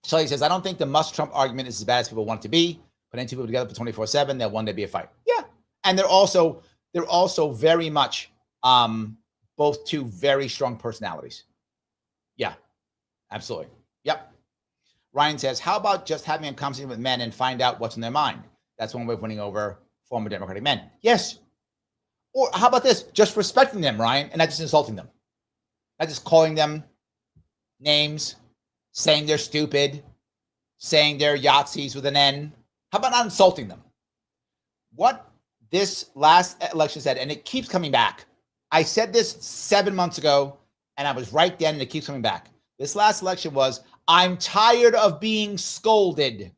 Shelly says, I don't think the must-Trump argument is as bad as people want it to be. Putting two people together for 24/7, there'll one day be a fight. Yeah, and they're also very much both two very strong personalities. Yeah, absolutely. Yep. Ryan says, how about just having a conversation with men and find out what's in their mind? That's one way of winning over former Democratic men. Yes. Or how about this? Just respecting them, Ryan, and not just insulting them. Not just calling them names, saying they're stupid, saying they're Yahtzees with an N. How about not insulting them? What this last election said, and it keeps coming back. I said this 7 months ago, and I was right then, and it keeps coming back. This last election was, I'm tired of being scolded.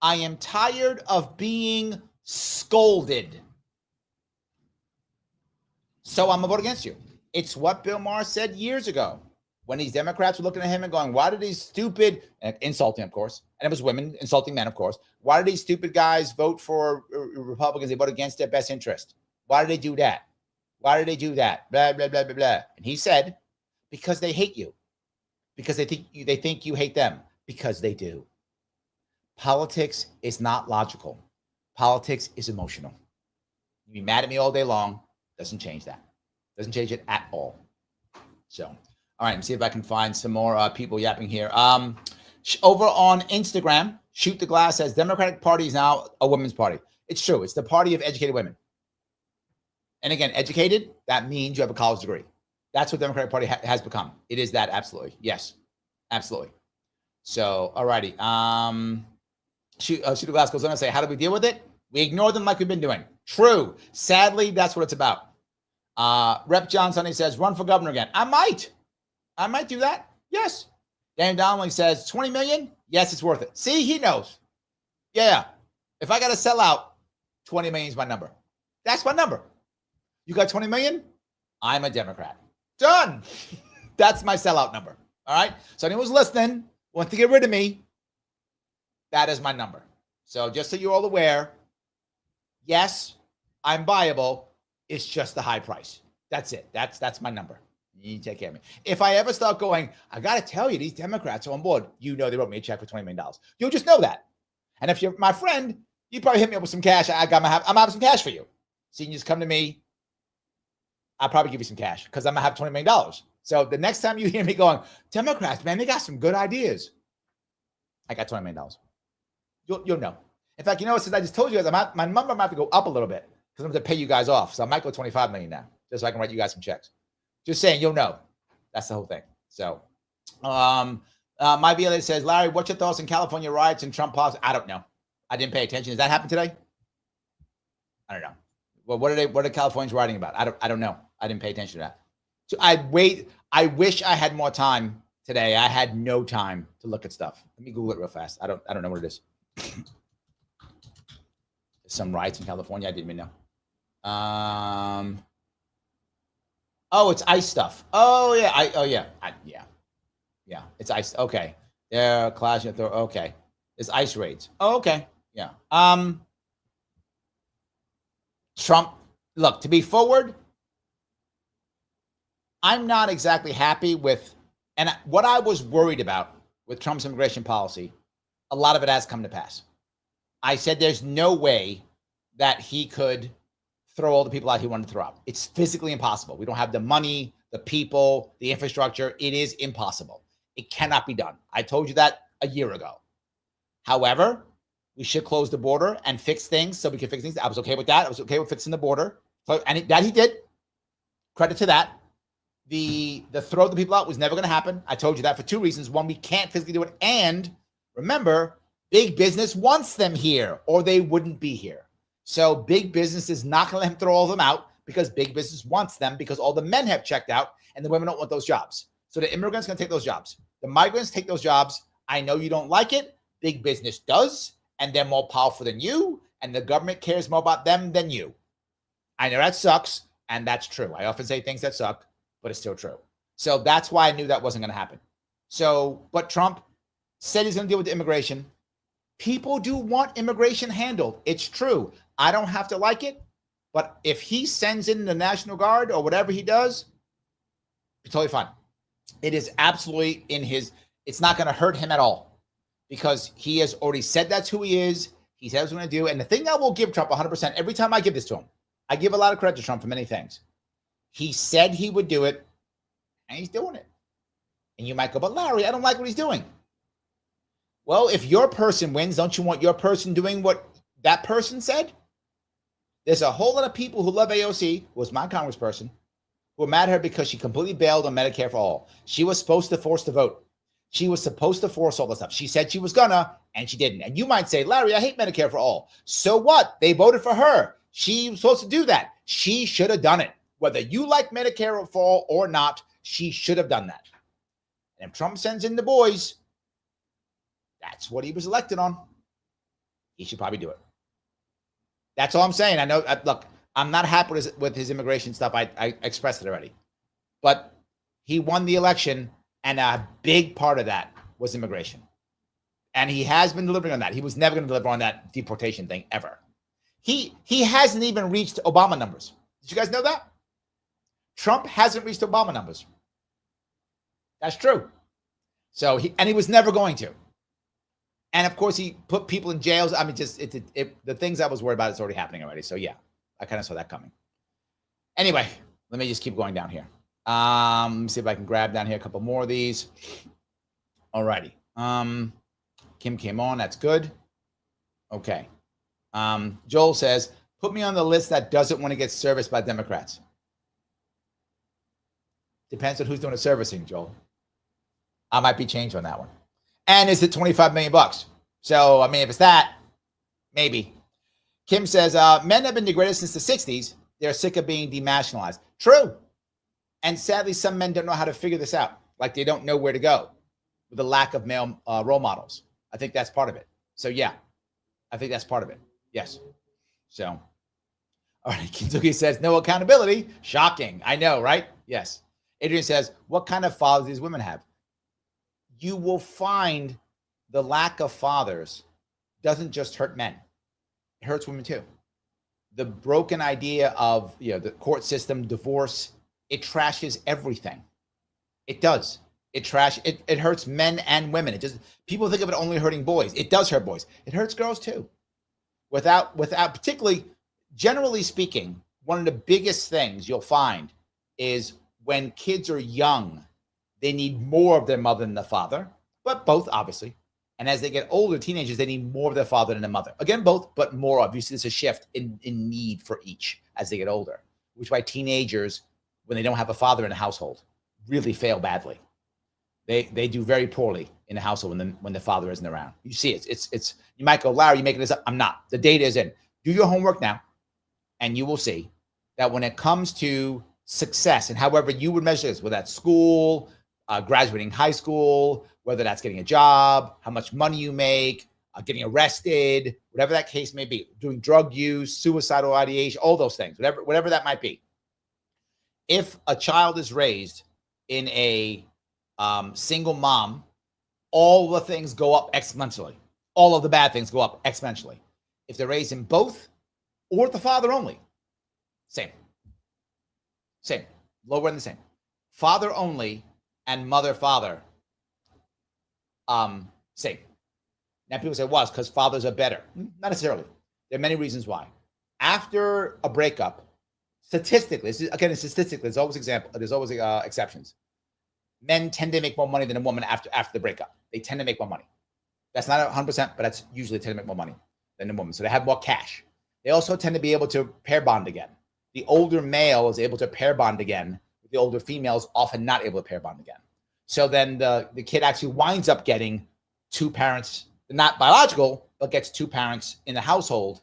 I am tired of being scolded. So I'm going to vote against you. It's what Bill Maher said years ago when these Democrats were looking at him and going, why do these stupid, and insulting, of course, and it was women insulting men, of course. Why do these stupid guys vote for Republicans? They vote against their best interest. Why do they do that? Why do they do that? Blah, blah, blah, blah, blah. And he said, because they hate you. Because they think you hate them. Because they do. Politics is not logical. Politics is emotional. You be mad at me all day long. Doesn't change that. Doesn't change it at all. So, all right, let me see if I can find some more people yapping here. Over on Instagram, Shoot the Glass says, Democratic Party is now a women's party. It's true. It's the party of educated women. And again, educated, that means you have a college degree. That's what the Democratic Party has become. It is that, absolutely. Yes, absolutely. So, all righty. Shoot the Glass goes on to say, how do we deal with it? We ignore them like we've been doing. True. Sadly, that's what it's about. Rep. John Sunday says, run for governor again. I might do that. Yes. Dan Donnelly says, 20 million? Yes, it's worth it. See, he knows. Yeah. If I got to sell out 20 million is my number. That's my number. You got 20 million? I'm a Democrat. Done. That's my sellout number. All right. So anyone who's listening, wants to get rid of me, that is my number. So just so you're all aware, yes, I'm viable. It's just the high price. That's it. That's my number. You take care of me. If I ever start going, I got to tell you, these Democrats are on board. You know, they wrote me a check for $20 million. You'll just know that. And if you're my friend, you probably hit me up with some cash. I'm having some cash for you. So you can just come to me. I'll probably give you some cash because I'm going to have $20 million. So the next time you hear me going, Democrats, man, they got some good ideas. I got $20 million. You'll know. In fact, you know, since I just told you guys, my number might have to go up a little bit because I'm going to pay you guys off. So I might go 25 million now, just so I can write you guys some checks. Just saying, you'll know. That's the whole thing. So, my VLA says, Larry, what's your thoughts on California riots and Trump policy? I don't know. I didn't pay attention. Does that happen today? I don't know. Well, what are Californians writing about? I don't know. I didn't pay attention to that. So I wish I had more time today. I had no time to look at stuff. Let me Google it real fast. I don't know what it is. Some riots in California. I didn't even know. Oh, it's ICE stuff. Oh yeah. Yeah. It's ICE. Okay. Yeah, clash. Okay. It's ICE raids. Oh, okay. Yeah. Trump. Look, to be forward, I'm not exactly happy with, and what I was worried about with Trump's immigration policy, a lot of it has come to pass. I said there's no way that he could throw all the people out he wanted to throw out. It's physically impossible. We don't have the money, the people, the infrastructure. It is impossible. It cannot be done. I told you that a year ago. However, we should close the border and fix things so we can fix things. I was okay with that. I was okay with fixing the border. And that he did. Credit to that. The throw the people out was never going to happen. I told you that for two reasons. One, we can't physically do it. And remember, big business wants them here or they wouldn't be here. So big business is not going to let him throw all of them out because big business wants them because all the men have checked out and the women don't want those jobs. So the immigrants going to take those jobs. The migrants take those jobs. I know you don't like it. Big business does. And they're more powerful than you. And the government cares more about them than you. I know that sucks. And that's true. I often say things that suck, but it's still true. So that's why I knew that wasn't going to happen. So, but Trump said he's going to deal with the immigration. People do want immigration handled. It's true. I don't have to like it, but if he sends in the National Guard or whatever he does, it's totally fine. It is absolutely in his, it's not going to hurt him at all because he has already said that's who he is. He said what he's going to do. And the thing I will give Trump 100%, every time I give this to him, I give a lot of credit to Trump for many things. He said he would do it, and he's doing it. And you might go, but Larry, I don't like what he's doing. Well, if your person wins, don't you want your person doing what that person said? There's a whole lot of people who love AOC, who was my congressperson, who are mad at her because she completely bailed on Medicare for all. She was supposed to force the vote. She was supposed to force all this stuff. She said she was gonna, and she didn't. And you might say, Larry, I hate Medicare for all. So what? They voted for her. She was supposed to do that. She should have done it. Whether you like Medicare for all or not, she should have done that. And if Trump sends in the boys, that's what he was elected on. He should probably do it. That's all I'm saying. I know, look, I'm not happy with his immigration stuff. I expressed it already. But he won the election, and a big part of that was immigration. And he has been delivering on that. He was never going to deliver on that deportation thing ever. He hasn't even reached Obama numbers. Did you guys know that? Trump hasn't reached Obama numbers. That's true. So he was never going to. And of course, he put people in jails. I mean, the things I was worried about is already happening already. So yeah, I kind of saw that coming. Anyway, let me just keep going down here. Let me see if I can grab down here a couple more of these. Alrighty. Kim came on. That's good. Okay. Joel says, put me on the list that doesn't want to get serviced by Democrats. Depends on who's doing the servicing, Joel. I might be changed on that one. And is it 25 million bucks? So, I mean, if it's that, maybe. Kim says, men have been degraded since the 60s. They're sick of being denationalized. True. And sadly, some men don't know how to figure this out. Like they don't know where to go with the lack of male role models. I think that's part of it. So, yeah, I think that's part of it. Yes. So, all right, Kinzuki says, no accountability. Shocking. I know, right? Yes. Adrian says, what kind of fathers these women have? You will find the lack of fathers doesn't just hurt men. It hurts women too. The broken idea of the court system, divorce, it trashes everything. It does. It hurts men and women. People think of it only hurting boys. It does hurt boys. It hurts girls too. Without particularly, generally speaking, one of the biggest things you'll find is when kids are young, they need more of their mother than the father, but both obviously. And as they get older, teenagers, they need more of their father than the mother. Again, both, but more of. You see, there's a shift in need for each as they get older, which is why teenagers, when they don't have a father in the household, really fail badly. They do very poorly in the household when the father isn't around. You see it. It's you might go, Larry, you're making this up. I'm not. The data is in. Do your homework now, and you will see that when it comes to success and however you would measure this, whether that's school, graduating high school, whether that's getting a job, how much money you make, getting arrested, whatever that case may be, doing drug use, suicidal ideation, all those things, whatever that might be. If a child is raised in a single mom, all the things go up exponentially. All of the bad things go up exponentially. If they're raised in both or the father only, same. Lower and the same. Father only and mother father, same. Now people say, well, it's because fathers are better. Not necessarily. There are many reasons why. After a breakup, statistically, there's always exceptions. Men tend to make more money than a woman after the breakup. They tend to make more money. That's not 100%, but that's usually tend to make more money than a woman. So they have more cash. They also tend to be able to pair bond again. The older male is able to pair bond again. The older female is often not able to pair bond again. So then the kid actually winds up getting two parents, not biological, but gets two parents in the household.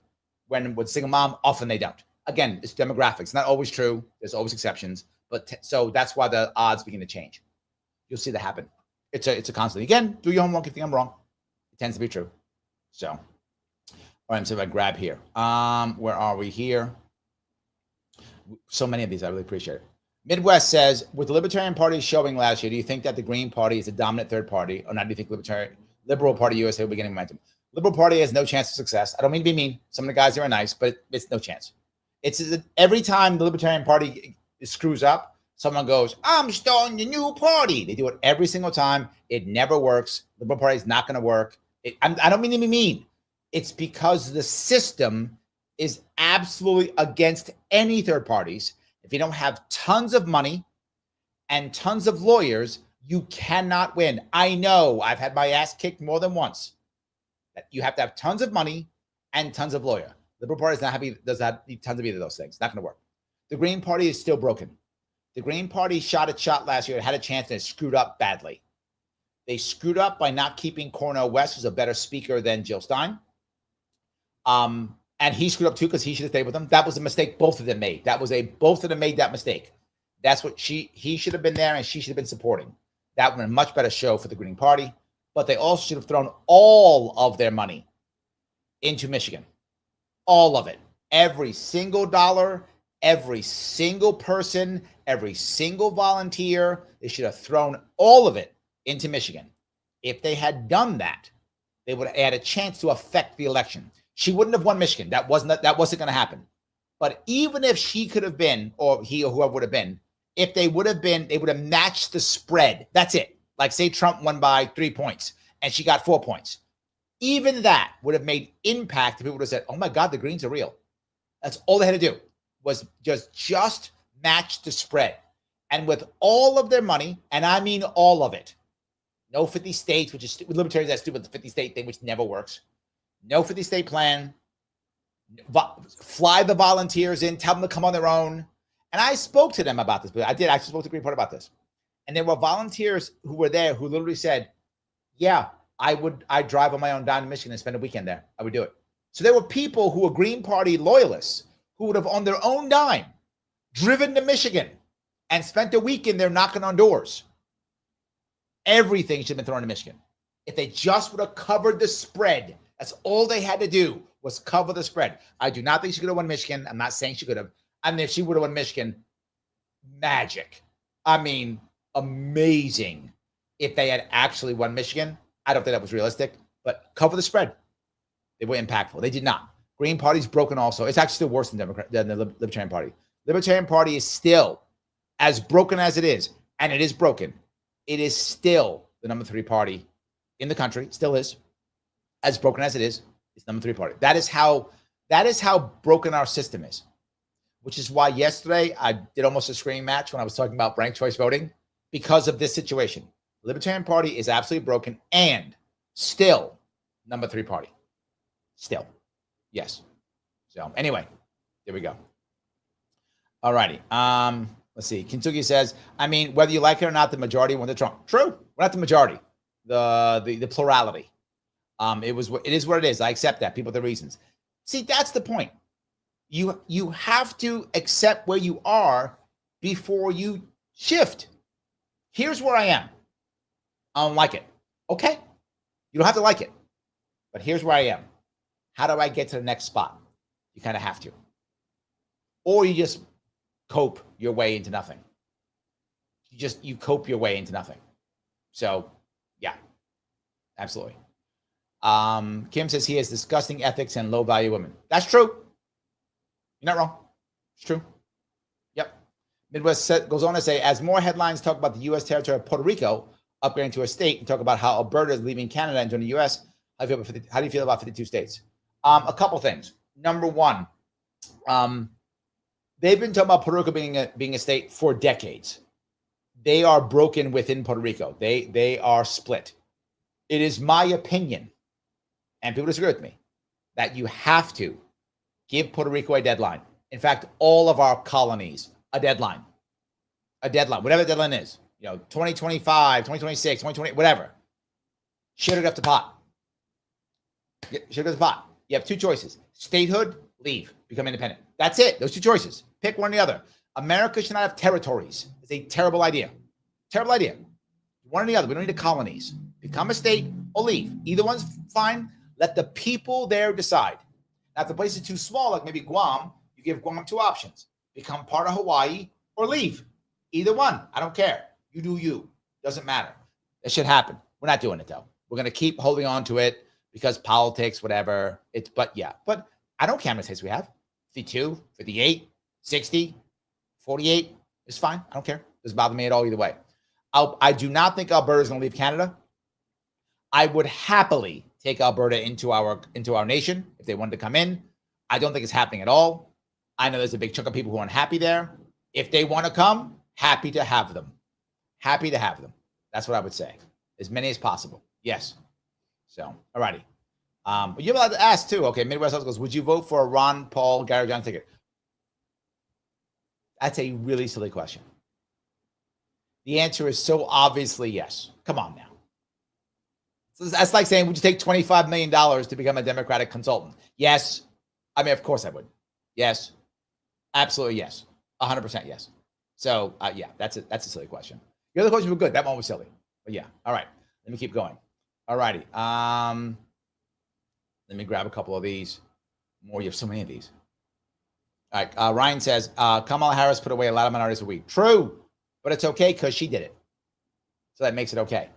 When with single mom, often they don't. Again, it's demographics. Not always true. There's always exceptions. But so that's why the odds begin to change. You'll see that happen. It's a constant. Again, do your homework if you think I'm wrong. It tends to be true. So, all right, so if I grab here. Where are we here? So many of these, I really appreciate it. Midwest says, with the Libertarian Party showing last year, do you think that the Green Party is a dominant third party, or not? Do you think Liberal Party USA will be getting momentum? Liberal Party has no chance of success. I don't mean to be mean. Some of the guys here are nice, but it's no chance. It's every time the Libertarian Party screws up, someone goes, I'm starting a new party. They do it every single time. It never works. Liberal Party is not going to work. I don't mean to be mean. It's because the system is absolutely against any third parties. If you don't have tons of money and tons of lawyers, you cannot win. I know I've had my ass kicked more than once. That you have to have tons of money and tons of lawyer. Liberal Party does not need tons of either of those things. Not going to work. The Green Party is still broken. The Green Party shot its shot last year. It had a chance and it screwed up badly. They screwed up by not keeping Cornel West, who's a better speaker than Jill Stein. And he screwed up too because he should have stayed with them. That was a mistake both of them made. Both of them made that mistake. That's what he should have been there and she should have been supporting. That would have been a much better show for the Green Party. But they also should have thrown all of their money into Michigan. All of it. Every single dollar, every single person, every single volunteer. They should have thrown all of it into Michigan. If they had done that, they would have had a chance to affect the election. She wouldn't have won Michigan. That wasn't going to happen. But even if she could have been, or he or whoever would have been, if they would have been, they would have matched the spread. That's it. Like say Trump won by 3 points and she got 4 points. Even that would have made impact. People would have said, oh my God, the Greens are real. That's all they had to do was just match the spread. And with all of their money, and I mean all of it, no 50 states, which is with Libertarians, that's stupid, the 50 state thing, which never works. No 50 state plan, fly the volunteers in, tell them to come on their own. And I spoke to them about this, but I actually spoke to the Green Party about this. And there were volunteers who were there who literally said, yeah, I'd drive on my own down to Michigan and spend a weekend there. I would do it. So there were people who were Green Party loyalists who would have on their own dime driven to Michigan and spent a weekend there knocking on doors. Everything should have been thrown to Michigan. If they just would have covered the spread, that's all they had to do was cover the spread. I do not think she could have won Michigan. I'm not saying she could have. I mean, if she would have won Michigan, magic. I mean, amazing. If they had actually won Michigan, I don't think that was realistic, but cover the spread. They were impactful. They did not. Green Party's broken also. It's actually still worse than the Libertarian Party. Libertarian Party is still, as broken as it is, and it is broken, it is still the number 3 party in the country, still is. As broken as it is, it's number 3 party. That is how broken our system is. Which is why yesterday I did almost a screaming match when I was talking about ranked choice voting because of this situation. The Libertarian Party is absolutely broken and still number 3 party. Still. Yes. So anyway, there we go. All righty. Let's see. Kintsugi says, I mean, whether you like it or not, the majority went to Trump. True. We're not the majority. The plurality. It is what it is. I accept that. People have their reasons. See, that's the point. You have to accept where you are before you shift. Here's where I am. I don't like it. Okay. You don't have to like it. But here's where I am. How do I get to the next spot? You kind of have to. Or you just cope your way into nothing. You cope your way into nothing. So, yeah. Absolutely. Kim says he has disgusting ethics and low-value women. That's true. You're not wrong. It's true. Yep. Midwest goes on to say, as more headlines talk about the U.S. territory of Puerto Rico upgrading to a state and talk about how Alberta is leaving Canada and joining the U.S., how do you feel about 52 states? A couple things. Number one, they've been talking about Puerto Rico being a state for decades. They are broken within Puerto Rico. They are split. It is my opinion, and people disagree with me, that you have to give Puerto Rico a deadline. In fact, all of our colonies, a deadline, whatever the deadline is, 2025, 2026, 2020, whatever. Shit it up the pot. Shit it up the pot. You have 2 choices. Statehood, leave, become independent. That's it. Those 2 choices. Pick one or the other. America should not have territories. It's a terrible idea. Terrible idea. One or the other. We don't need the colonies. Become a state or leave. Either one's fine. Let the people there decide. Now, if the place is too small, like maybe Guam, you give Guam 2 options. Become part of Hawaii or leave. Either one. I don't care. You do you. Doesn't matter. That should happen. We're not doing it, though. We're going to keep holding on to it because politics, whatever. But I don't care how many states we have. 52, 58, 60, 48. It's fine. I don't care. Doesn't bother me at all either way. I do not think Alberta is going to leave Canada. I would happily take Alberta into our nation if they wanted to come in. I don't think it's happening at all. I know there's a big chunk of people who are unhappy there. If they want to come, happy to have them. Happy to have them. That's what I would say. As many as possible. Yes. So, all righty. You're allowed to ask too. Okay, Midwest House goes, would you vote for a Ron Paul Gary Johnson ticket? That's a really silly question. The answer is so obviously yes. Come on now. So that's like saying, would you take $25 million to become a Democratic consultant? Yes. I mean, of course I would. Yes. Absolutely yes. 100% yes. So, yeah, that's a silly question. The other questions were good. That one was silly. But yeah. All right. Let me keep going. All righty. Let me grab a couple of these. More, you have so many of these. All right. Ryan says, Kamala Harris put away a lot of minorities a week. True. But it's okay because she did it. So that makes it okay.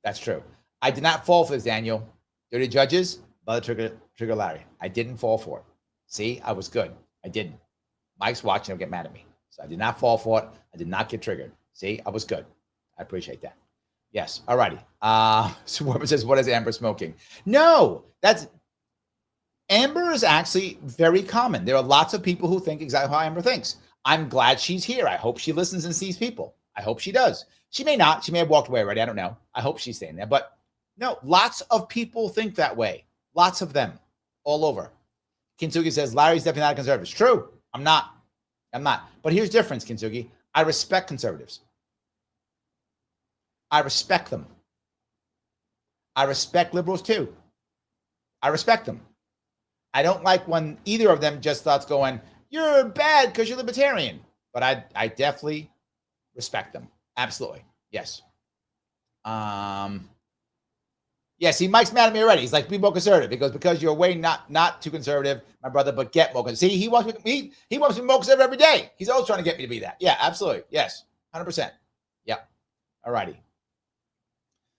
That's true. I did not fall for this, Daniel. Dirty judges, by the trigger Larry. I didn't fall for it. See, I was good. I didn't. Mike's watching. He'll get mad at me. So I did not fall for it. I did not get triggered. See, I was good. I appreciate that. Yes. All righty. Swarber says, what is Amber smoking? No, Amber is actually very common. There are lots of people who think exactly how Amber thinks. I'm glad she's here. I hope she listens and sees people. I hope she does. She may not. She may have walked away already. I don't know. I hope she's staying there. But no, lots of people think that way. Lots of them all over. Kintsugi says, Larry's definitely not a conservative. It's true. I'm not. But here's the difference, Kintsugi. I respect conservatives. I respect them. I respect liberals too. I respect them. I don't like when either of them just starts going, you're bad because you're libertarian. But I definitely respect them. Absolutely. Yes. Yeah, see, Mike's mad at me already. He's like, be more conservative. He goes, because you're way not too conservative, my brother, but get more conservative. See, he wants me he wants me more conservative every day. He's always trying to get me to be that. Yeah, absolutely. Yes, 100%. Yeah. All righty.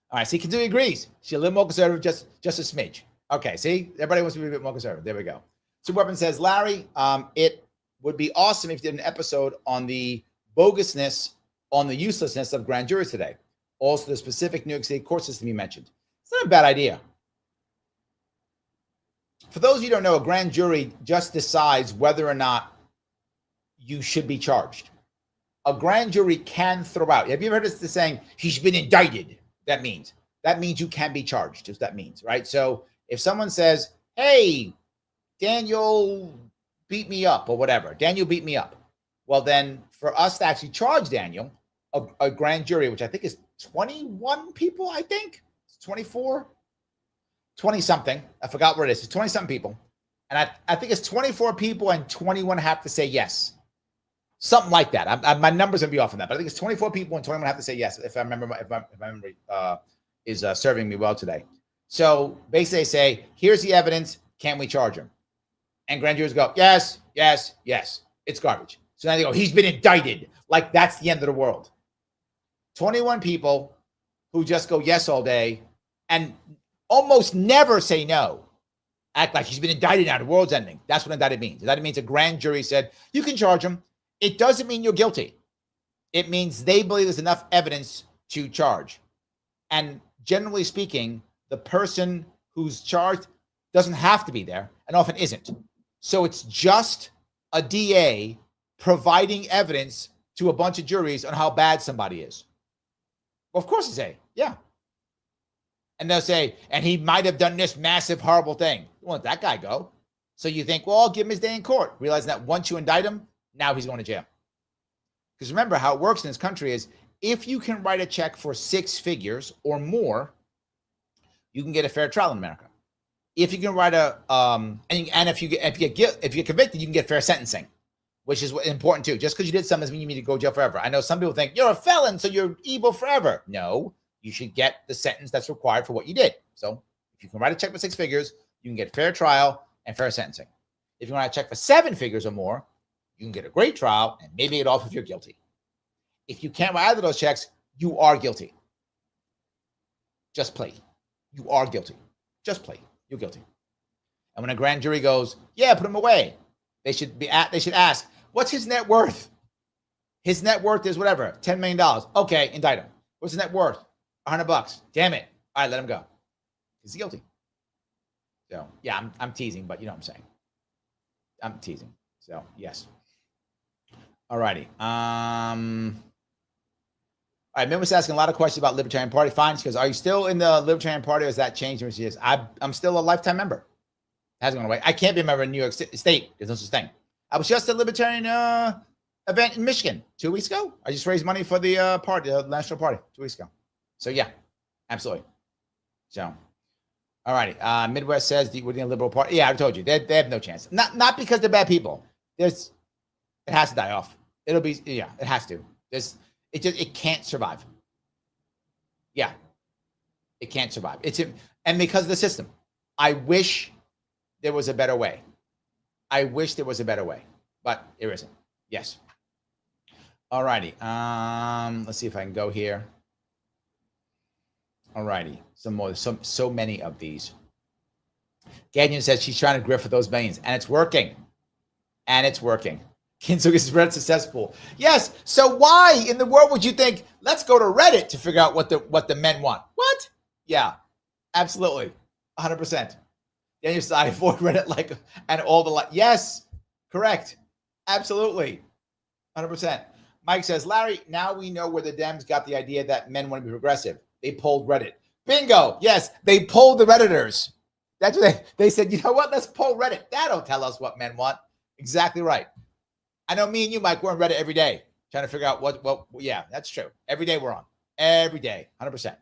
All right, see, Kazui agrees. She's a little more conservative, just a smidge. Okay, see, everybody wants to be a bit more conservative. There we go. Super Weapon says, Larry, it would be awesome if you did an episode on the bogusness, on the uselessness of grand juries today. Also, the specific New York State court system you mentioned. It's not a bad idea. For those of you who don't know, a grand jury just decides whether or not you should be charged. A grand jury can throw out. Have you ever heard this saying, he's been indicted? That means you can be charged, is that means, right? So if someone says, hey, Daniel beat me up or whatever, Daniel beat me up. Well, then for us to actually charge Daniel, a grand jury, which I think is 21 people, I think. 24, 20 something. I forgot what it is. It's 20 something people. And I think it's 24 people and 21 have to say yes. Something like that. My number's going to be off on that, but I think it's 24 people and 21 have to say yes. If I remember, if my memory is serving me well today. So basically they say, here's the evidence. Can we charge him? And grand juries go, yes, yes, yes. It's garbage. So now they go, he's been indicted. Like that's the end of the world. 21 people who just go yes all day and almost never say no. Act like he's been indicted now. The world's ending. That's what indicted means. Indicted means a grand jury said, you can charge him. It doesn't mean you're guilty. It means they believe there's enough evidence to charge. And generally speaking, the person who's charged doesn't have to be there and often isn't. So it's just a DA providing evidence to a bunch of juries on how bad somebody is. Well, of course they say, yeah. And they'll say, and he might have done this massive, horrible thing. Well, let that guy go. So you think, well, I'll give him his day in court. Realizing that once you indict him, now he's going to jail. Because remember, how it works in this country is if you can write a check for 6 figures or more, you can get a fair trial in America. If you can write a, and if you get convicted, you can get fair sentencing, which is important too. Just because you did something doesn't mean you need to go to jail forever. I know some people think you're a felon, so you're evil forever. No, you should get the sentence that's required for what you did. So if you can write a check for 6 figures, you can get fair trial and fair sentencing. If you write a check for 7 figures or more, you can get a great trial and maybe get off if you're guilty. If you can't write either of those checks, you are guilty. Just play. You are guilty. Just play. You're guilty. And when a grand jury goes, yeah, put him away, they should ask, what's his net worth? His net worth is whatever, $10 million. Okay, indict him. What's his net worth? $100. Damn it. All right, let him go. He's guilty. So yeah, I'm teasing, but you know what I'm saying. I'm teasing. So yes. All righty. All right, Min was asking a lot of questions about Libertarian Party. Fine, she goes, are you still in the Libertarian Party or has that changed? And she says, I'm still a lifetime member. Hasn't gone away. I can't be a member in New York State. There's no such thing. I was just at a Libertarian event in Michigan 2 weeks ago. I just raised money for the party, the national party 2 weeks ago. So yeah, absolutely. So, all righty. Midwest says, we're in a liberal party. Yeah, I told you, they have no chance. Not because they're bad people. It has to die off. It'll be, yeah, it has to. It can't survive. Yeah, it can't survive. And because of the system. I wish there was a better way. I wish there was a better way, but there isn't. Yes. All righty. Let's see if I can go here. All righty. Some more. So many of these. Gagnon says she's trying to grift for those millions, and it's working. And it's working. Kinzog is Reddit successful. Yes. So why in the world would you think, let's go to Reddit to figure out what the men want? What? Yeah, absolutely. 100%. Then you side for Reddit and all the yes, correct. Absolutely. 100%. Mike says, Larry, now we know where the Dems got the idea that men want to be progressive. They polled Reddit. Bingo. Yes, they polled the Redditors. That's what they said, you know what? Let's poll Reddit. That'll tell us what men want. Exactly right. I know me and you, Mike, we're on Reddit every day trying to figure out what yeah, that's true. Every day we're on. Every day. 100%.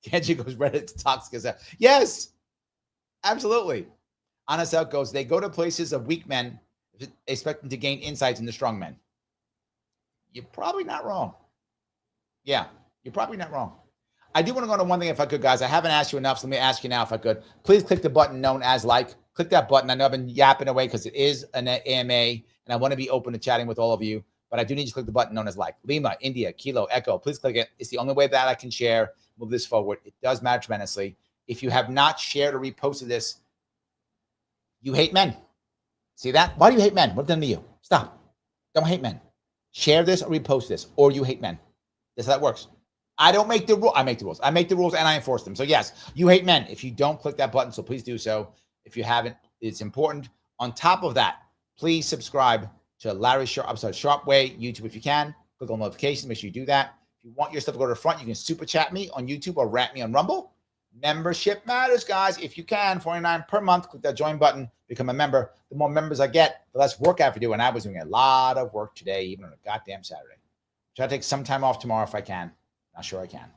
Kenji goes, Reddit's toxic as hell. Yes, absolutely. Honest out goes, they go to places of weak men expecting to gain insights into strong men. You're probably not wrong. Yeah, you're probably not wrong. I do want to go on to one thing if I could, guys. I haven't asked you enough, so let me ask you now if I could. Please click the button known as like. Click that button. I know I've been yapping away because it is an AMA, and I want to be open to chatting with all of you, but I do need you to click the button known as like. Lima, India, Kilo, Echo, please click it. It's the only way that I can share, move this forward. It does matter tremendously. If you have not shared or reposted this, you hate men. See that? Why do you hate men? What have done to you? Stop. Don't hate men. Share this or repost this, or you hate men. That's how that works. I don't make the rule. I make the rules. I make the rules and I enforce them. So yes, you hate men if you don't click that button. So please do so. If you haven't, it's important. On top of that, please subscribe to Larry Sharpe. I'm sorry, Sharpe Way YouTube if you can. Click on notifications. Make sure you do that. If you want your stuff to go to the front, you can super chat me on YouTube or rant me on Rumble. Membership matters, guys. If you can, $49 per month. Click that join button. Become a member. The more members I get, the less work I have to do. And I was doing a lot of work today, even on a goddamn Saturday. Try to take some time off tomorrow if I can. Not sure I can,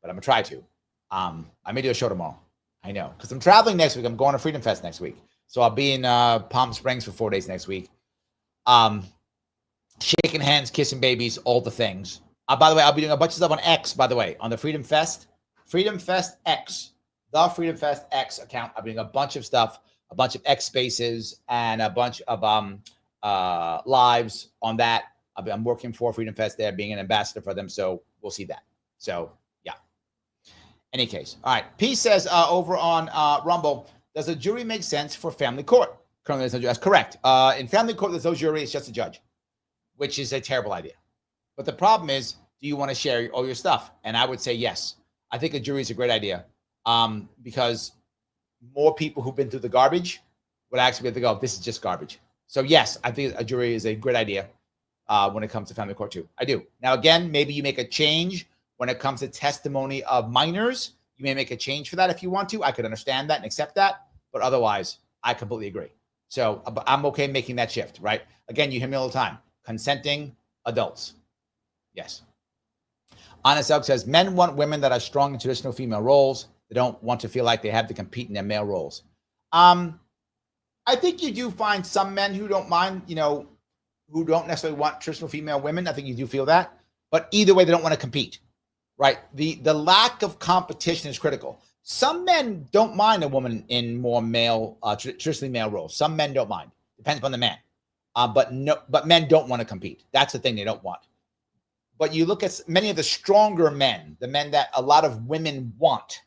but I'm gonna try to. I may do a show tomorrow. I know, because I'm traveling next week. I'm going to Freedom Fest next week. So I'll be in Palm Springs for 4 days next week. Shaking hands, kissing babies, all the things. By the way, I'll be doing a bunch of stuff on X, by the way, on the Freedom Fest X, the Freedom Fest X account. I'll be doing a bunch of stuff, a bunch of X spaces and a bunch of lives on that. I'm working for Freedom Fest there, being an ambassador for them. So we'll see that. So yeah. Any case. All right. P says over on Rumble, does a jury make sense for family court? Currently, there's no jury. That's correct. In family court, there's no jury. It's just a judge, which is a terrible idea. But the problem is, do you want to share all your stuff? And I would say yes. I think a jury is a great idea because more people who've been through the garbage would actually be able to go, this is just garbage. So yes, I think a jury is a great idea when it comes to family court too. I do. Now, again, maybe you make a change when it comes to testimony of minors. You may make a change for that if you want to. I could understand that and accept that. But otherwise, I completely agree. So I'm okay making that shift, right? Again, you hear me all the time. Consenting adults. Yes. Honest Elk says, men want women that are strong in traditional female roles. They don't want to feel like they have to compete in their male roles. I think you do find some men who don't mind, who don't necessarily want traditional female women. I think you do feel that. But either way, they don't want to compete, right? The lack of competition is critical. Some men don't mind a woman in more male, traditionally male roles. Some men don't mind. Depends upon the man. But men don't want to compete. That's the thing they don't want. But you look at many of the stronger men, the men that a lot of women want,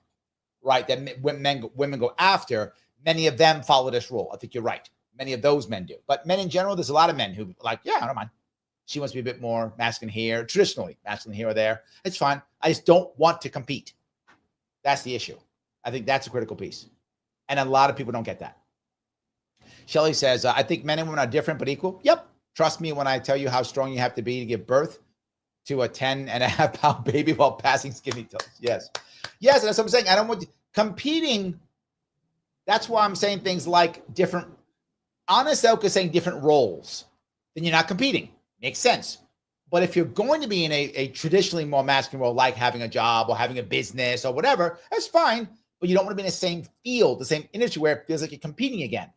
right? That women go after. Many of them follow this rule. I think you're right. Many of those men do. But men in general, there's a lot of men who like, yeah, I don't mind. She wants to be a bit more masculine here, traditionally masculine here or there. It's fine. I just don't want to compete. That's the issue. I think that's a critical piece. And a lot of people don't get that. Shelley says, I think men and women are different but equal. Yep. Trust me when I tell you how strong you have to be to give birth to a 10.5-pound baby while passing skinny toes. Yes. Yes, that's what I'm saying. I don't want to, competing. That's why I'm saying things like different. Honest Elk is saying different roles. Then you're not competing. Makes sense. But if you're going to be in a traditionally more masculine role, like having a job or having a business or whatever, that's fine. But you don't want to be in the same field, the same industry where it feels like you're competing again,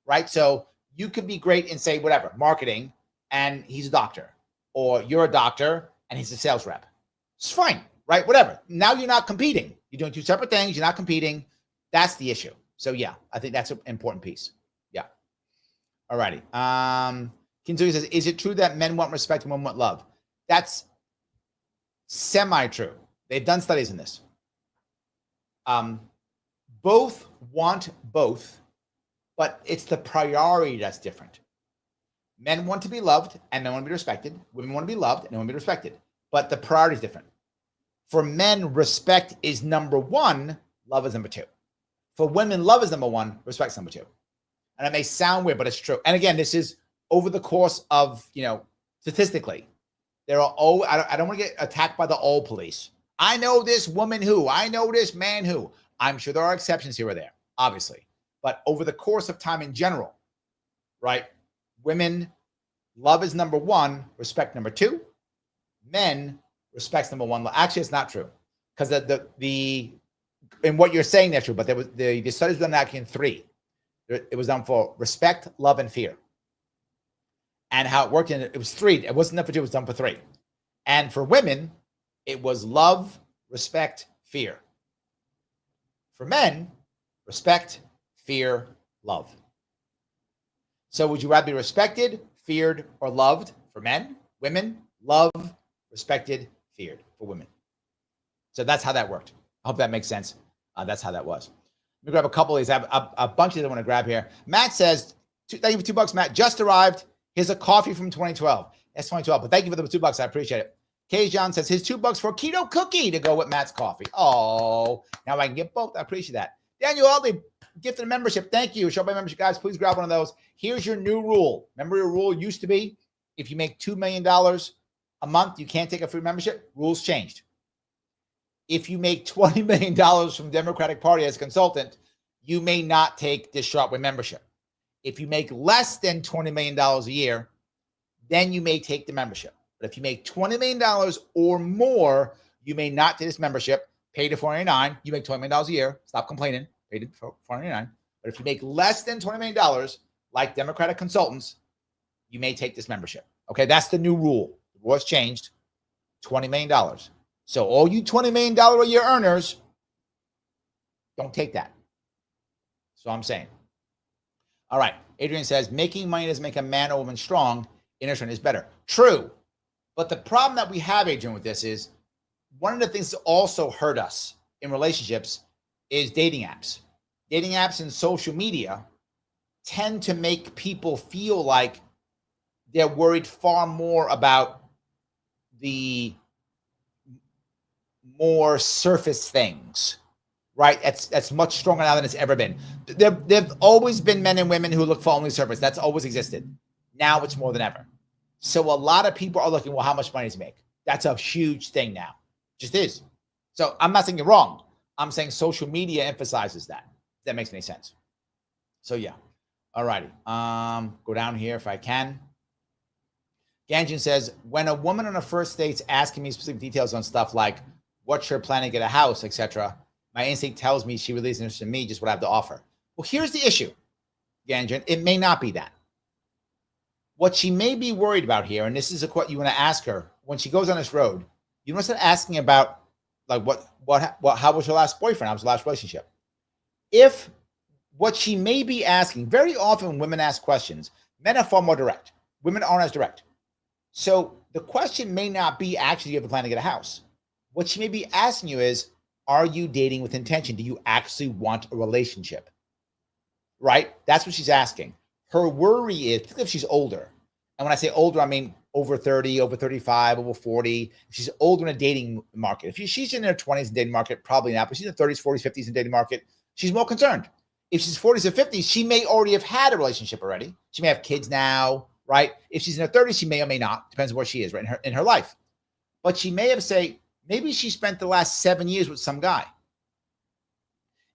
right? So you could be great in, say, whatever, marketing, and he's a doctor. Or you're a doctor and he's a sales rep. It's fine, right? Whatever. Now you're not competing. You're doing two separate things. You're not competing. That's the issue. So yeah, I think that's an important piece. Yeah. All righty. Kinsugi says, is it true that men want respect and women want love? That's semi-true. They've done studies in this. Both want both, but it's the priority that's different. Men want to be loved and men want to be respected. Women want to be loved and they want to be respected. But the priority is different. For men, respect is number one. Love is number two. For women, love is number one. Respect is number two. And it may sound weird, but it's true. And again, this is over the course of, statistically, there are I don't want to get attacked by the old police. I know this woman who, I know this man who. I'm sure there are exceptions here or there, obviously. But over the course of time in general, right? Women, love is number one, respect number two. Men, respect's number one. Actually, it's not true. Because in what you're saying, that's true. But there was the studies were done actually in three. It was done for respect, love, and fear. And how it worked, it was three. It wasn't done for two, it was done for three. And for women, it was love, respect, fear. For men, respect, fear, love. So would you rather be respected, feared, or loved for men? Women, love, respected, feared for women. So that's how that worked. I hope that makes sense. That's how that was. Let me grab a couple of these. I have a bunch of these I want to grab here. Matt says, thank you for $2, Matt. Just arrived. Here's a coffee from 2012. That's 2012, but thank you for the $2. I appreciate it. K. John says, his $2 for a keto cookie to go with Matt's coffee. Oh, now I can get both. I appreciate that. Daniel Aldi, gifted a membership. Thank you. Sharpe membership, guys. Please grab one of those. Here's your new rule. Remember, your rule used to be if you make $2 million a month, you can't take a free membership. Rules changed. If you make $20 million from the Democratic Party as a consultant, you may not take this Sharpe membership. If you make less than $20 million a year, then you may take the membership. But if you make $20 million or more, you may not take this membership. Pay to $499. You make $20 million a year. Stop complaining. Pay to $499. But if you make less than $20 million, like Democratic consultants, you may take this membership. Okay, that's the new rule. The rule has changed. $20 million. So all you $20 million a year earners, don't take that. So I'm saying. All right. Adrian says, making money doesn't make a man or woman strong. Inner strength is better. True. But the problem that we have, Adrian, with this is one of the things that also hurt us in relationships is dating apps. Dating apps and social media tend to make people feel like they're worried far more about the more surface things, right? That's much stronger now than it's ever been. There've always been men and women who look for only surface. That's always existed. Now it's more than ever. So a lot of people are looking, well, how much money does he make? That's a huge thing now. Just is. So I'm not saying you're wrong. I'm saying social media emphasizes that. If that makes any sense. So yeah. All righty. Go down here if I can. Ganjan says, when a woman on a first date's asking me specific details on stuff like what's her plan to get a house, etc., my instinct tells me she really isn't interested in me, just what I have to offer. Well, here's the issue, Ganjan. It may not be that. What she may be worried about here, and this is a question you want to ask her when she goes on this road, you want to start asking about, like, how was her last boyfriend? How was her last relationship? If what she may be asking, very often when women ask questions, men are far more direct. Women aren't as direct. So the question may not be actually, do you have a plan to get a house? What she may be asking you is, are you dating with intention? Do you actually want a relationship? Right? That's what she's asking. Her worry is, particularly if she's older, and when I say older, I mean over 30, over 35, over 40. If she's older in a dating market. If she's in her 20s in the dating market, probably not, but she's in the 30s, 40s, 50s in the dating market, she's more concerned. If she's 40s or 50s, she may already have had a relationship already. She may have kids now, right? If she's in her 30s, she may or may not. Depends on where she is, right, in her life. But she may have, say, maybe she spent the last 7 years with some guy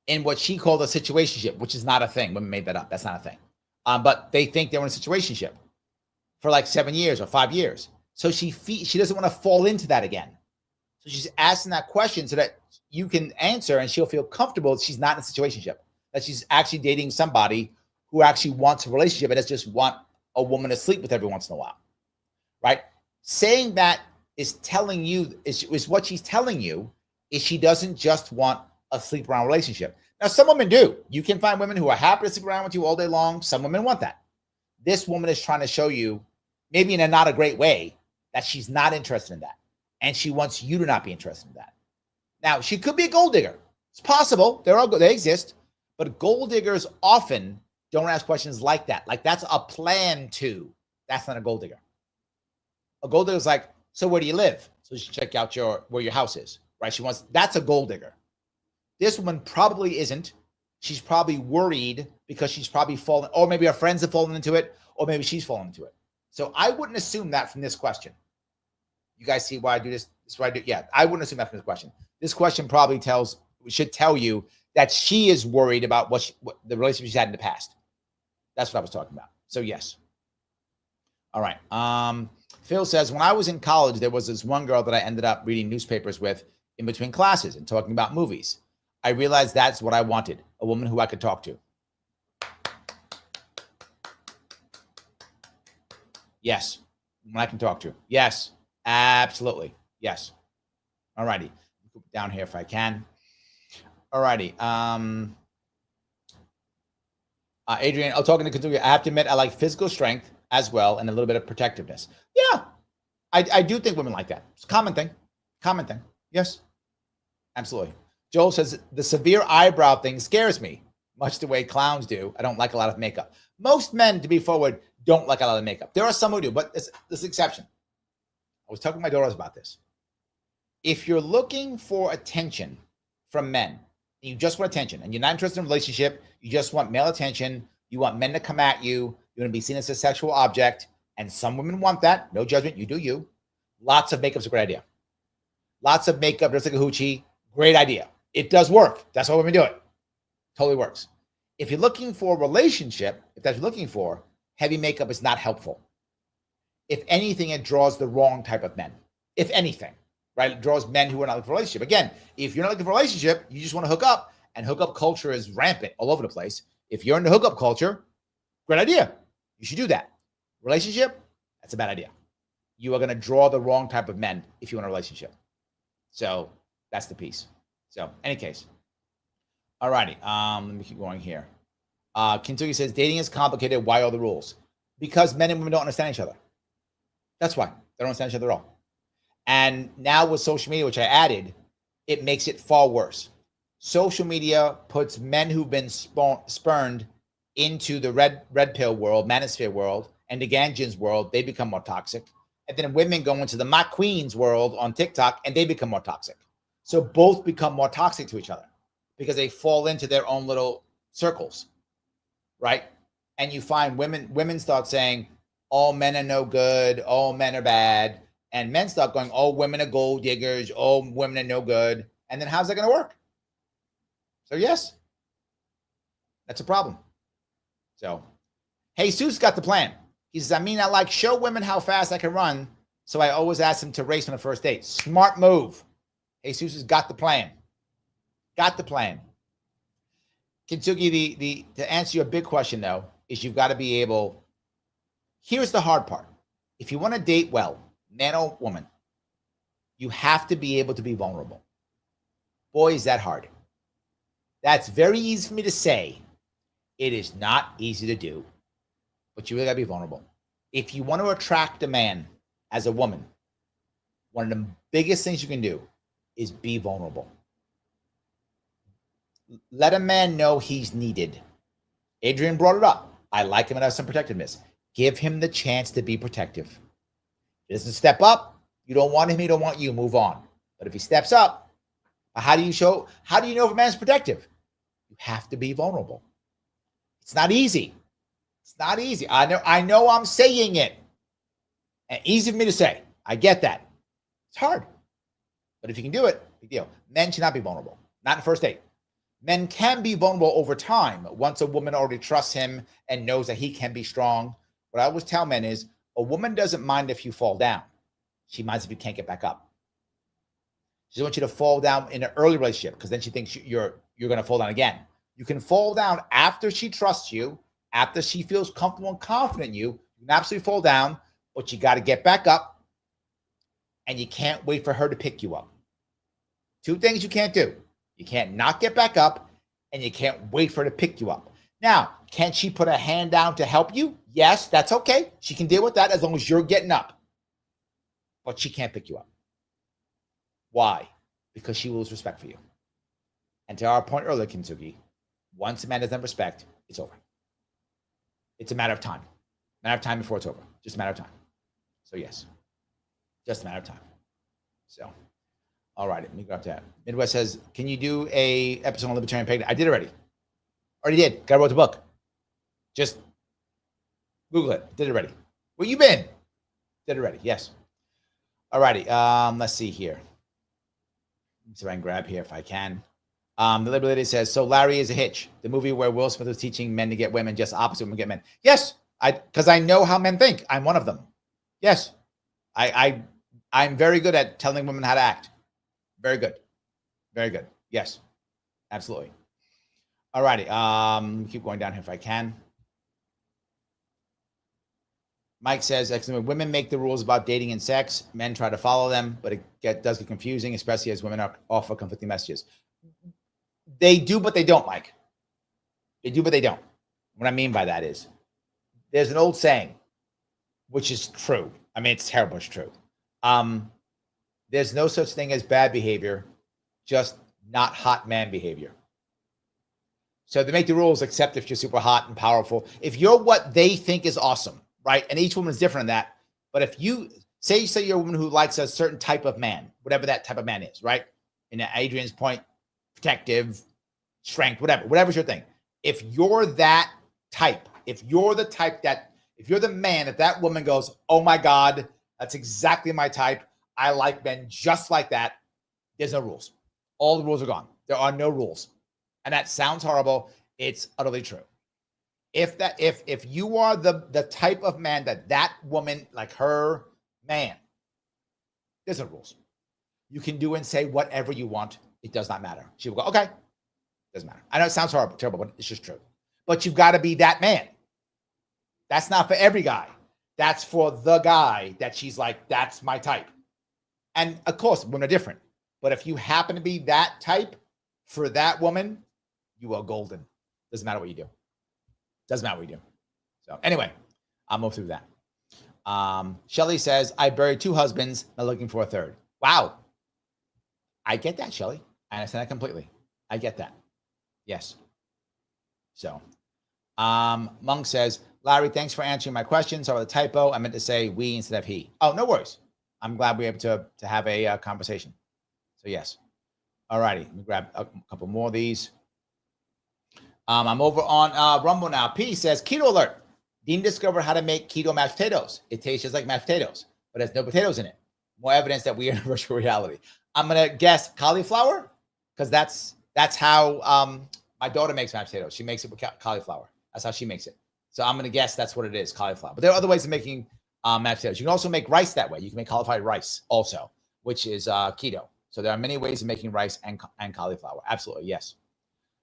in what she called a situationship, which is not a thing. Women made that up. That's not a thing. But they think they're in a situationship for like 7 years or 5 years. So she doesn't want to fall into that again. So she's asking that question so that you can answer and she'll feel comfortable that she's not in a situationship, that she's actually dating somebody who actually wants a relationship and doesn't just want a woman to sleep with every once in a while, right? Saying that is telling you, is what she's telling you is she doesn't just want a sleep around relationship. Now, some women do. You can find women who are happy to sleep around with you all day long. Some women want that. This woman is trying to show you, maybe in a not a great way, that she's not interested in that. And she wants you to not be interested in that. Now, she could be a gold digger. It's possible. They exist. But gold diggers often don't ask questions like that. Like, that's a plan to. That's not a gold digger. A gold digger is like, so where do you live? So you should check out where your house is, right? That's a gold digger. This woman probably isn't. She's probably worried because she's probably fallen, or maybe her friends have fallen into it, or maybe she's fallen into it. So I wouldn't assume that from this question. You guys see why I do this? This is why I do. Yeah, I wouldn't assume that from this question. This question probably should tell you that she is worried about what the relationship she's had in the past. That's what I was talking about. So yes. All right. Phil says, when I was in college, there was this one girl that I ended up reading newspapers with in between classes and talking about movies. I realized that's what I wanted, a woman who I could talk to. Yes, when I can talk to. Yes, absolutely. Yes. All righty. down here if I can. All righty. Adrian, talking to continue. I have to admit, I like physical strength as well and a little bit of protectiveness. Yeah, I do think women like that. It's a common thing. Common thing. Yes, absolutely. Joel says the severe eyebrow thing scares me, much the way clowns do. I don't like a lot of makeup. Most men, to be forward, don't like a lot of makeup. There are some who do, but there's an exception. I was talking to my daughters about this. If you're looking for attention from men, you just want attention, and you're not interested in a relationship, you just want male attention, you want men to come at you, you want to be seen as a sexual object, and some women want that. No judgment, you do you. Lots of makeup's a great idea. Lots of makeup, just like a hoochie, great idea. It does work. That's what women do it. Totally works. If you're looking for a relationship, if that's what you're looking for, heavy makeup is not helpful. If anything, it draws the wrong type of men. If anything, right? It draws men who are not looking for a relationship. Again, if you're not looking for a relationship, you just want to hook up, and hookup culture is rampant all over the place. If you're into hookup culture, great idea. You should do that. Relationship, that's a bad idea. You are going to draw the wrong type of men if you want a relationship. So that's the piece. So, any case. All righty. Let me keep going here. Kentucky says, dating is complicated. Why all the rules? Because men and women don't understand each other. That's why. They don't understand each other at all. And now with social media, which I added, it makes it far worse. Social media puts men who've been spurned into the red pill world, Manosphere world, and the Ganjins world. They become more toxic. And then women go into the Mock Queens world on TikTok, and they become more toxic. So both become more toxic to each other because they fall into their own little circles, right? And you find women start saying, all men are no good, all men are bad. And men start going, all women are gold diggers, all women are no good. And then how's that going to work? So yes, that's a problem. So Jesus got the plan. He says, I like show women how fast I can run. So I always ask them to race on the first date. Smart move. Jesus has got the plan. Got the plan. Kintsugi, to answer your big question, though, is you've got to be able. Here's the hard part. If you want to date well, man or woman, you have to be able to be vulnerable. Boy, is that hard. That's very easy for me to say. It is not easy to do, but you really got to be vulnerable. If you want to attract a man as a woman, one of the biggest things you can do is be vulnerable. Let a man know he's needed. Adrian brought it up. I like him and have some protectiveness. Give him the chance to be protective. He doesn't step up. You don't want him. He don't want you. Move on. But if he steps up, how do you know if a man's protective? You have to be vulnerable. It's not easy. It's not easy. I know I'm saying it. And easy for me to say. I get that. It's hard. But if you can do it, big deal. Men should not be vulnerable. Not in first date. Men can be vulnerable over time once a woman already trusts him and knows that he can be strong. What I always tell men is a woman doesn't mind if you fall down. She minds if you can't get back up. She doesn't want you to fall down in an early relationship because then she thinks you're going to fall down again. You can fall down after she trusts you, after she feels comfortable and confident in you. You can absolutely fall down, but you got to get back up, and you can't wait for her to pick you up. Two things you can't do. You can't not get back up, and you can't wait for her to pick you up. Now, can she put a hand down to help you? Yes, that's okay. She can deal with that as long as you're getting up. But she can't pick you up. Why? Because she will lose respect for you. And to our point earlier, Kintsugi, once a man doesn't have respect, it's over. It's a matter of time. A matter of time before it's over. Just a matter of time. So yes, just a matter of time. So, all right, let me go up to that. Midwest says, can you do a episode on Libertarian Pagan? I did already. Already did. Guy wrote the book. Just Google it. Did it already. Where you been? Did it already. Yes. All righty. Let's see here. Let's see if I can grab here if I can. The Libertarian says, so Larry is a hitch. The movie where Will Smith was teaching men to get women, just opposite women get men. Yes, because I know how men think. I'm one of them. Yes, I'm very good at telling women how to act. Very good. Very good. Yes, absolutely. All righty. Keep going down here if I can. Mike says, excellent. Women make the rules about dating and sex. Men try to follow them, but it does get confusing, especially as women offer conflicting messages. They do, but they don't, Mike. They do, but they don't. What I mean by that is there's an old saying, which is true. I mean, it's terrible. It's true. There's no such thing as bad behavior, just not hot man behavior. So they make the rules, except if you're super hot and powerful. If you're what they think is awesome, right? And each woman is different in that. But if you say you're a woman who likes a certain type of man, whatever that type of man is, right? In Adrian's point, protective, strength, whatever's your thing. If you're that type, if you're the man that woman goes, oh my God, that's exactly my type. I like men just like that. There's no rules. All the rules are gone. There are no rules. And that sounds horrible. It's utterly true. If you are the type of man that woman, like her man, there's no rules. You can do and say whatever you want. It does not matter. She will go, okay. Doesn't matter. I know it sounds horrible, terrible, but it's just true. But you've got to be that man. That's not for every guy. That's for the guy that she's like, that's my type. And of course, women are different. But if you happen to be that type for that woman, you are golden. Doesn't matter what you do. Doesn't matter what you do. So anyway, I'll move through that. Shelly says, I buried 2 husbands, not looking for a third. Wow. I get that, Shelly. I understand that completely. I get that. Yes. So, Monk says, Larry, thanks for answering my question. Sorry about the typo. I meant to say we instead of he. Oh, no worries. I'm glad we were able to have a conversation. So, yes. All righty. Let me grab a couple more of these. I'm over on Rumble now. P says, keto alert. Dean discovered how to make keto mashed potatoes. It tastes just like mashed potatoes, but has no potatoes in it. More evidence that we are in virtual reality. I'm going to guess cauliflower, because that's how my daughter makes mashed potatoes. She makes it with cauliflower. That's how she makes it. So I'm going to guess that's what it is, cauliflower. But there are other ways of making mashed potatoes. You can also make rice that way. You can make cauliflower rice also, which is keto. So there are many ways of making rice and cauliflower. Absolutely, yes.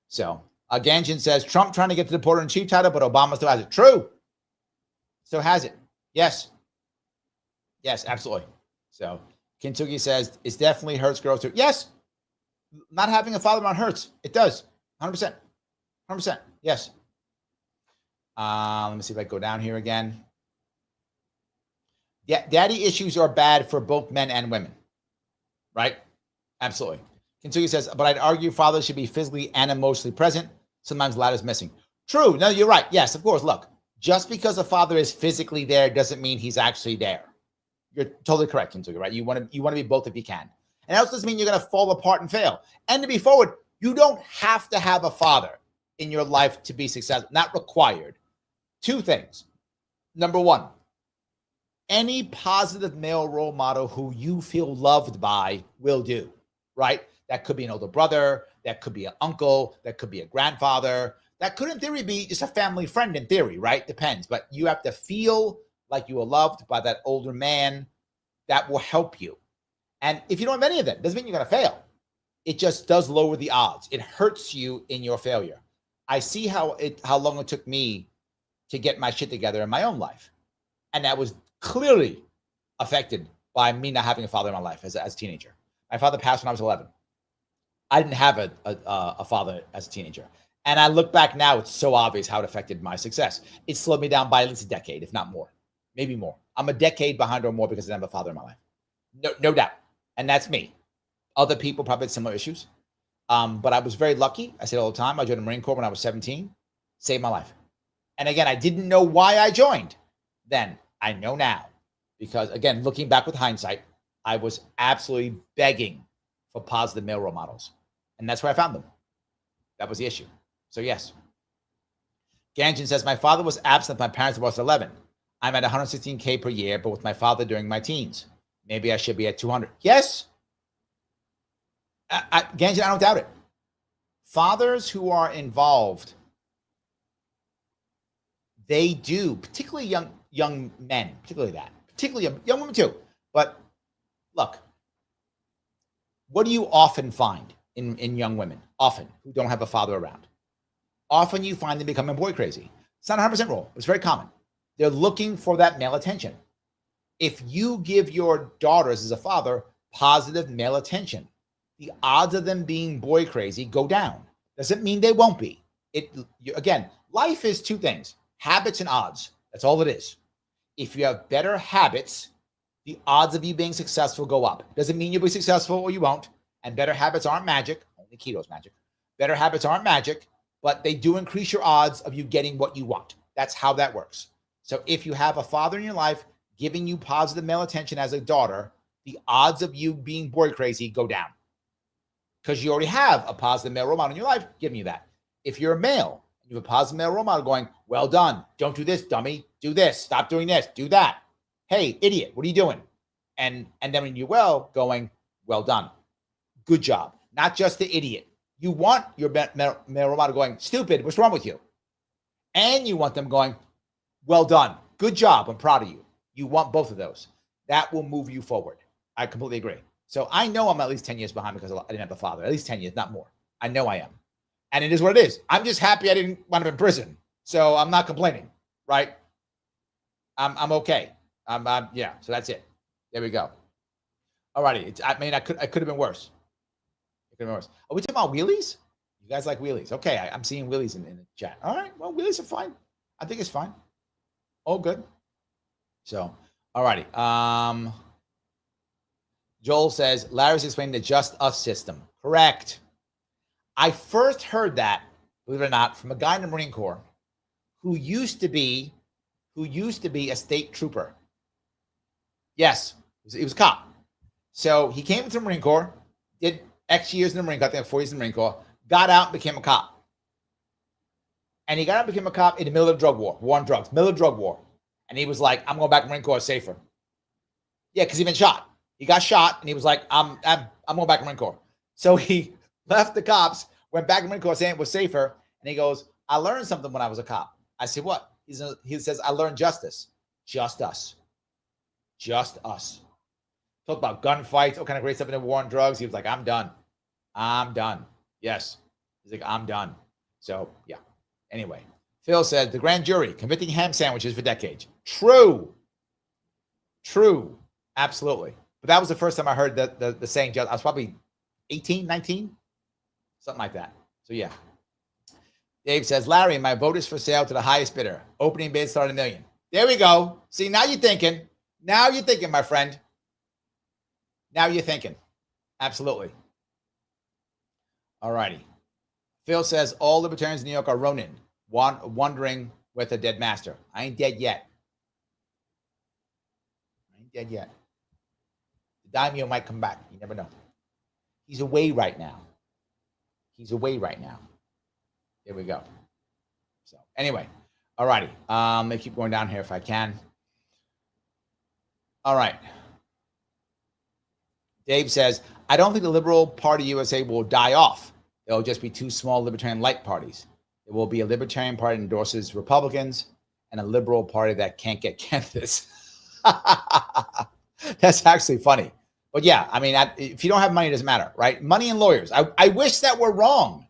So Ganjan says, Trump trying to get the reporter-in-chief title, but Obama still has it. True. So has it. Yes. Yes, absolutely. So Kentucky says, it definitely hurts girls too. Yes. Not having a father around hurts. It does. 100%. 100%. Yes. Let me see if I go down here again. Yeah, daddy issues are bad for both men and women. Right? Absolutely. Kentucky says, but I'd argue fathers should be physically and emotionally present. Sometimes the latter is missing. True. No, you're right. Yes, of course. Look, just because a father is physically there doesn't mean he's actually there. You're totally correct, Kentucky, right? You want to be both if you can. And that also doesn't mean you're going to fall apart and fail. And to be forward, you don't have to have a father in your life to be successful. Not required. 2 things. Number 1, any positive male role model who you feel loved by will do, right? That could be an older brother. That could be an uncle. That could be a grandfather. That could, in theory, be just a family friend in theory, right? Depends. But you have to feel like you are loved by that older man. That will help you. And if you don't have any of that, doesn't mean you're going to fail. It just does lower the odds. It hurts you in your failure. I see how long it took me to get my shit together in my own life. And that was clearly affected by me not having a father in my life as a teenager. My father passed when I was 11. I didn't have a father as a teenager. And I look back now, it's so obvious how it affected my success. It slowed me down by at least a decade, if not more, maybe more. I'm a decade behind or more because I didn't have a father in my life. No doubt. And that's me. Other people probably had similar issues. But I was very lucky. I say it all the time. I joined the Marine Corps when I was 17. Saved my life. And again, I didn't know why I joined then. I know now. Because again, looking back with hindsight, I was absolutely begging for positive male role models. And that's where I found them. That was the issue. So yes. Ganjan says, my father was absent. My parents were 11. I'm at 116K per year, but with my father during my teens. Maybe I should be at 200. Yes. Ganjan, I don't doubt it. Fathers who are involved, they do, particularly young men, particularly young women too. But look, what do you often find in young women, often, who don't have a father around? Often you find them becoming boy crazy. It's not 100% rule. It's very common. They're looking for that male attention. If you give your daughters as a father positive male attention, the odds of them being boy crazy go down. Doesn't mean they won't be. Again, life is two things: habits and odds. That's all it is. If you have better habits, the odds of you being successful go up. Doesn't mean you'll be successful or you won't. And better habits aren't magic. Only keto's magic. Better habits aren't magic, but they do increase your odds of you getting what you want. That's how that works. So if you have a father in your life giving you positive male attention as a daughter, the odds of you being boy crazy go down, because you already have a positive male role model in your life giving you that. If you're a male, you have a positive male role model going, well done, don't do this, dummy, do this, stop doing this, do that. Hey, idiot, what are you doing? And then when you going, well done, good job. Not just the idiot. You want your male role model going, stupid, what's wrong with you? And you want them going, well done, good job, I'm proud of you. You want both of those. That will move you forward. I completely agree. So I know I'm at least 10 years behind because I didn't have a father. At least 10 years, not more. I know I am. And it is what it is. I'm just happy I didn't wind up in prison. So I'm not complaining, right? I'm okay. Yeah, so that's it. There we go. All righty. I could have been worse. It could have been worse. Are we talking about wheelies? You guys like wheelies? Okay, I'm seeing wheelies in the chat. All right, well, wheelies are fine. I think it's fine. All good. So, all righty. Joel says, Larry's explaining the just us system. Correct. I first heard that, believe it or not, from a guy in the Marine Corps who used to be a state trooper. Yes, he was a cop. So he came into the Marine Corps, did X years in the Marine Corps, I think 4 years in the Marine Corps, got out and became a cop. And he got out and became a cop in the middle of the drug war on drugs, middle of the drug war. And he was like, I'm going back to the Marine Corps, safer. Yeah, because he'd been shot. He got shot, and he was like, I'm going back to the Marine Corps. So he left the cops, went back to the Marine Corps saying it was safer. And he goes, I learned something when I was a cop. I said, what? He says, I learned justice. Just us. Just us. Talk about gunfights, all kind of great stuff in the war on drugs. He was like, I'm done. I'm done. Yes. He's like, I'm done. So, yeah. Anyway, Phil said, the grand jury convicting ham sandwiches for decades. True. True. Absolutely. But that was the first time I heard the saying. I was probably 18, 19, something like that. So, yeah. Dave says, Larry, my vote is for sale to the highest bidder. Opening bid started $1 million. There we go. See, now you're thinking. Now you're thinking, my friend. Now you're thinking. Absolutely. All righty. Phil says, all libertarians in New York are Ronin, wondering with a dead master. I ain't dead yet. The daimyo might come back. You never know. He's away right now. There we go. So anyway, all righty. Let me keep going down here if I can. All right. Dave says, I don't think the Liberal Party USA will die off. There will just be 2 small Libertarian light parties. There will be a Libertarian Party that endorses Republicans and a Liberal Party that can't get candidates. That's actually funny. But yeah, I mean, if you don't have money, it doesn't matter, right? Money and lawyers. I wish that were wrong,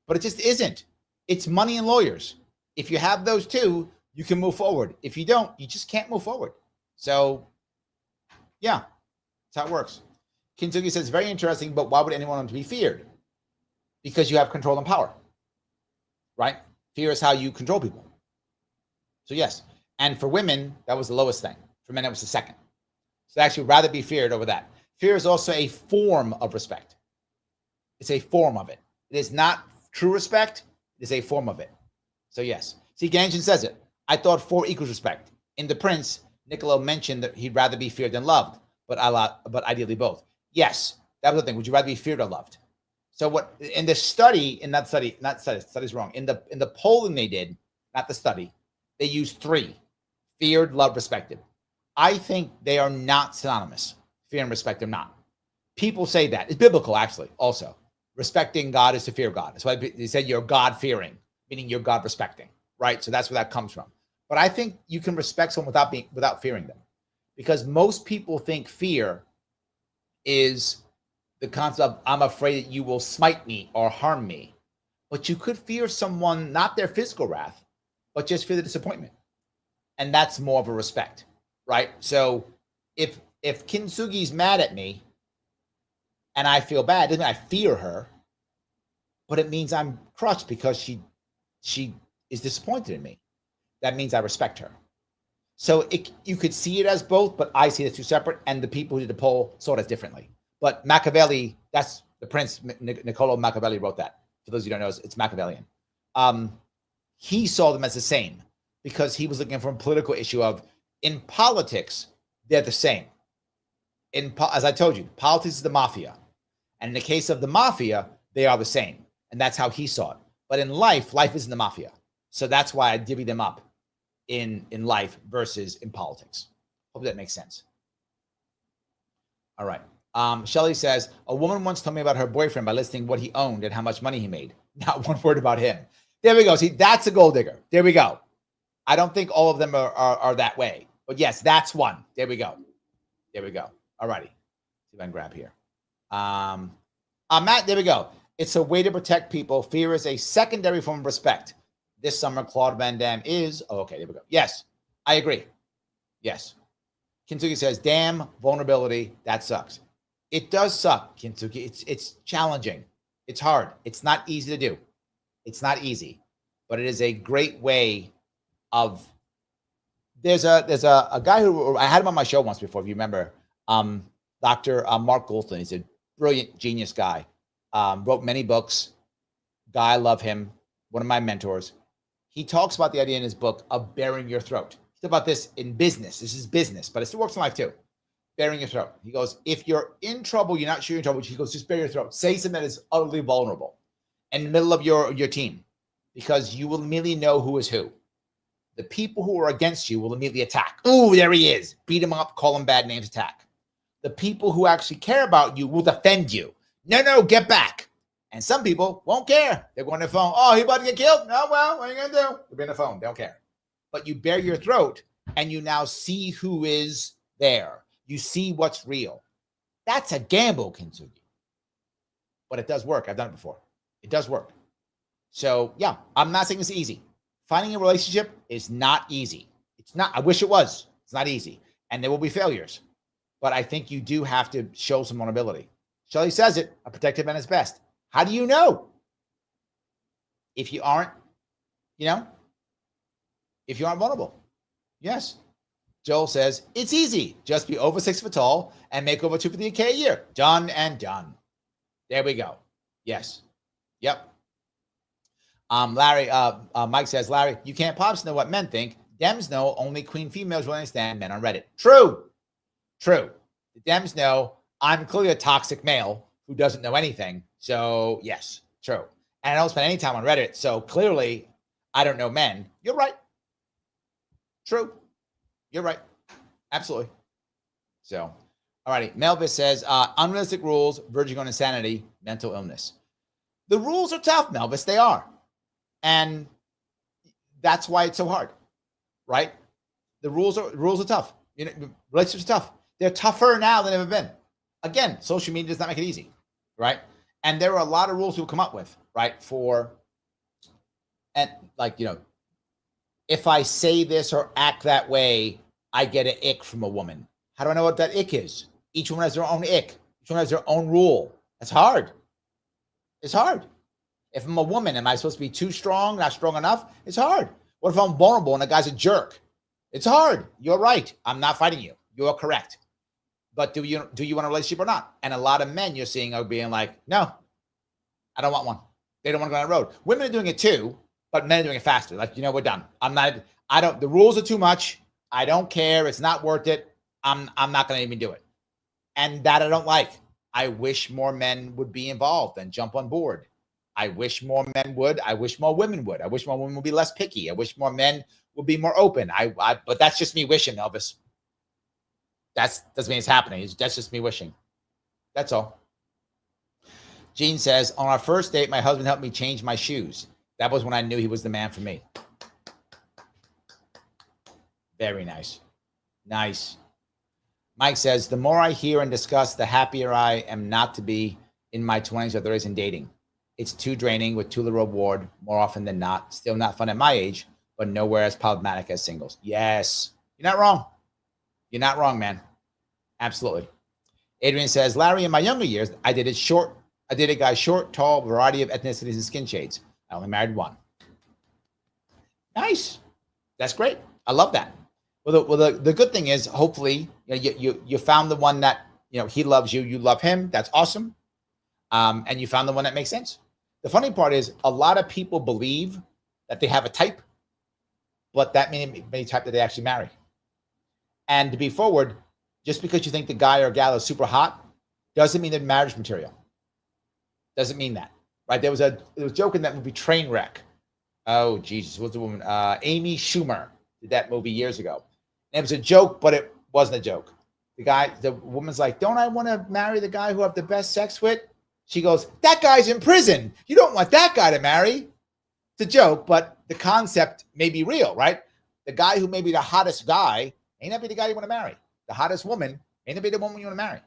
but it just isn't. It's money and lawyers. If you have those two, you can move forward. If you don't, you just can't move forward. So, yeah, that's how it works. Kintsugi says, very interesting, but why would anyone want to be feared? Because you have control and power, right? Fear is how you control people. So, yes. And for women, that was the lowest thing. For men, that was the second. So, actually, rather be feared over that. Fear is also a form of respect. It's a form of it. It is not true respect. It is a form of it. So, yes. See, Ganshin says it. I thought 4 equals respect. In The Prince, Niccolo mentioned that he'd rather be feared than loved, but ideally both. Yes, that was the thing. Would you rather be feared or loved? So what in the study, study's wrong. In the polling they did, not the study, they used 3: feared, loved, respected. I think they are not synonymous. Fear and respect are not. People say that. It's biblical, actually, also. Respecting God is to fear God. That's why they said you're God-fearing, meaning you're God-respecting, right? So that's where that comes from. But I think you can respect someone without fearing them. Because most people think fear is the concept of, I'm afraid that you will smite me or harm me. But you could fear someone, not their physical wrath, but just fear the disappointment. And that's more of a respect, right? So if Kintsugi's mad at me and I feel bad, it doesn't mean I fear her, but it means I'm crushed because she is disappointed in me. That means I respect her. So you could see it as both, but I see it as two separate, and the people who did the poll saw it as differently. But Machiavelli, that's the prince, Niccolo Machiavelli wrote that. For those of you who don't know, it's Machiavellian. He saw them as the same because he was looking for a political issue of, in politics, they're the same. As I told you, politics is the mafia. And in the case of the mafia, they are the same. And that's how he saw it. But in life isn't the mafia. So that's why I divvy them up in life versus in politics. Hope that makes sense. All right. Shelley says, a woman once told me about her boyfriend by listing what he owned and how much money he made. Not one word about him. There we go. See, that's a gold digger. There we go. I don't think all of them are that way. But yes, that's one. There we go. There we go. All righty. See if I can grab here. Matt, there we go. It's a way to protect people. Fear is a secondary form of respect. This summer, Claude Van Damme is... Oh, okay, there we go. Yes, I agree. Yes. Kintsugi says, damn, vulnerability. That sucks. It does suck, Kintsugi. It's challenging. It's hard. It's not easy to do. It's not easy. But it is a great way of... There's a guy who... I had him on my show once before, if you remember. Dr. Mark Goulston. He's a brilliant, genius guy. Wrote many books. Guy, I love him. One of my mentors. He talks about the idea in his book of baring your throat. He's about this in business. This is business, but it still works in life too. Baring your throat. He goes, if you're in trouble, you're not sure you're in trouble. He goes, just bare your throat. Say something that is utterly vulnerable in the middle of your team, because you will immediately know who is who. The people who are against you will immediately attack. Oh, there he is. Beat him up, call him bad names, attack. The people who actually care about you will defend you. No, get back. And some people won't care. They're going to the phone. Oh, he about to get killed? No, well, what are you going to do? They'll be on the phone. They don't care. But you bare your throat, and you now see who is there. You see what's real. That's a gamble, Kintsugi. But it does work. I've done it before. It does work. So, yeah, I'm not saying it's easy. Finding a relationship is not easy. It's not. I wish it was. It's not easy. And there will be failures. But I think you do have to show some vulnerability. Shelley says it, a protective man is best. How do you know? If you aren't, if you aren't vulnerable. Yes. Joel says, it's easy. Just be over 6 foot tall and make over $250K a year. Done and done. There we go. Yes. Yep. Larry, Mike says, Larry, you can't possibly know what men think. Dems know only queen females will understand men on Reddit. True. The Dems know I'm clearly a toxic male who doesn't know anything. So, yes, true. And I don't spend any time on Reddit. So, clearly, I don't know men. You're right. True. You're right. Absolutely. So, all righty. Melvis says, unrealistic rules, verging on insanity, mental illness. The rules are tough, Melvis. They are. And that's why it's so hard, right? The rules are tough. Relationships are tough. They're tougher now than they've ever been. Again, social media does not make it easy, right? And there are a lot of rules we'll come up with, right? If I say this or act that way, I get an ick from a woman. How do I know what that ick is? Each one has their own ick. Each one has their own rule. That's hard. It's hard. If I'm a woman, am I supposed to be too strong, not strong enough? It's hard. What if I'm vulnerable and the guy's a jerk? It's hard. You're right. I'm not fighting you. You're correct. But do you want a relationship or not? And a lot of men you're seeing are being like, no, I don't want one. They don't want to go down the road. Women are doing it too, but men are doing it faster. Like, we're done. The rules are too much. I don't care. It's not worth it. I'm not going to even do it. And that I don't like. I wish more men would be involved and jump on board. I wish more men would. I wish more women would. I wish more women would be less picky. I wish more men would be more open. But that's just me wishing, Elvis. That doesn't mean it's happening. That's just me wishing. That's all. Gene says, on our first date, my husband helped me change my shoes. That was when I knew he was the man for me. Very nice. Nice. Mike says, the more I hear and discuss, the happier I am not to be in my 20s or 30s in dating. It's too draining with too little reward more often than not. Still not fun at my age, but nowhere as problematic as singles. Yes, you're not wrong. You're not wrong, man. Absolutely. Adrian says, Larry, in my younger years, I dated a guy short, tall, variety of ethnicities and skin shades. I only married one. Nice. That's great. I love that. Well, the good thing is, hopefully, you found the one that, he loves you, you love him. That's awesome. And you found the one that makes sense. The funny part is a lot of people believe that they have a type, but that many type that they actually marry. And to be forward, just because you think the guy or gal is super hot doesn't mean they're marriage material. Doesn't mean that, right? There was a joke in that movie Trainwreck. Oh, Jesus, what's the woman? Amy Schumer did that movie years ago. And it was a joke, but it wasn't a joke. The woman's like, don't I want to marry the guy who I have the best sex with? She goes, that guy's in prison. You don't want that guy to marry. It's a joke, but the concept may be real, right? The guy who may be the hottest guy may not be the guy you want to marry. The hottest woman may not be the woman you want to marry.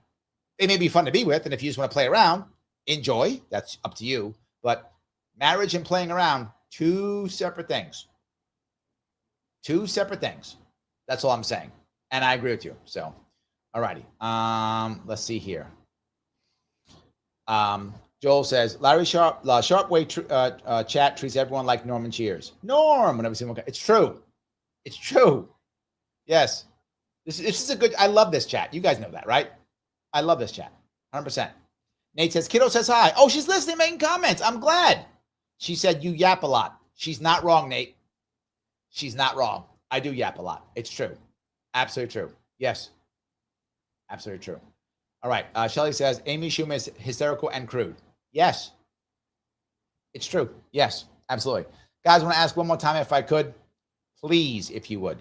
They may be fun to be with, and if you just want to play around, enjoy. That's up to you. But marriage and playing around, two separate things. Two separate things. That's all I'm saying. And I agree with you. So, all righty. Let's see here. Joel says, Larry Sharpe, Sharpe way chat treats everyone like Norman Cheers. Norm, whenever see one. It's true. It's true. Yes. This is a good, I love this chat. You guys know that, right? I love this chat. 100%. Nate says, Kiddo says hi. Oh, she's listening, making comments. I'm glad. She said, you yap a lot. She's not wrong, Nate. She's not wrong. I do yap a lot. It's true. Absolutely true. Yes. Absolutely true. All right. Shelly says, Amy Schumer is hysterical and crude. Yes. It's true. Yes. Absolutely. Guys, I want to ask one more time if I could. Please, if you would,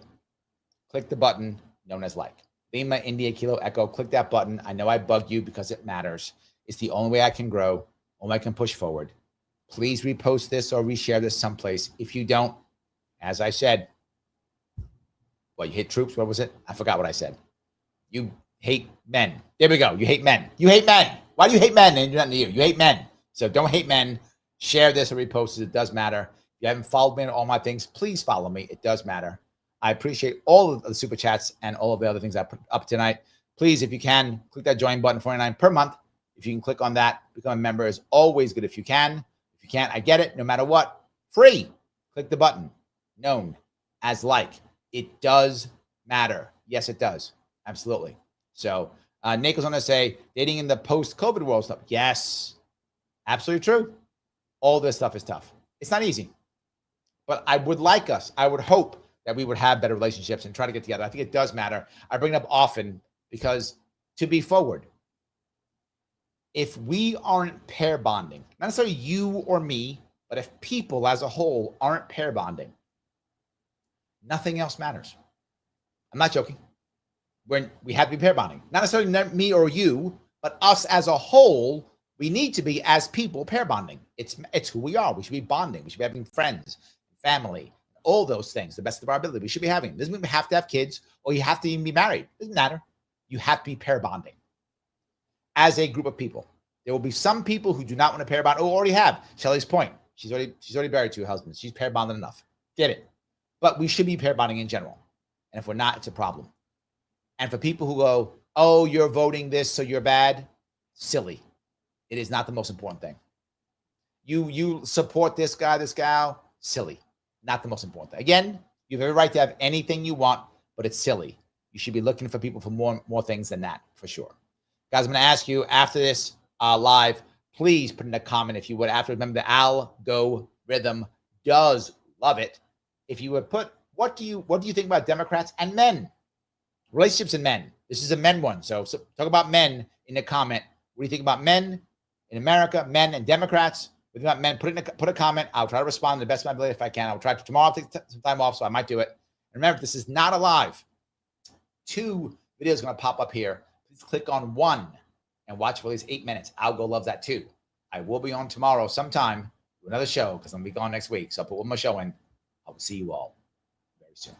click the button known as like. Lima, India, Kilo, Echo. Click that button. I know I bug you because it matters. It's the only way I can grow, only I can push forward. Please repost this or reshare this someplace. If you don't, as I said, well, you hate troops. What was it? I forgot what I said. You hate men. There we go. You hate men. You hate men. Why do you hate men? And nothing to you. You hate men. So don't hate men. Share this or repost it. It does matter. If you haven't followed me on all my things, please follow me. It does matter. I appreciate all of the super chats and all of the other things I put up tonight. Please, if you can, click that join button, $49 per month. If you can click on that, become a member is always good if you can. If you can't, I get it. No matter what, free. Click the button known as like. It does matter. Yes, it does. Absolutely. So Nick was going to say dating in the post-COVID world stuff. Yes, absolutely true. All this stuff is tough. It's not easy. But I would hope that we would have better relationships and try to get together. I think it does matter. I bring it up often because to be forward, if we aren't pair bonding, not necessarily you or me, but if people as a whole aren't pair bonding, nothing else matters. I'm not joking. We have to be pair bonding. Not necessarily me or you, but us as a whole, we need to be as people pair bonding. It's who we are. We should be bonding. We should be having friends, family, all those things, the best of our ability. We should be having. Doesn't mean we have to have kids or you have to even be married. Doesn't matter. You have to be pair bonding as a group of people. There will be some people who do not want to pair bond. Oh, already have. Shelley's point. She's already married to her husband. She's pair bonded enough. Get it. But we should be pair bonding in general. And if we're not, it's a problem. And for people who go, oh, you're voting this, so you're bad, silly. It is not the most important thing. You support this guy, this gal, silly. Not the most important thing. Again, you have every right to have anything you want, but it's silly. You should be looking for people for more things than that, for sure. Guys, I'm going to ask you after this live, please put in a comment if you would. After, remember the algorithm does love it. If you would put, what do you think about Democrats and men? Relationships and men. This is a men one. So talk about men in the comment. What do you think about men in America, men and Democrats? What do you think about men? Put a comment. I'll try to respond to the best of my ability if I can. I'll try to tomorrow. I'll take some time off, so I might do it. And remember, this is not a live. 2 videos going to pop up here. Please click on 1 and watch for at least 8 minutes. Algo loves that too. I will be on tomorrow sometime with another show because I'm going to be gone next week. So I'll put one more show in. I will see you all very soon.